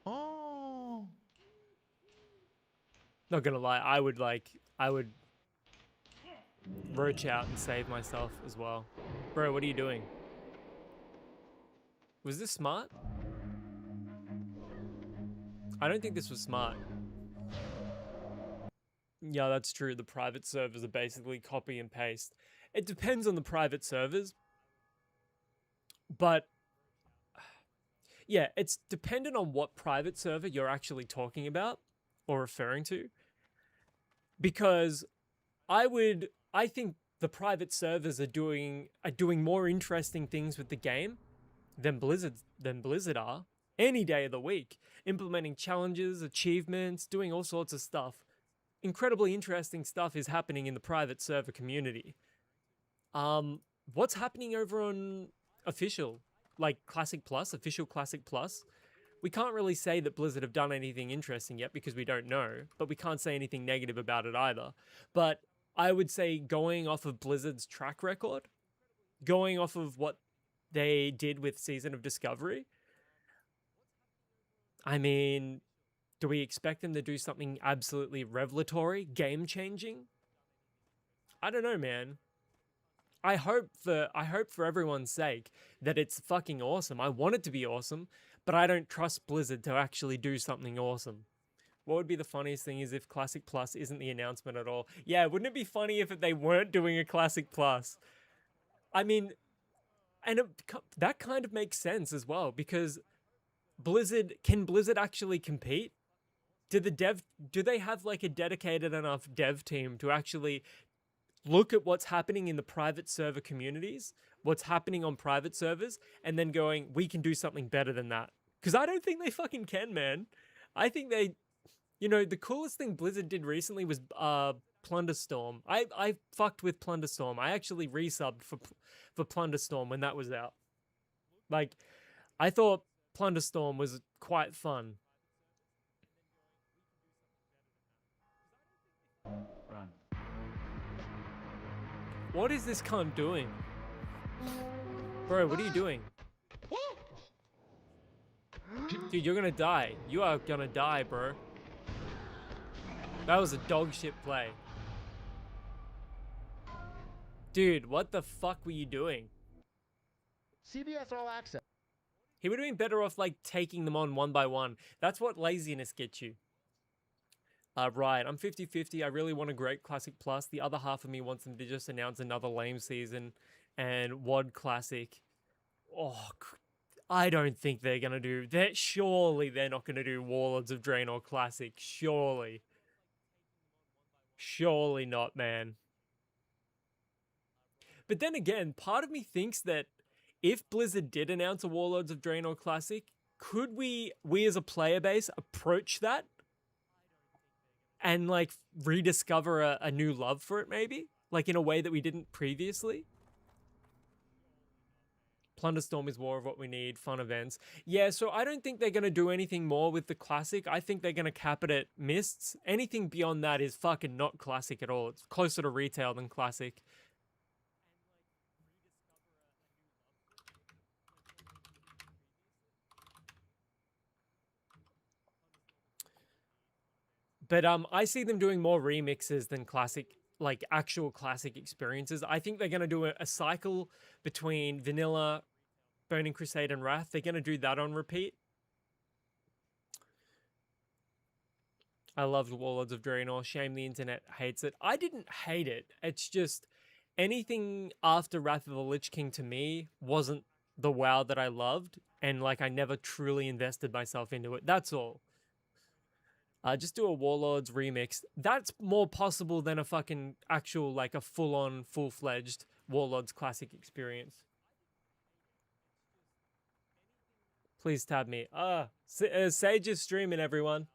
S14: Oh!
S1: Not gonna lie, I would roach out and save myself as well. Bro, what are you doing? Was this smart? I don't think this was smart. Yeah, that's true. The private servers are basically copy and paste. It depends on the private servers. But yeah, it's dependent on what private server you're actually talking about or referring to. Because I think the private servers are doing more interesting things with the game than Blizzard are any day of the week, implementing challenges, achievements, doing all sorts of stuff. Incredibly interesting stuff is happening in the private server community. What's happening over on official, like Classic Plus, official Classic Plus? We can't really say that Blizzard have done anything interesting yet because we don't know, but we can't say anything negative about it either. But I would say going off of Blizzard's track record, going off of what they did with Season of Discovery, I mean, do we expect them to do something absolutely revelatory, game-changing? I don't know, man. I hope for everyone's sake that it's fucking awesome. I want it to be awesome, but I don't trust Blizzard to actually do something awesome. What would be the funniest thing is if Classic Plus isn't the announcement at all. Yeah, wouldn't it be funny if they weren't doing a Classic Plus? I mean, and that kind of makes sense as well, because can Blizzard actually compete? Do they have like a dedicated enough dev team to actually look at what's happening in the private server communities, what's happening on private servers, and then going, we can do something better than that? Because I don't think they fucking can, man. I think they, you know, the coolest thing Blizzard did recently was Plunderstorm. I fucked with Plunderstorm. I actually resubbed for Plunderstorm when that was out. Like, I thought Plunderstorm was quite fun.
S15: Run.
S1: What is this cunt doing? Bro, what are you doing? Dude, you're gonna die. You are gonna die, bro. That was a dog shit play. Dude, what the fuck were you doing?
S14: CBS All Access.
S1: He would have been better off, like, taking them on one by one. That's what laziness gets you. Right, I'm 50-50. I really want a great Classic Plus. The other half of me wants them to just announce another lame season and WoD Classic. Oh, I don't think they're going to do that. Surely they're not going to do Warlords of Draenor Classic. Surely. Surely not, man. But then again, part of me thinks that if Blizzard did announce a Warlords of Draenor Classic, could we as a player base approach that and like rediscover a new love for it, maybe like in a way that we didn't previously? Plunderstorm is more of what we need. Fun events. Yeah, so I don't think they're going to do anything more with the classic. I think they're going to cap it at mists. Anything beyond that is fucking not classic at all. It's closer to retail than classic. But I see them doing more remixes than classic, like actual classic experiences. I think they're going to do a cycle between vanilla, Burning Crusade, and Wrath. They're going to do that on repeat. I loved Warlords of Draenor. Shame the internet hates it. I didn't hate it. It's just anything after Wrath of the Lich King to me wasn't the WoW that I loved. And like I never truly invested myself into it. That's all. Just do a Warlords remix. That's more possible than a fucking actual, like a full-on, full-fledged Warlords classic experience. Please tab me. Sage is streaming, everyone.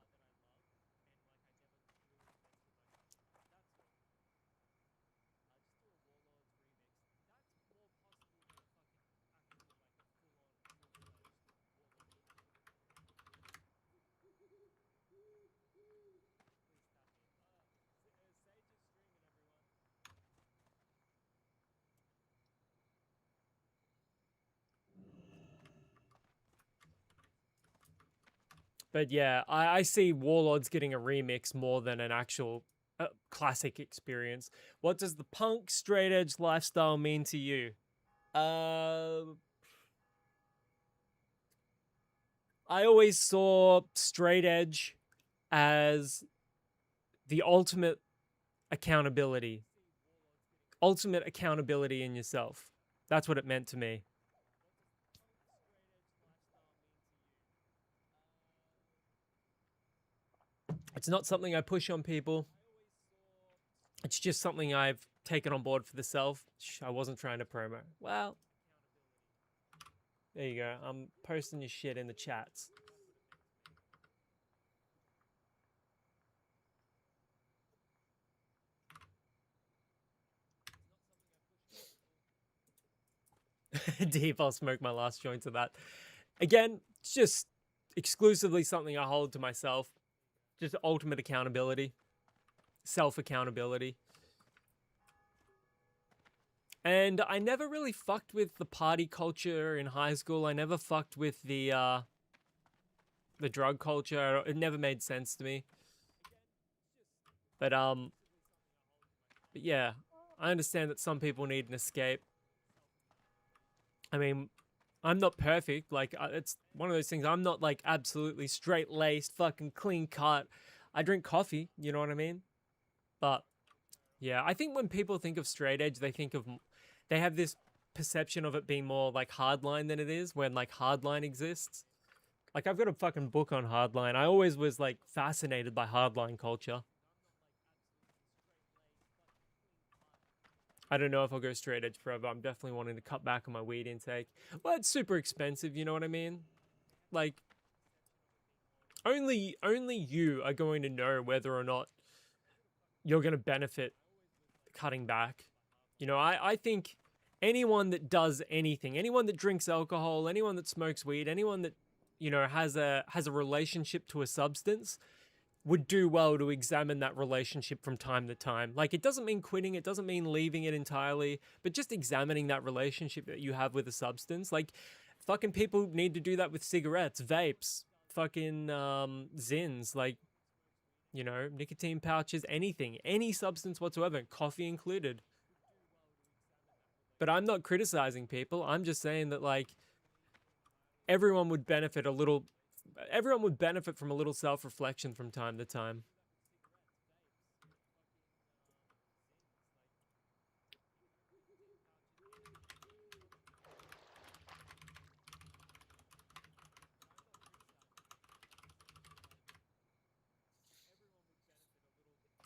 S1: But yeah, I see Warlords getting a remix more than an actual classic experience. What does the punk straight edge lifestyle mean to you? I always saw straight edge as the ultimate accountability. Ultimate accountability in yourself. That's what it meant to me. It's not something I push on people. It's just something I've taken on board for the self. I wasn't trying to promo. Well, there you go. I'm posting your shit in the chats. Deep, I'll smoke my last joint to that. Again, it's just exclusively something I hold to myself. Just ultimate accountability. Self-accountability. And I never really fucked with the party culture in high school. I never fucked with the drug culture. It never made sense to me. But yeah, I understand that some people need an escape. I mean, I'm not perfect. Like, it's one of those things. I'm not, like, absolutely straight-laced, fucking clean-cut. I drink coffee, you know what I mean? But, yeah, I think when people think of straight edge, they have this perception of it being more, like, hardline than it is, when, like, hardline exists. Like, I've got a fucking book on hardline. I always was, like, fascinated by hardline culture. I don't know if I'll go straight edge forever. I'm definitely wanting to cut back on my weed intake. Well, it's super expensive, you know what I mean? Like, only you are going to know whether or not you're going to benefit cutting back. You know, I think anyone that does anything, anyone that drinks alcohol, anyone that smokes weed, anyone that, you know, has a relationship to a substance would do well to examine that relationship from time to time. Like, it doesn't mean quitting, it doesn't mean leaving it entirely, but just examining that relationship that you have with a substance. Like, fucking people need to do that with cigarettes, vapes, fucking zins, like, you know, nicotine pouches, anything, any substance whatsoever, coffee included. But I'm not criticizing people. I'm just saying that, like, everyone would benefit from a little self-reflection from time to time.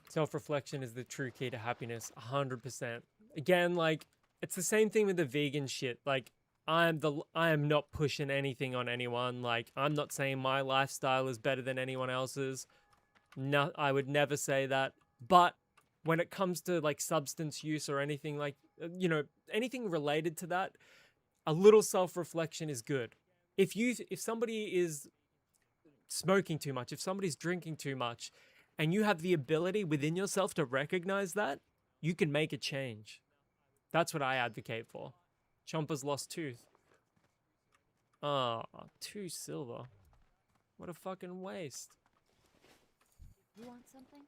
S1: Self-reflection is the true key to happiness, 100%. Again, like, it's the same thing with the vegan shit. Like, I am not pushing anything on anyone. Like, I'm not saying my lifestyle is better than anyone else's. No, I would never say that. But when it comes to like substance use or anything like, you know, anything related to that, a little self-reflection is good. If somebody is smoking too much, if somebody's drinking too much, and you have the ability within yourself to recognize that, you can make a change. That's what I advocate for. Chompa's lost tooth. Ah, 2 silver. What a fucking waste.
S4: You want something?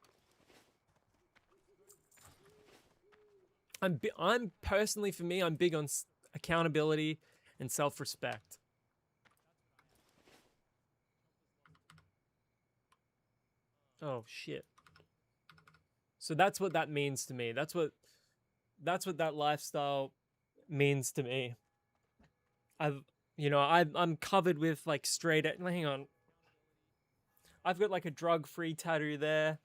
S1: I'm personally, for me, I'm big on accountability and self-respect. Oh shit. So that's what that means to me. That's what that lifestyle means to me. I'm covered with like straight. Hang on. I've got like a drug-free tattoo there.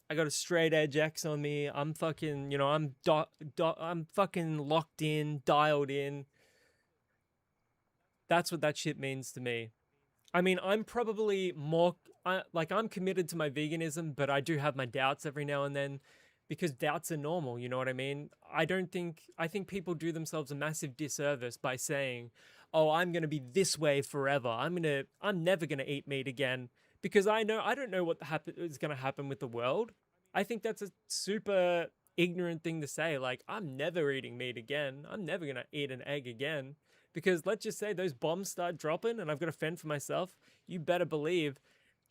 S1: I got a straight edge X on me. I'm fucking, I'm fucking locked in, dialed in. That's what that shit means to me. I mean, I'm probably more, I'm committed to my veganism, but I do have my doubts every now and then because doubts are normal, you know what I mean? I think people do themselves a massive disservice by saying, oh, I'm going to be this way forever. I'm never going to eat meat again. Because I don't know what is going to happen with the world. I think that's a super ignorant thing to say. Like, I'm never eating meat again. I'm never going to eat an egg again. Because let's just say those bombs start dropping and I've got to fend for myself. You better believe,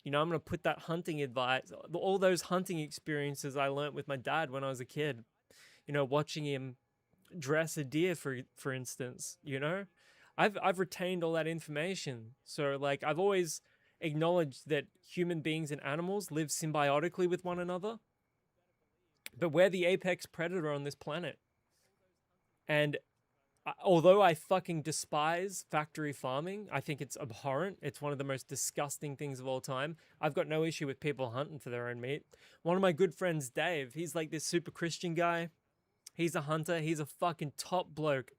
S1: I'm going to put that hunting advice, all those hunting experiences I learnt with my dad when I was a kid. Watching him dress a deer, for instance, I've retained all that information. So, like, I've always acknowledge that human beings and animals live symbiotically with one another. But we're the apex predator on this planet. And although I fucking despise factory farming, I think it's abhorrent. It's one of the most disgusting things of all time. I've got no issue with people hunting for their own meat. One of my good friends, Dave, he's like this super Christian guy. He's a hunter. He's a fucking top bloke.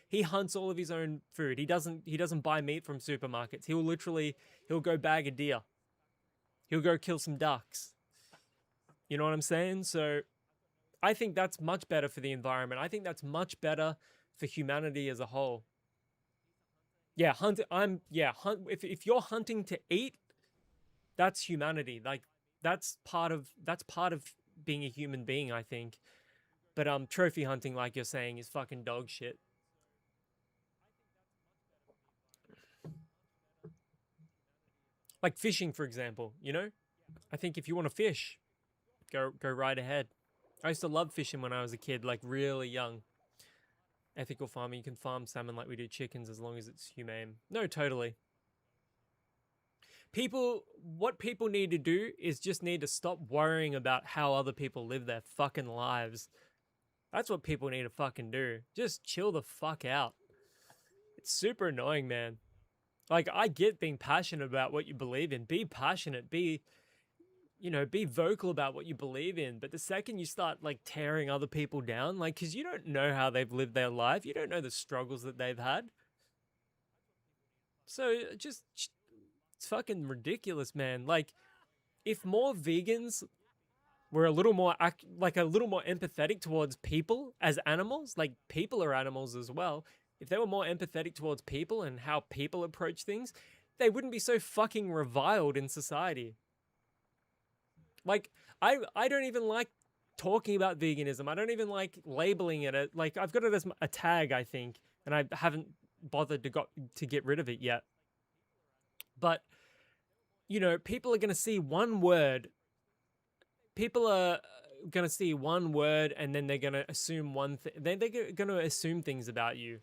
S1: He hunts all of his own food. He doesn't buy meat from supermarkets. He'll go bag a deer. He'll go kill some ducks. You know what I'm saying? So I think that's much better for the environment. I think that's much better for humanity as a whole. Yeah, if you're hunting to eat, that's humanity. Like that's part of being a human being, I think. But trophy hunting, like you're saying, is fucking dog shit. Like fishing, for example, I think if you want to fish, go right ahead. I used to love fishing when I was a kid, like really young. Ethical farming, you can farm salmon like we do chickens as long as it's humane. No, totally. What people need to do is just need to stop worrying about how other people live their fucking lives. That's what people need to fucking do. Just chill the fuck out. It's super annoying, man. Like, I get being passionate about what you believe in. Be passionate. Be vocal about what you believe in. But the second you start, like, tearing other people down, like, because you don't know how they've lived their life. You don't know the struggles that they've had. So, it's fucking ridiculous, man. Like, if more vegans were a little more empathetic towards people as animals, like, people are animals as well. If they were more empathetic towards people and how people approach things, they wouldn't be so fucking reviled in society. Like, I don't even like talking about veganism. I don't even like labeling it. Like, I've got it as a tag, I think, and I haven't bothered to get rid of it yet. But, people are going to see one word. People are going to see one word and then they're going to assume one thing. They're going to assume things about you.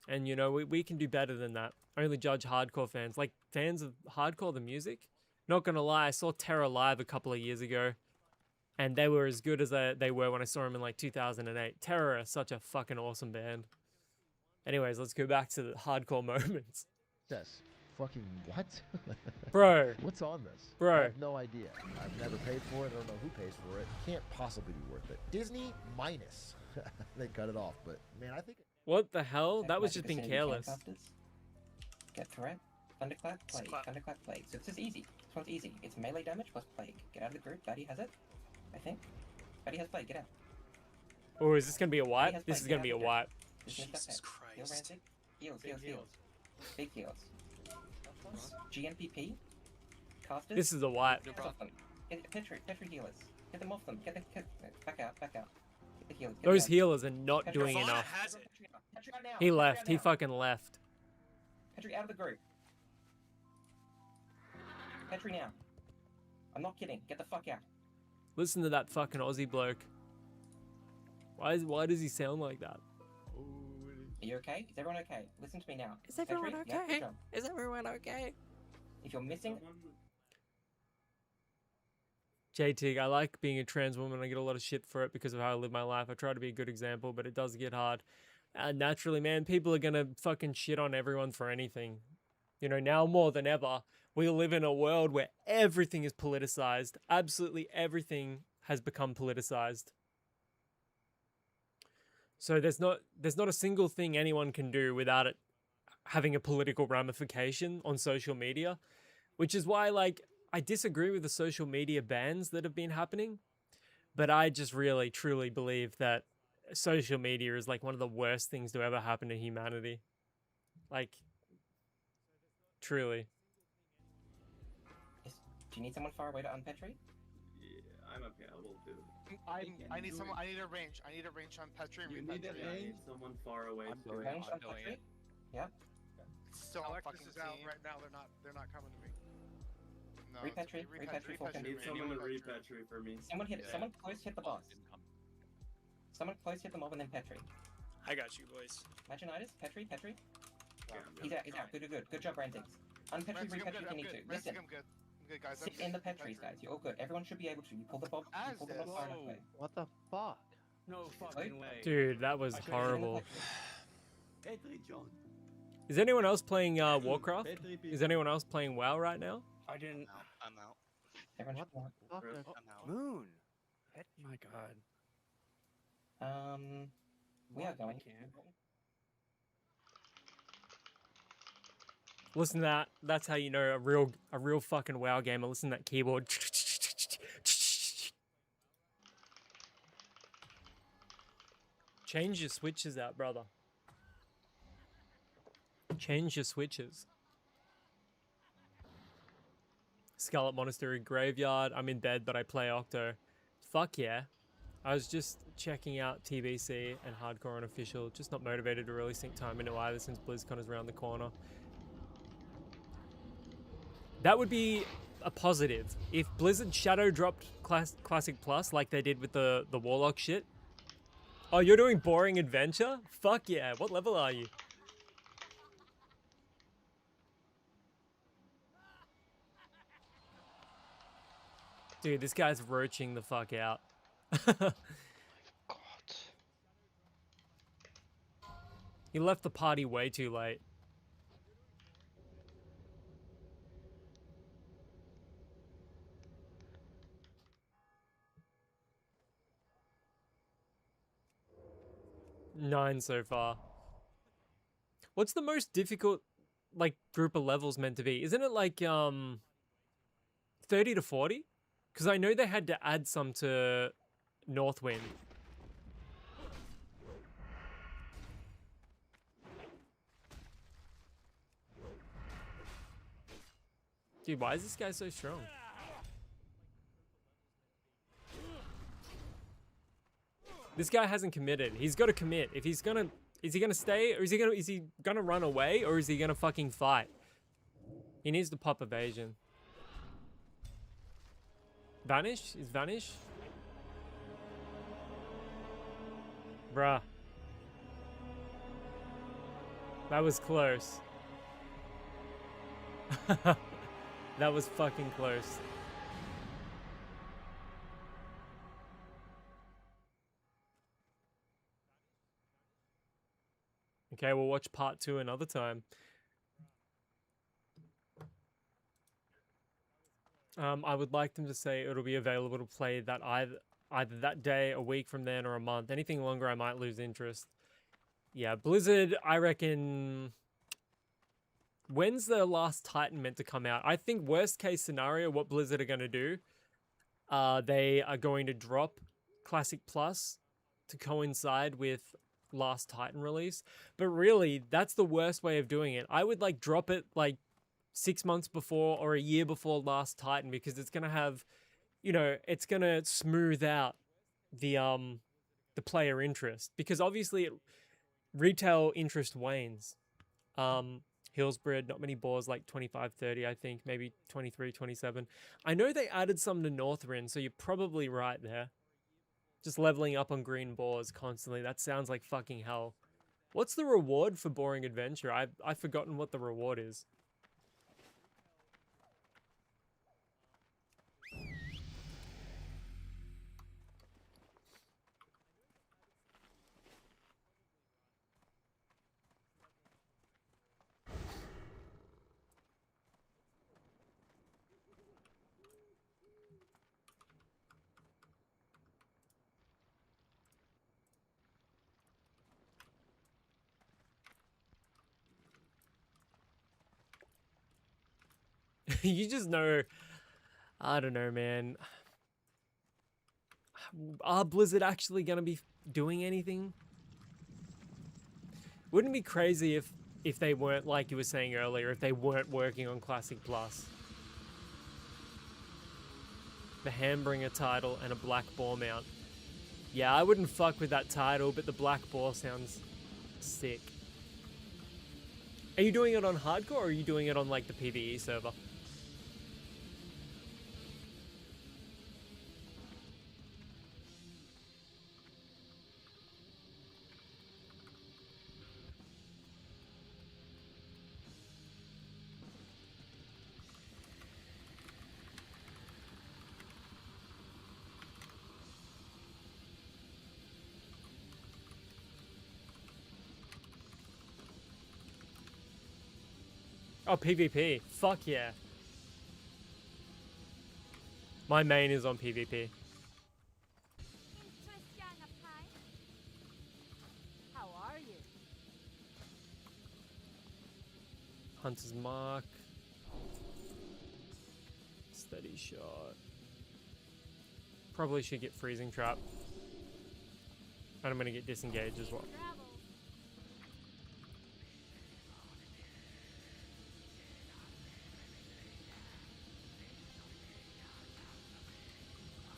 S1: And, we can do better than that. Only judge hardcore fans. Like, fans of hardcore, the music. Not going to lie, I saw Terror live a couple of years ago. And they were as good as they were when I saw them in, like, 2008. Terror are such a fucking awesome band. Anyways, let's go back to the hardcore moments.
S16: Yes. Fucking what?
S1: Bro.
S16: What's on this?
S1: Bro.
S16: I have no idea. I've never paid for it. I don't know who pays for it. Can't possibly be worth it. Disney minus. They cut it off, but man, I think
S1: What the hell? That was just being careless.
S17: Get threat. Thunderclap, plague. Thunderclap, plague. So this is easy. This one's easy. It's melee damage plus plague. Get out of the group. Daddy has it. I think. Daddy has plague. Get out.
S1: Or is this gonna be a wipe? This is gonna be a wipe.
S17: Jesus Christ. Heal Rancid. Heals. Big heals. GNPP. Casters.
S1: This is a wipe.
S17: Petri healers. Get them off them. Back out. Get the healers.
S1: Those healers are not doing enough. He left. He fucking left.
S17: Petri out of the group. Petri now. I'm not kidding. Get the fuck out.
S1: Listen to that fucking Aussie bloke. Why does he sound like that?
S17: Are you okay? Is everyone okay? Listen to me now.
S18: Is everyone
S17: Petri,
S18: okay?
S17: Yeah,
S18: Is everyone okay?
S17: if you're missing...
S1: JT, I like being a trans woman. I get a lot of shit for it because of how I live my life. I try to be a good example, but it does get hard. Naturally, man, people are gonna fucking shit on everyone for anything. You know, now more than ever, we live in a world where everything is politicized. Absolutely everything has become politicized. So there's not a single thing anyone can do without it having a political ramification on social media, which is why, like, I disagree with the social media bans that have been happening, but I just really, truly believe that social media is like one of the worst things to ever happen to humanity. Like, truly.
S17: Do you need someone far away to unpetri?
S8: Yeah, I'm okay. I will do.
S3: I need someone. I need a range. I need a range on Petri and repetri.
S8: I need someone far away.
S17: Range on Petri? Yeah.
S3: So Alexis is out right now. They're not coming to me. No,
S17: Repetri for
S8: I need someone to repetri for me.
S17: Someone close hit the boss. Someone close hit the mob and then Petri.
S19: I got you, boys.
S17: Maginitis, Petri. He's out. Good job, Rantings. Unpetri, repetri if you need to. Listen.
S3: I'm good, guys.
S17: Sit in the Petris, guys. You're all good. Everyone should be able to. You pull the mob far enough away.
S13: What the fuck?
S15: No fucking way.
S1: Dude, that was horrible.
S15: Petri, John.
S1: Is anyone else playing Warcraft? Is anyone else playing WoW right now?
S19: I didn't.
S11: I'm out.
S17: Everyone
S13: What the fuck?
S11: I'm out.
S19: Moon. My God.
S17: We are going.
S1: Listen to that. That's how you know a real fucking WoW gamer. Listen to that keyboard. Change your switches out, brother. Change your switches. Scarlet Monastery Graveyard. I'm in bed, but I play Octo. Fuck yeah. I was just checking out TBC and Hardcore Unofficial. Just not motivated to really sink time into either since BlizzCon is around the corner. That would be a positive. If Blizzard shadow dropped Classic Plus like they did with the Warlock shit. Oh, you're doing boring adventure? Fuck yeah. What level are you? Dude, this guy's roaching the fuck out.
S13: God.
S1: He left the party way too late. Nine so far. What's the most difficult, like, group of levels meant to be? Isn't it like 30 to 40? Because I know they had to add some to Northwind. Dude, why is this guy so strong? This guy hasn't committed. He's got to commit. If he's gonna, is he gonna stay, or is he gonna run away, or is he gonna fucking fight? He needs to pop evasion. Vanish? Is Vanish? Bruh. That was close. That was fucking close. Okay, we'll watch part 2 another time. I would like them to say it'll be available to play that either that day, a week from then, or a month. Anything longer, I might lose interest. Yeah, Blizzard, I reckon... When's the last Titan meant to come out? I think worst case scenario, what Blizzard are going to do, they are going to drop Classic Plus to coincide with last Titan release. But really, that's the worst way of doing it. I would like drop it like 6 months before or a year before last Titan, because it's going to have, you know, it's going to smooth out the player interest, because obviously retail interest wanes. Hillsbred, not many boars, like 25, 30, I think, maybe 23, 27. I know they added some to Northrend, so you're probably right there. Just leveling up on green boars constantly, that sounds like fucking hell. What's the reward for Boring Adventure? I've forgotten what the reward is. You just know, I don't know, man. Are Blizzard actually gonna be doing anything? Wouldn't it be crazy if they weren't, like you were saying earlier, if they weren't working on Classic Plus? The Handbringer title and a Black Boar mount. Yeah, I wouldn't fuck with that title, but the Black Boar sounds sick. Are you doing it on hardcore, or are you doing it on like the PvE server? Oh, PvP. Fuck yeah. My main is on PvP.
S4: How are you?
S1: Hunter's Mark. Steady shot. Probably should get Freezing Trap. And I'm gonna get Disengage as well.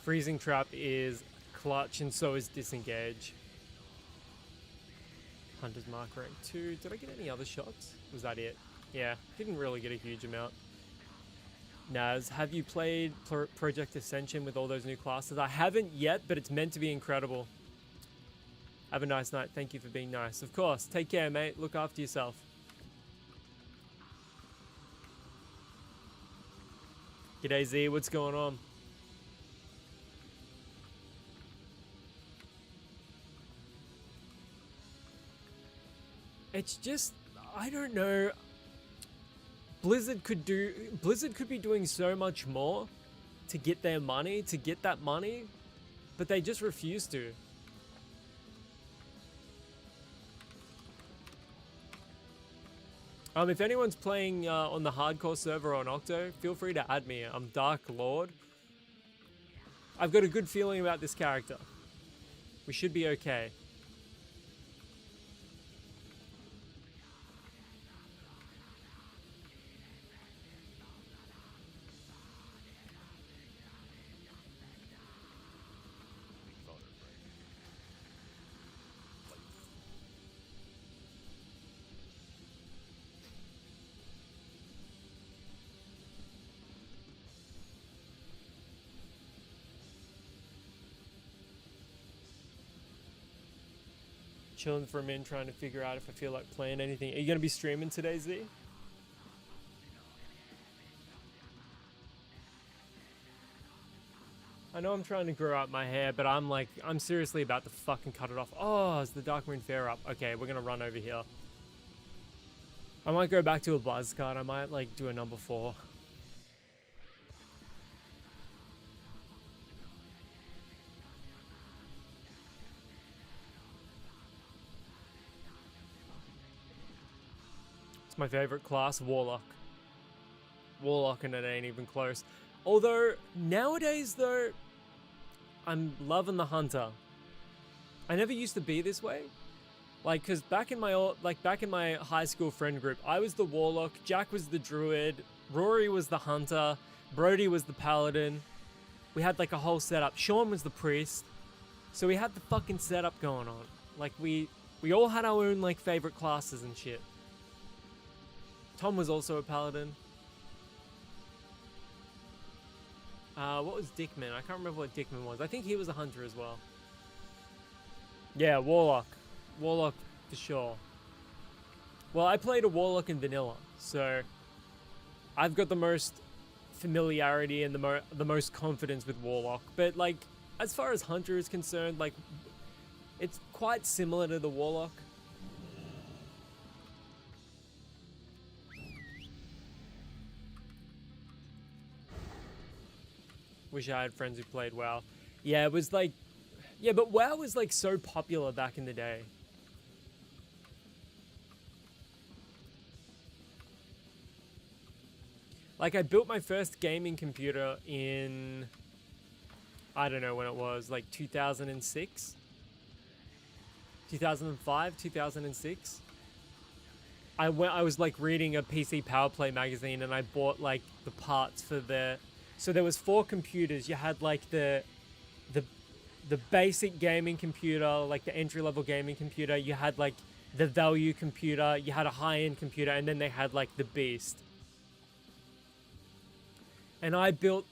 S1: Freezing Trap is clutch, and so is Disengage. Hunter's Mark rank 2. Did I get any other shots? Was that it? Yeah, didn't really get a huge amount. Naz, have you played Project Ascension with all those new classes? I haven't yet, but it's meant to be incredible. Have a nice night. Thank you for being nice. Of course. Take care, mate. Look after yourself. G'day, Z. What's going on? It's just, I don't know. Blizzard could be doing so much more to get their money, to get that money, but they just refuse to. If anyone's playing on the hardcore server on Octo, feel free to add me. I'm Darklord. I've got a good feeling about this character. We should be okay. Chilling for a minute, trying to figure out if I feel like playing anything. Are you going to be streaming today, Z? I know I'm trying to grow out my hair, but I'm seriously about to fucking cut it off. Oh, is the Darkmoon Fair up? Okay, we're going to run over here. I might go back to a buzz cut. I might like do a number 4. It's my favorite class, Warlock. Warlock, and it ain't even close. Although nowadays though, I'm loving the Hunter. I never used to be this way. Like, cause back in my high school friend group, I was the Warlock, Jack was the Druid, Rory was the Hunter, Brody was the Paladin. We had like a whole setup. Sean was the Priest. So we had the fucking setup going on. Like we all had our own like favorite classes and shit. Tom was also a Paladin. What was Dickman? I can't remember what Dickman was. I think he was a Hunter as well. Yeah, Warlock. Warlock for sure. Well, I played a Warlock in vanilla, so I've got the most familiarity and the most confidence with Warlock. But like, as far as Hunter is concerned, like, it's quite similar to the Warlock. Wish I had friends who played WoW. Yeah, it was like... Yeah, but WoW was like so popular back in the day. Like, I built my first gaming computer in... I don't know when it was, like 2006? 2005, 2006? I was like reading a PC Power Play magazine and I bought like the parts for the... So there was 4 computers. You had like the basic gaming computer, like the entry-level gaming computer. You had like the value computer. You had a high-end computer, and then they had like the beast. And I built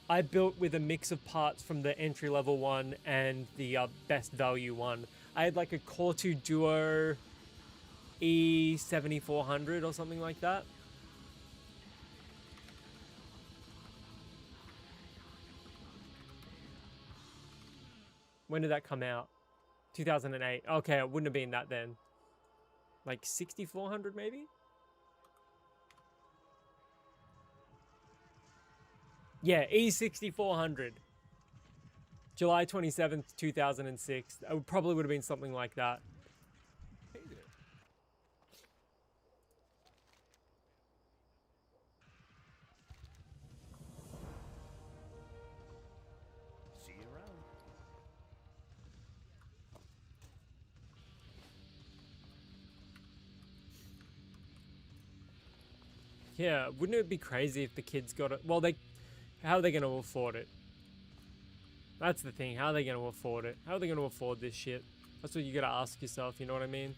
S1: with a mix of parts from the entry-level one and the best value one. I had like a Core 2 Duo E7400 or something like that. When did that come out? 2008. Okay, it wouldn't have been that then. Like 6400 maybe? Yeah, E6400. July 27th, 2006. It probably would have been something like that.
S5: Hey there.
S3: See you around.
S1: Yeah, wouldn't it be crazy if the kids got it? Well, how are they going to afford it? That's the thing. How are they going to afford it? How are they going to afford this shit? That's what you got to ask yourself, you know what I mean?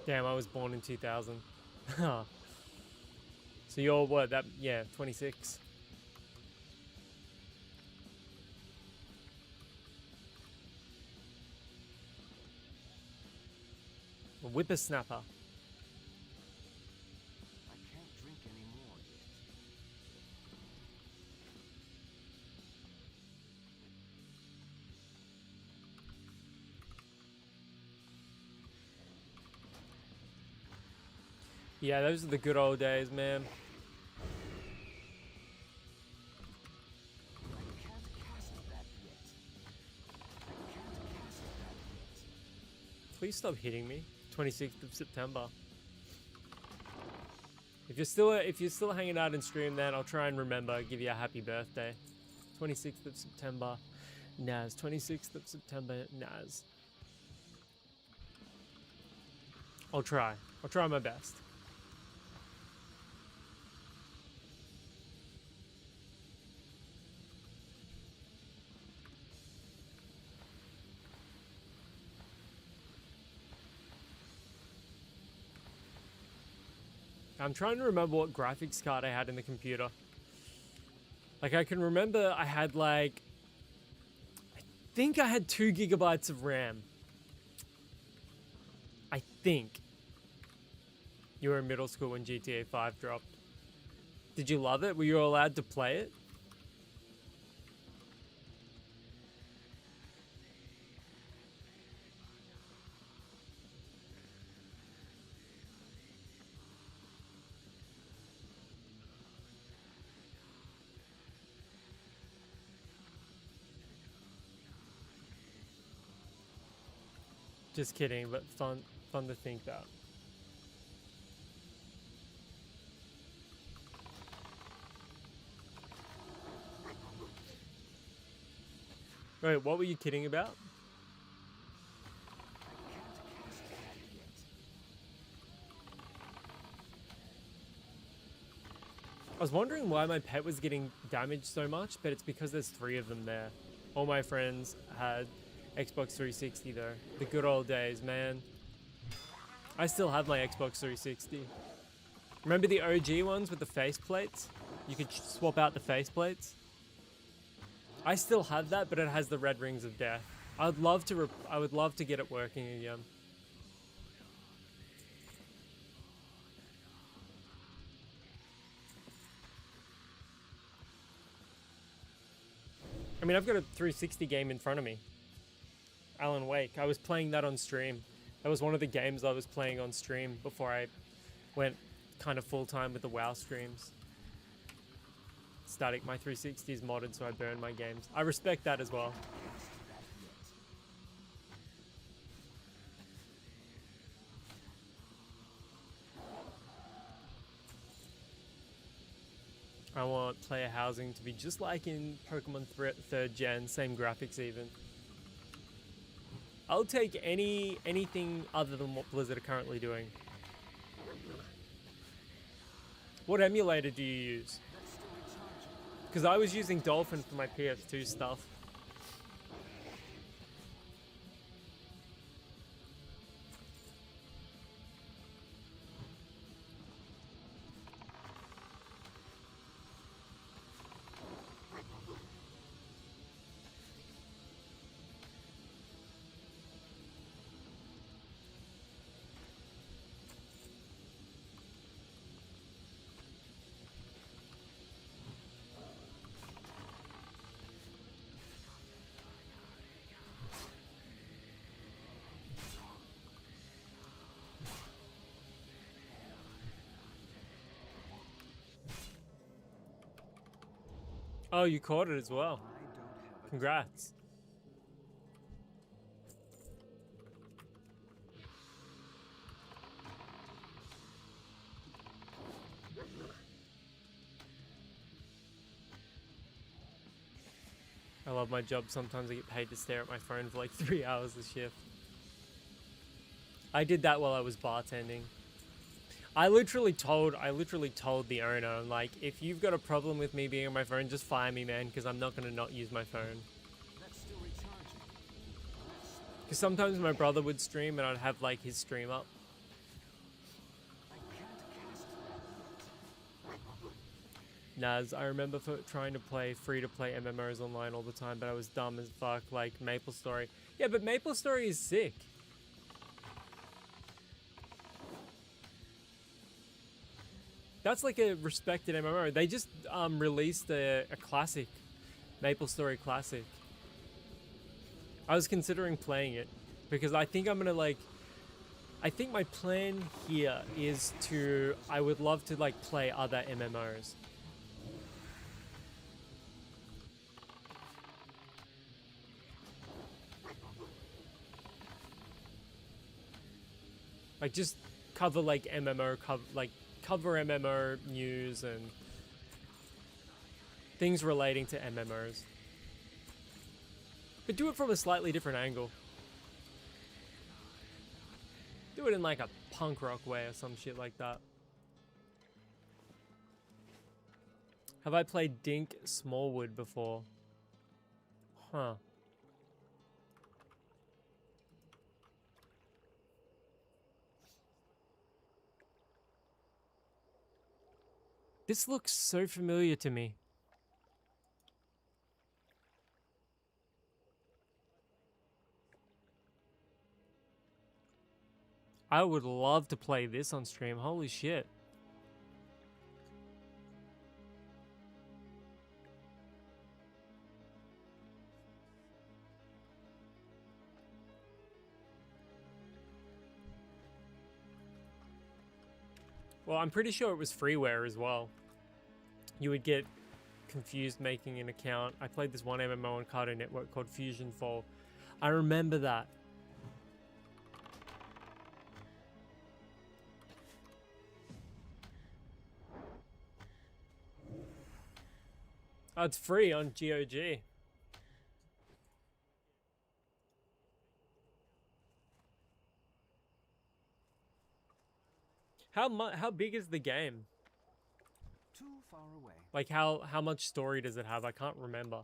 S1: Damn, I was born in 2000. So you're what? Yeah, 26. A whippersnapper.
S7: I can't drink anymore yet.
S1: Yeah, those are the good old days, man. Please stop hitting me. 26th of September. If you're still hanging out in stream, then I'll try and remember, give you a happy birthday. 26th of September, Naz. 26th of September, Naz. I'll try my best. I'm trying to remember what graphics card I had in the computer. Like, I can remember I had like... I think I had 2 gigabytes of RAM. I think. You were in middle school when GTA 5 dropped. Did you love it? Were you allowed to play it? Just kidding, but fun to think that. Wait, what were you kidding about? I was wondering why my pet was getting damaged so much, but it's because there's 3 of them there. All my friends had Xbox 360 though. The good old days, man. I still have my Xbox 360. Remember the OG ones with the faceplates? You could swap out the faceplates. I still have that, but it has the red rings of death. I would love to get it working again. I mean, I've got a 360 game in front of me. Alan Wake. I was playing that on stream. That was one of the games I was playing on stream before I went kind of full-time with the WoW streams. Static, my 360 is modded, so I burn my games. I respect that as well. I want player housing to be just like in Pokemon 3rd Gen, same graphics even. I'll take anything other than what Blizzard are currently doing. What emulator do you use? Because I was using Dolphin for my PS2 stuff. Oh, you caught it as well. Congrats. I love my job. Sometimes I get paid to stare at my phone for like 3 hours a shift. I did that while I was bartending. I literally told the owner, like, if you've got a problem with me being on my phone, just fire me, man, because I'm not going to not use my phone. Because sometimes my brother would stream and I'd have, like, his stream up. Naz, I remember trying to play free-to-play MMOs online all the time, but I was dumb as fuck, like MapleStory. Yeah, but MapleStory is sick. That's like a respected MMO. They just released a classic, MapleStory Classic. I was considering playing it because I think I'm gonna I think my plan here is I would love to like play other MMOs. Like just cover like cover MMO news and things relating to MMOs. But do it from a slightly different angle. Do it in like a punk rock way or some shit like that. Have I played Dink Smallwood before? Huh. This looks so familiar to me. I would love to play this on stream. Holy shit. Well, I'm pretty sure it was freeware as well. You would get confused making an account. I played this one MMO on Cartoon Network called Fusion Fall. I remember that. Oh, it's free on GOG. How big is the game?
S7: Too far away.
S1: Like how much story does it have? I can't remember.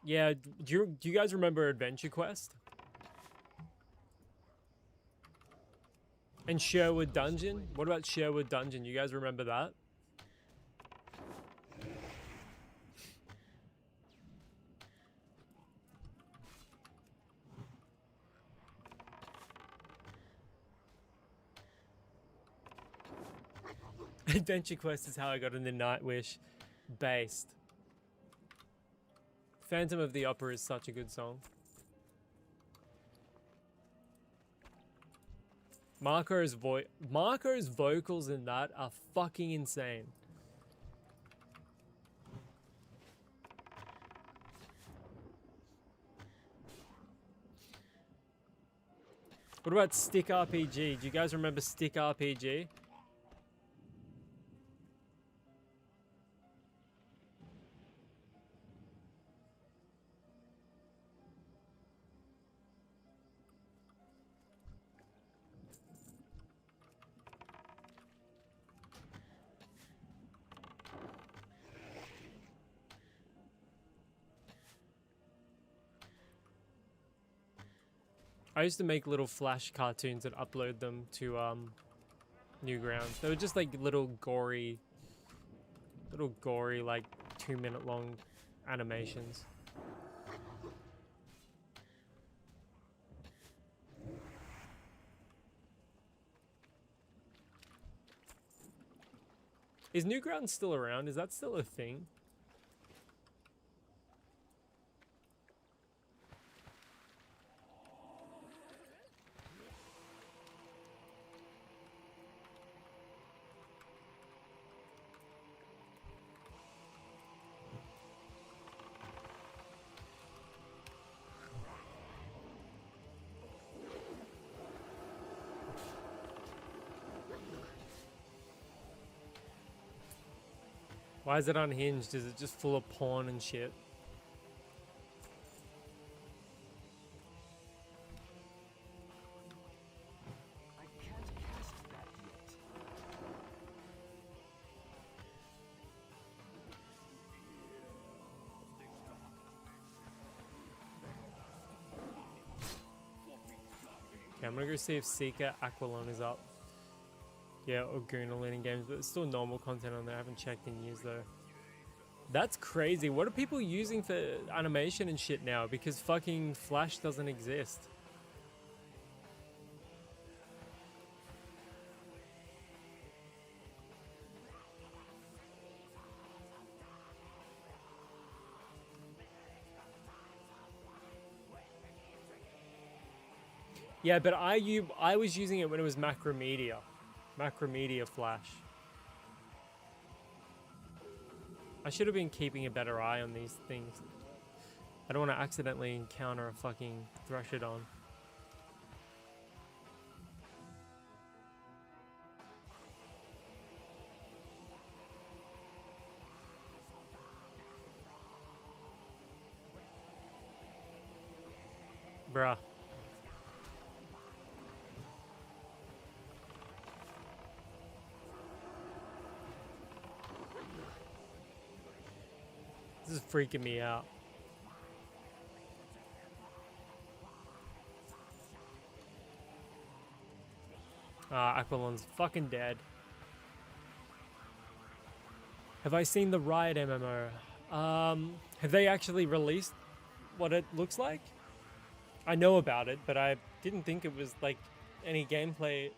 S1: Yeah, do you guys remember Adventure Quest? And Sherwood Dungeon? What about Sherwood Dungeon? You guys remember that? Adventure Quest is how I got into Nightwish based. Phantom of the Opera is such a good song. Marco's vocals in that are fucking insane. What about Stick RPG? Do you guys remember Stick RPG? I used to make little Flash cartoons and upload them to Newgrounds. They were just like little gory like 2-minute long animations. Is Newgrounds still around? Is that still a thing? Why is it unhinged? Is it just full of porn and shit?
S7: I can't cast that yet.
S1: Okay, I'm gonna go see if Seeker Aqualon is up. Yeah, or Goon are leading games, but it's still normal content on there. I haven't checked in years though. That's crazy. What are people using for animation and shit now? Because fucking Flash doesn't exist. Yeah, but I was using it when it was Macromedia. Macromedia Flash. I should have been keeping a better eye on these things. I don't want to accidentally encounter a fucking Thrushodon. Bruh. This is freaking me out. Aqualon's fucking dead. Have I seen the Riot MMO? Have they actually released what it looks like? I know about it, but I didn't think it was like any gameplay.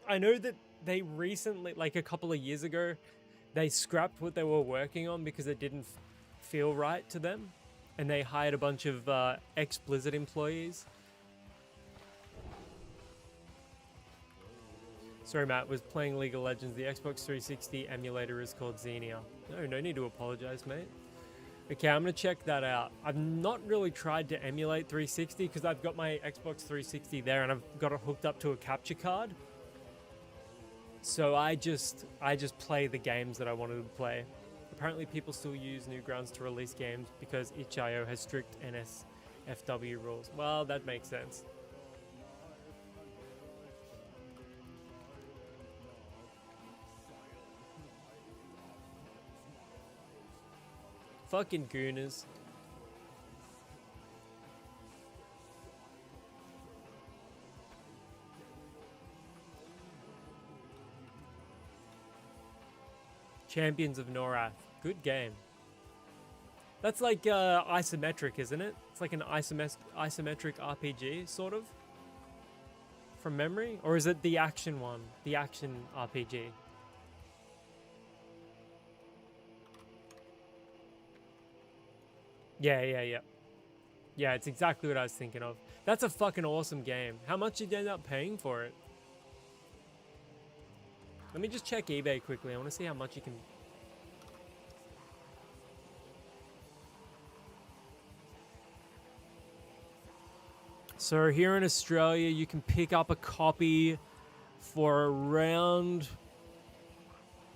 S1: I know that they recently, like a couple of years ago, they scrapped what they were working on because it didn't feel right to them, and they hired a bunch of ex-Blizzard employees. Sorry, Matt, was playing League of Legends. The Xbox 360 emulator is called Xenia. No need to apologize, mate. Okay, I'm gonna check that out. I've not really tried to emulate 360 because I've got my Xbox 360 there and I've got it hooked up to a capture card. So I just play the games that I wanted to play. Apparently people still use Newgrounds to release games because itch.io has strict NSFW rules. Well, that makes sense. Fucking gooners. Champions of Norath. Good game. That's like isometric, isn't it? It's like an isometric RPG, sort of. From memory? Or is it the action one? The action RPG? Yeah. Yeah, it's exactly what I was thinking of. That's a fucking awesome game. How much did you end up paying for it? Let me just check eBay quickly. I want to see how much you can... So here in Australia, you can pick up a copy for around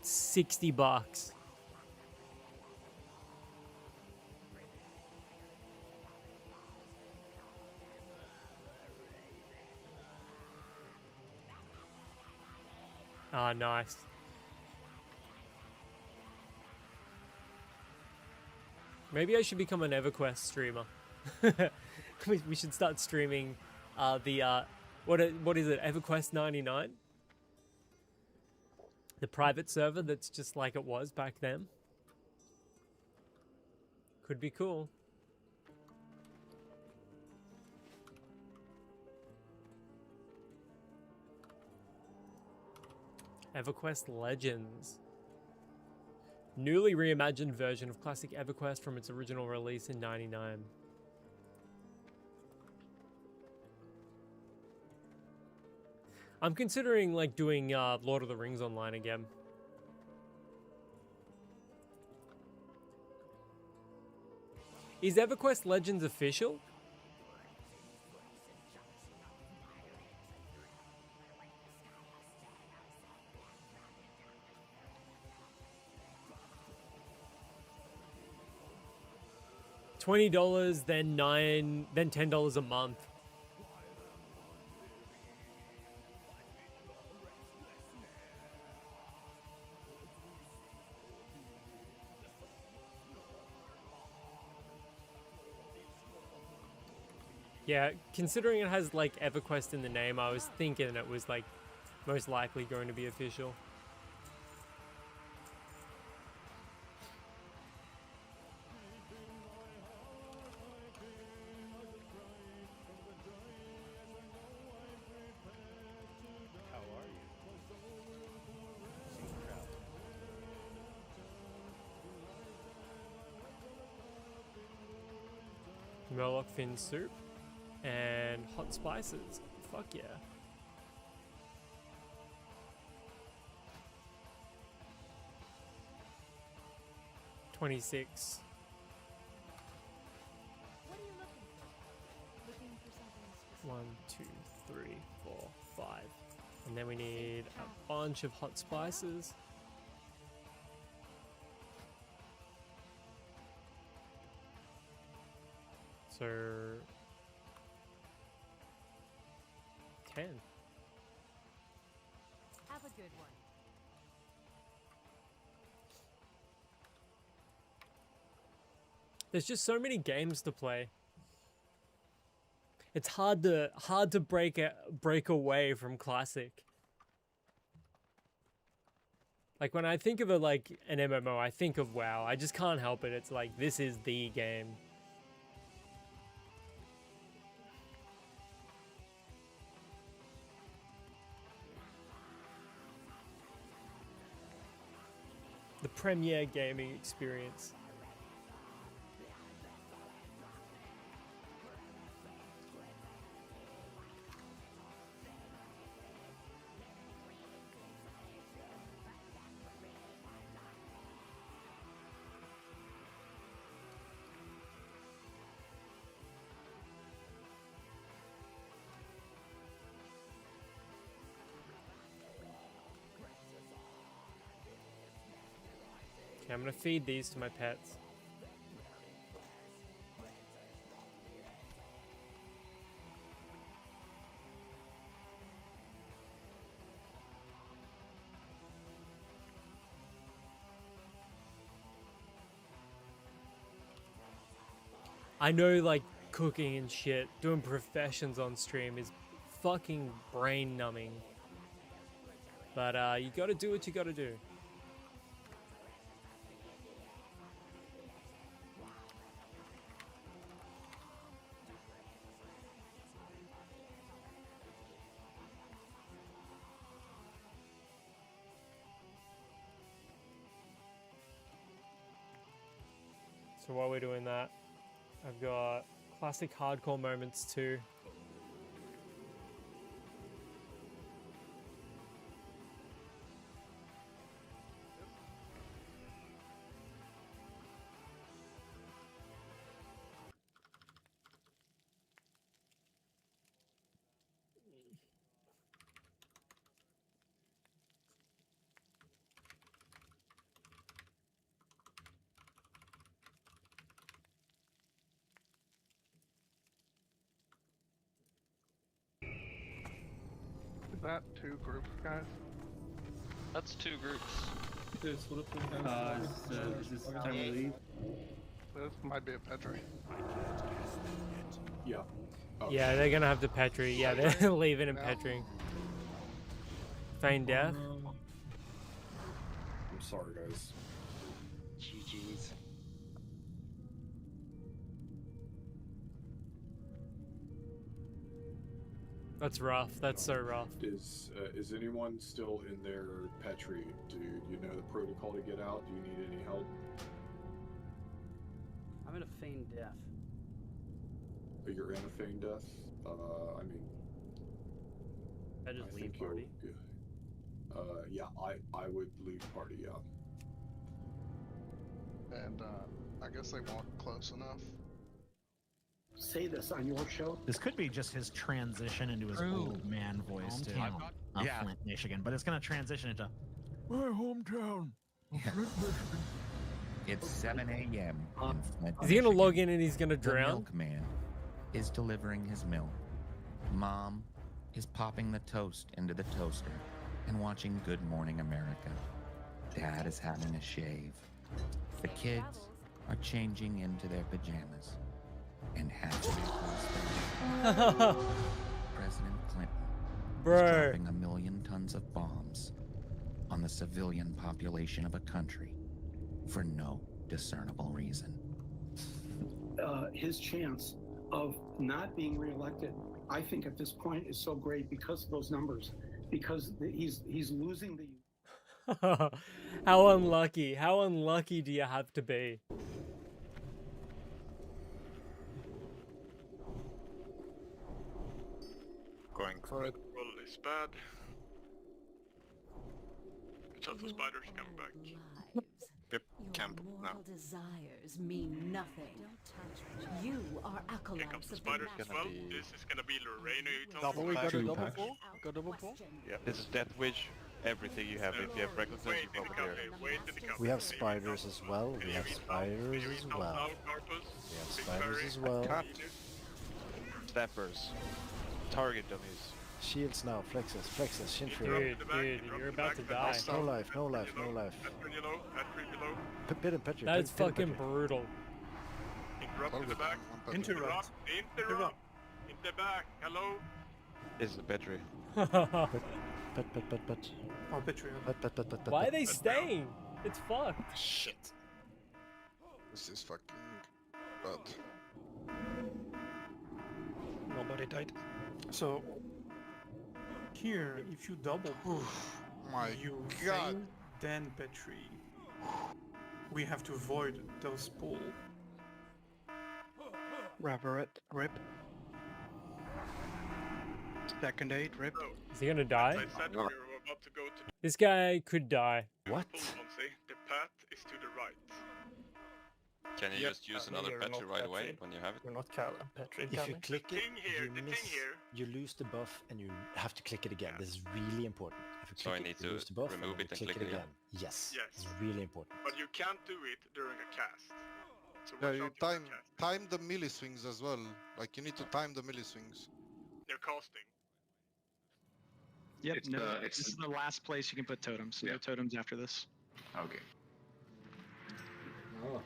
S1: $60. Ah, nice. Maybe I should become an EverQuest streamer. We should start streaming what is it, EverQuest 99? The private server that's just like it was back then. Could be cool. EverQuest Legends. Newly reimagined version of classic EverQuest from its original release in '99. I'm considering like doing Lord of the Rings online again. Is EverQuest Legends official? $20, then $10 a month. Yeah, considering it has like EverQuest in the name, I was thinking it was like most likely going to be official.
S13: How are you?
S1: Murloc fin soup and hot spices. Fuck yeah. $26.
S4: What are you looking for? Looking for something specific?
S1: 1, 2, 3, 4, 5. And then we need a bunch of hot spices. So 10.
S4: Have a good one.
S1: There's just so many games to play. It's hard to break away from classic. Like when I think of an MMO, I think of WoW. I just can't help it. It's like this is the game. The premier gaming experience.
S4: Okay, I'm gonna feed these to my pets. I know, like, cooking and shit, doing professions on stream is fucking brain numbing. But you gotta do what you gotta do. So while we're doing that, I've got classic hardcore moments too.
S18: Is that 2 groups, guys?
S11: That's 2 groups.
S18: Is this time to leave? This might be a Petri.
S5: Yeah.
S4: Yeah, they're gonna have the Petri. Yeah, they're leaving in Petri. Feign death.
S5: I'm sorry, guys.
S12: GG's.
S4: That's rough. That's so rough.
S5: Is anyone still in their Petri? Do you know the protocol to get out? Do you need any help?
S15: I'm in a feigned death.
S5: You're in a feigned death? I mean...
S15: I just leave
S5: think
S15: party.
S5: Yeah, I would leave party, yeah.
S18: And I guess they walk close enough.
S14: Say this on your show.
S20: This could be just his transition into his old man voice to Flint, Michigan, but it's going to transition into my hometown.
S21: It's 7 a.m. in Flint,
S4: Is he gonna
S21: Michigan.
S4: log in and he's gonna drown?
S21: The milkman is delivering his milk. Mom is popping the toast into the toaster and watching Good Morning America. Dad is having a shave. The kids are changing into their pajamas. And halfway across the world, President Clinton is dropping 1 million tons of bombs on the civilian population of a country for no discernible reason.
S14: His chance of not being reelected, I think at this point is so great because of those numbers, because he's losing the...
S4: How unlucky. How unlucky do you have to be?
S18: Going for it. Roll is bad. Good shot for spiders coming back. Yep, camp now.
S22: Desires mean nothing. You are acolytes.
S18: Here comes the spiders as well. This is gonna be Lorena.
S23: Double, we got a double
S18: pull.
S23: pull. Got double pull.
S18: Yeah.
S23: This is Death Wish. Everything you have. If you have recklessness, you go over here.
S16: We have spiders as well. We have spiders as well. We have spiders as well.
S23: Cut. Steppers. Target dummies.
S16: Shields now. Flexes. Shin fury.
S4: Dude, you're about to die.
S16: No life. Pit and Petri.
S4: That's fucking brutal.
S18: Interrupt in the back. Interrupt. In the back. Hello.
S23: This is the Petri.
S16: Pet.
S23: Oh, Petri.
S16: Pet.
S4: Why are they staying? It's fucked.
S18: Shit. This is fucking bad.
S23: Nobody died. So here, if you double pull, you fail, then Petri. We have to avoid those pull.
S15: Rip. Second aid, rip.
S4: Is he gonna die?
S18: I said we were about to go to
S4: This guy could die.
S16: What?
S18: the path is to the right.
S11: Can you just use another patchy right away when you have it?
S23: You're not Petri.
S2: If you click it,
S3: Thing here,
S2: you
S3: the
S2: miss,
S3: thing here.
S2: you lose the buff, and you have to click it again. This is really important. If you
S11: So
S2: click
S11: I need
S2: it, you
S11: to
S2: lose the buff,
S11: remove
S2: and
S11: it
S2: then
S11: and
S2: click it again. Yes,
S3: Yes.
S2: it's really important.
S3: But you can't do it during a cast. So
S6: Yeah,
S3: watch
S6: you
S3: out during
S6: time the melee swings as well. Like you need to time the melee swings.
S3: They're casting.
S12: Yep, this is the last place you can put totems. No totems after this.
S10: Okay.
S5: Oh.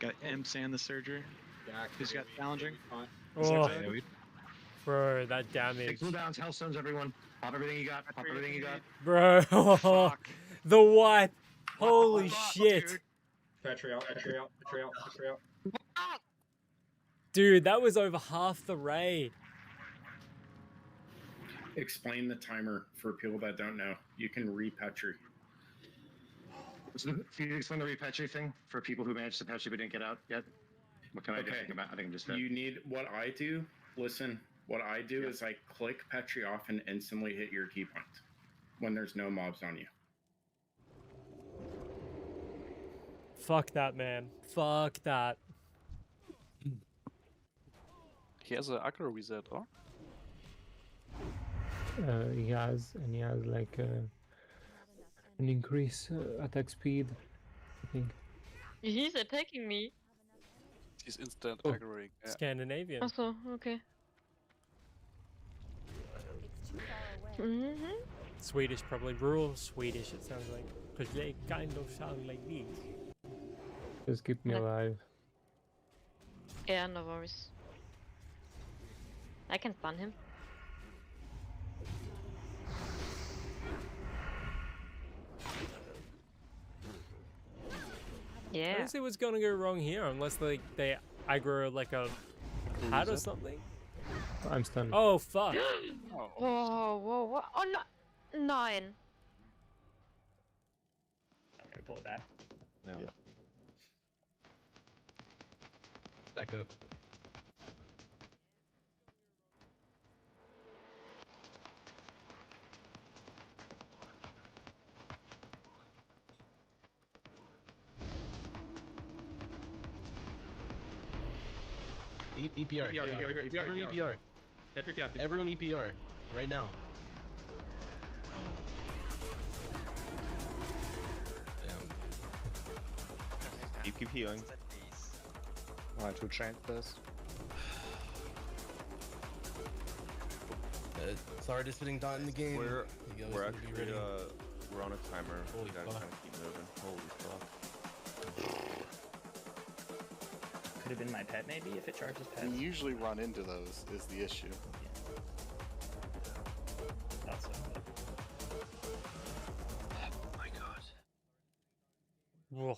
S12: Got Imps and the Surger. Who's got challenging?
S4: Oh, bro, that damage.
S10: Take cooldowns, Hellstones, everyone. Pop everything you got. Pop everything you got.
S4: Bro, the wipe. Holy shit.
S5: Petri out, Petri out, Petri out, Petri out.
S4: Dude, that was over half the raid.
S24: Explain the timer for people that don't know. You can re-Petri.
S10: So, can you explain the repatching thing for people who managed to patch but didn't get out yet? What can I do? I think I'm just dead.
S24: You need what I do. Listen, what I do is I click Petri off and instantly hit your key point when there's no mobs on you.
S4: Fuck that, man. Fuck that.
S25: He has an aggro reset, or?
S26: He has like an increase attack speed, I think.
S27: He's attacking me.
S25: He's instant aggroing. Yeah.
S4: Scandinavian.
S27: Also, okay. Mm-hmm.
S4: Swedish, probably rural Swedish. It sounds like, because they kind of sound like these.
S26: Just keep me alive.
S27: Yeah, no worries. I can stun him. Yeah.
S4: I don't see what's gonna go wrong here unless like they aggro like a hat or something.
S26: I'm stunned.
S4: Oh fuck.
S27: Whoa, whoa, what? Oh no, 9.
S28: I'm gonna pull it back.
S25: No. Yeah.
S28: Back up.
S2: EPR. Everyone EPR. Right now.
S25: Keep healing. Want to chant this?
S2: It's the hardest hitting dot in the game.
S25: We're actually
S2: ready.
S25: we're on a timer.
S2: Holy
S25: You guys
S2: fuck.
S25: kind of keep moving. Holy fuck.
S28: Could have been my pet maybe if it charges pets.
S29: We usually run into those is the issue.
S28: Not so good.
S2: Oh my god.
S4: Whoa.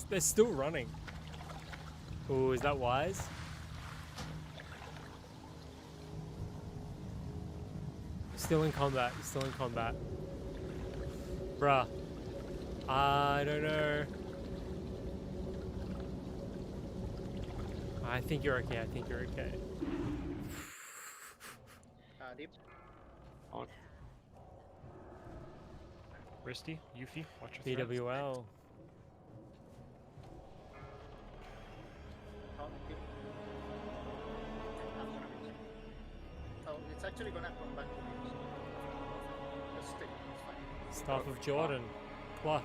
S4: They're still running. Oh, is that wise? Still in combat. Still in combat. Bruh. I don't know. I think you're okay. I think you're okay.
S28: Deep.
S25: On. Risty, Yuffie, watch your threats.
S4: BWL.
S28: Oh, it's actually gonna come back to me. Just stay. It's fine.
S4: Staff of Jordan. Clutch.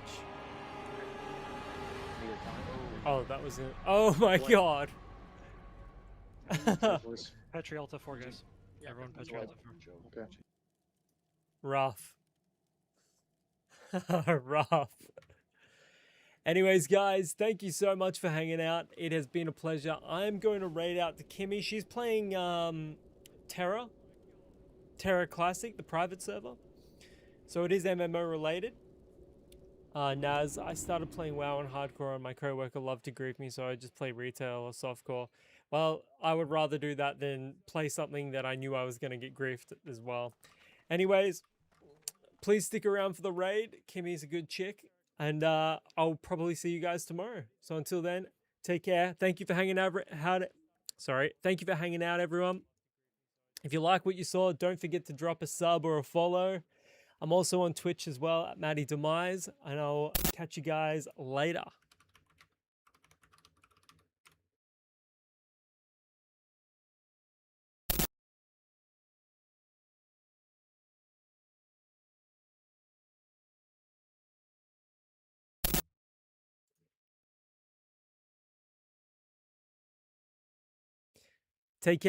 S4: Oh, that was it. Oh my god.
S25: Petri Alta 4, guys. Everyone Petri Alta 4.
S5: Okay.
S4: Rough. Rough. Anyways, guys, thank you so much for hanging out. It has been a pleasure. I'm going to raid out to Kimmy. She's playing Terra Classic, the private server. So it is MMO related. Naz, I started playing WoW on hardcore and my coworker loved to grief me, so I just play retail or softcore. Well, I would rather do that than play something that I knew I was going to get griefed as well. Anyways, please stick around for the raid. Kimmy's a good chick. And I'll probably see you guys tomorrow. So until then, take care. Thank you for hanging out. Thank you for hanging out, everyone. If you like what you saw, don't forget to drop a sub or a follow. I'm also on Twitch as well at Matty Demise, and I'll catch you guys later. Take care.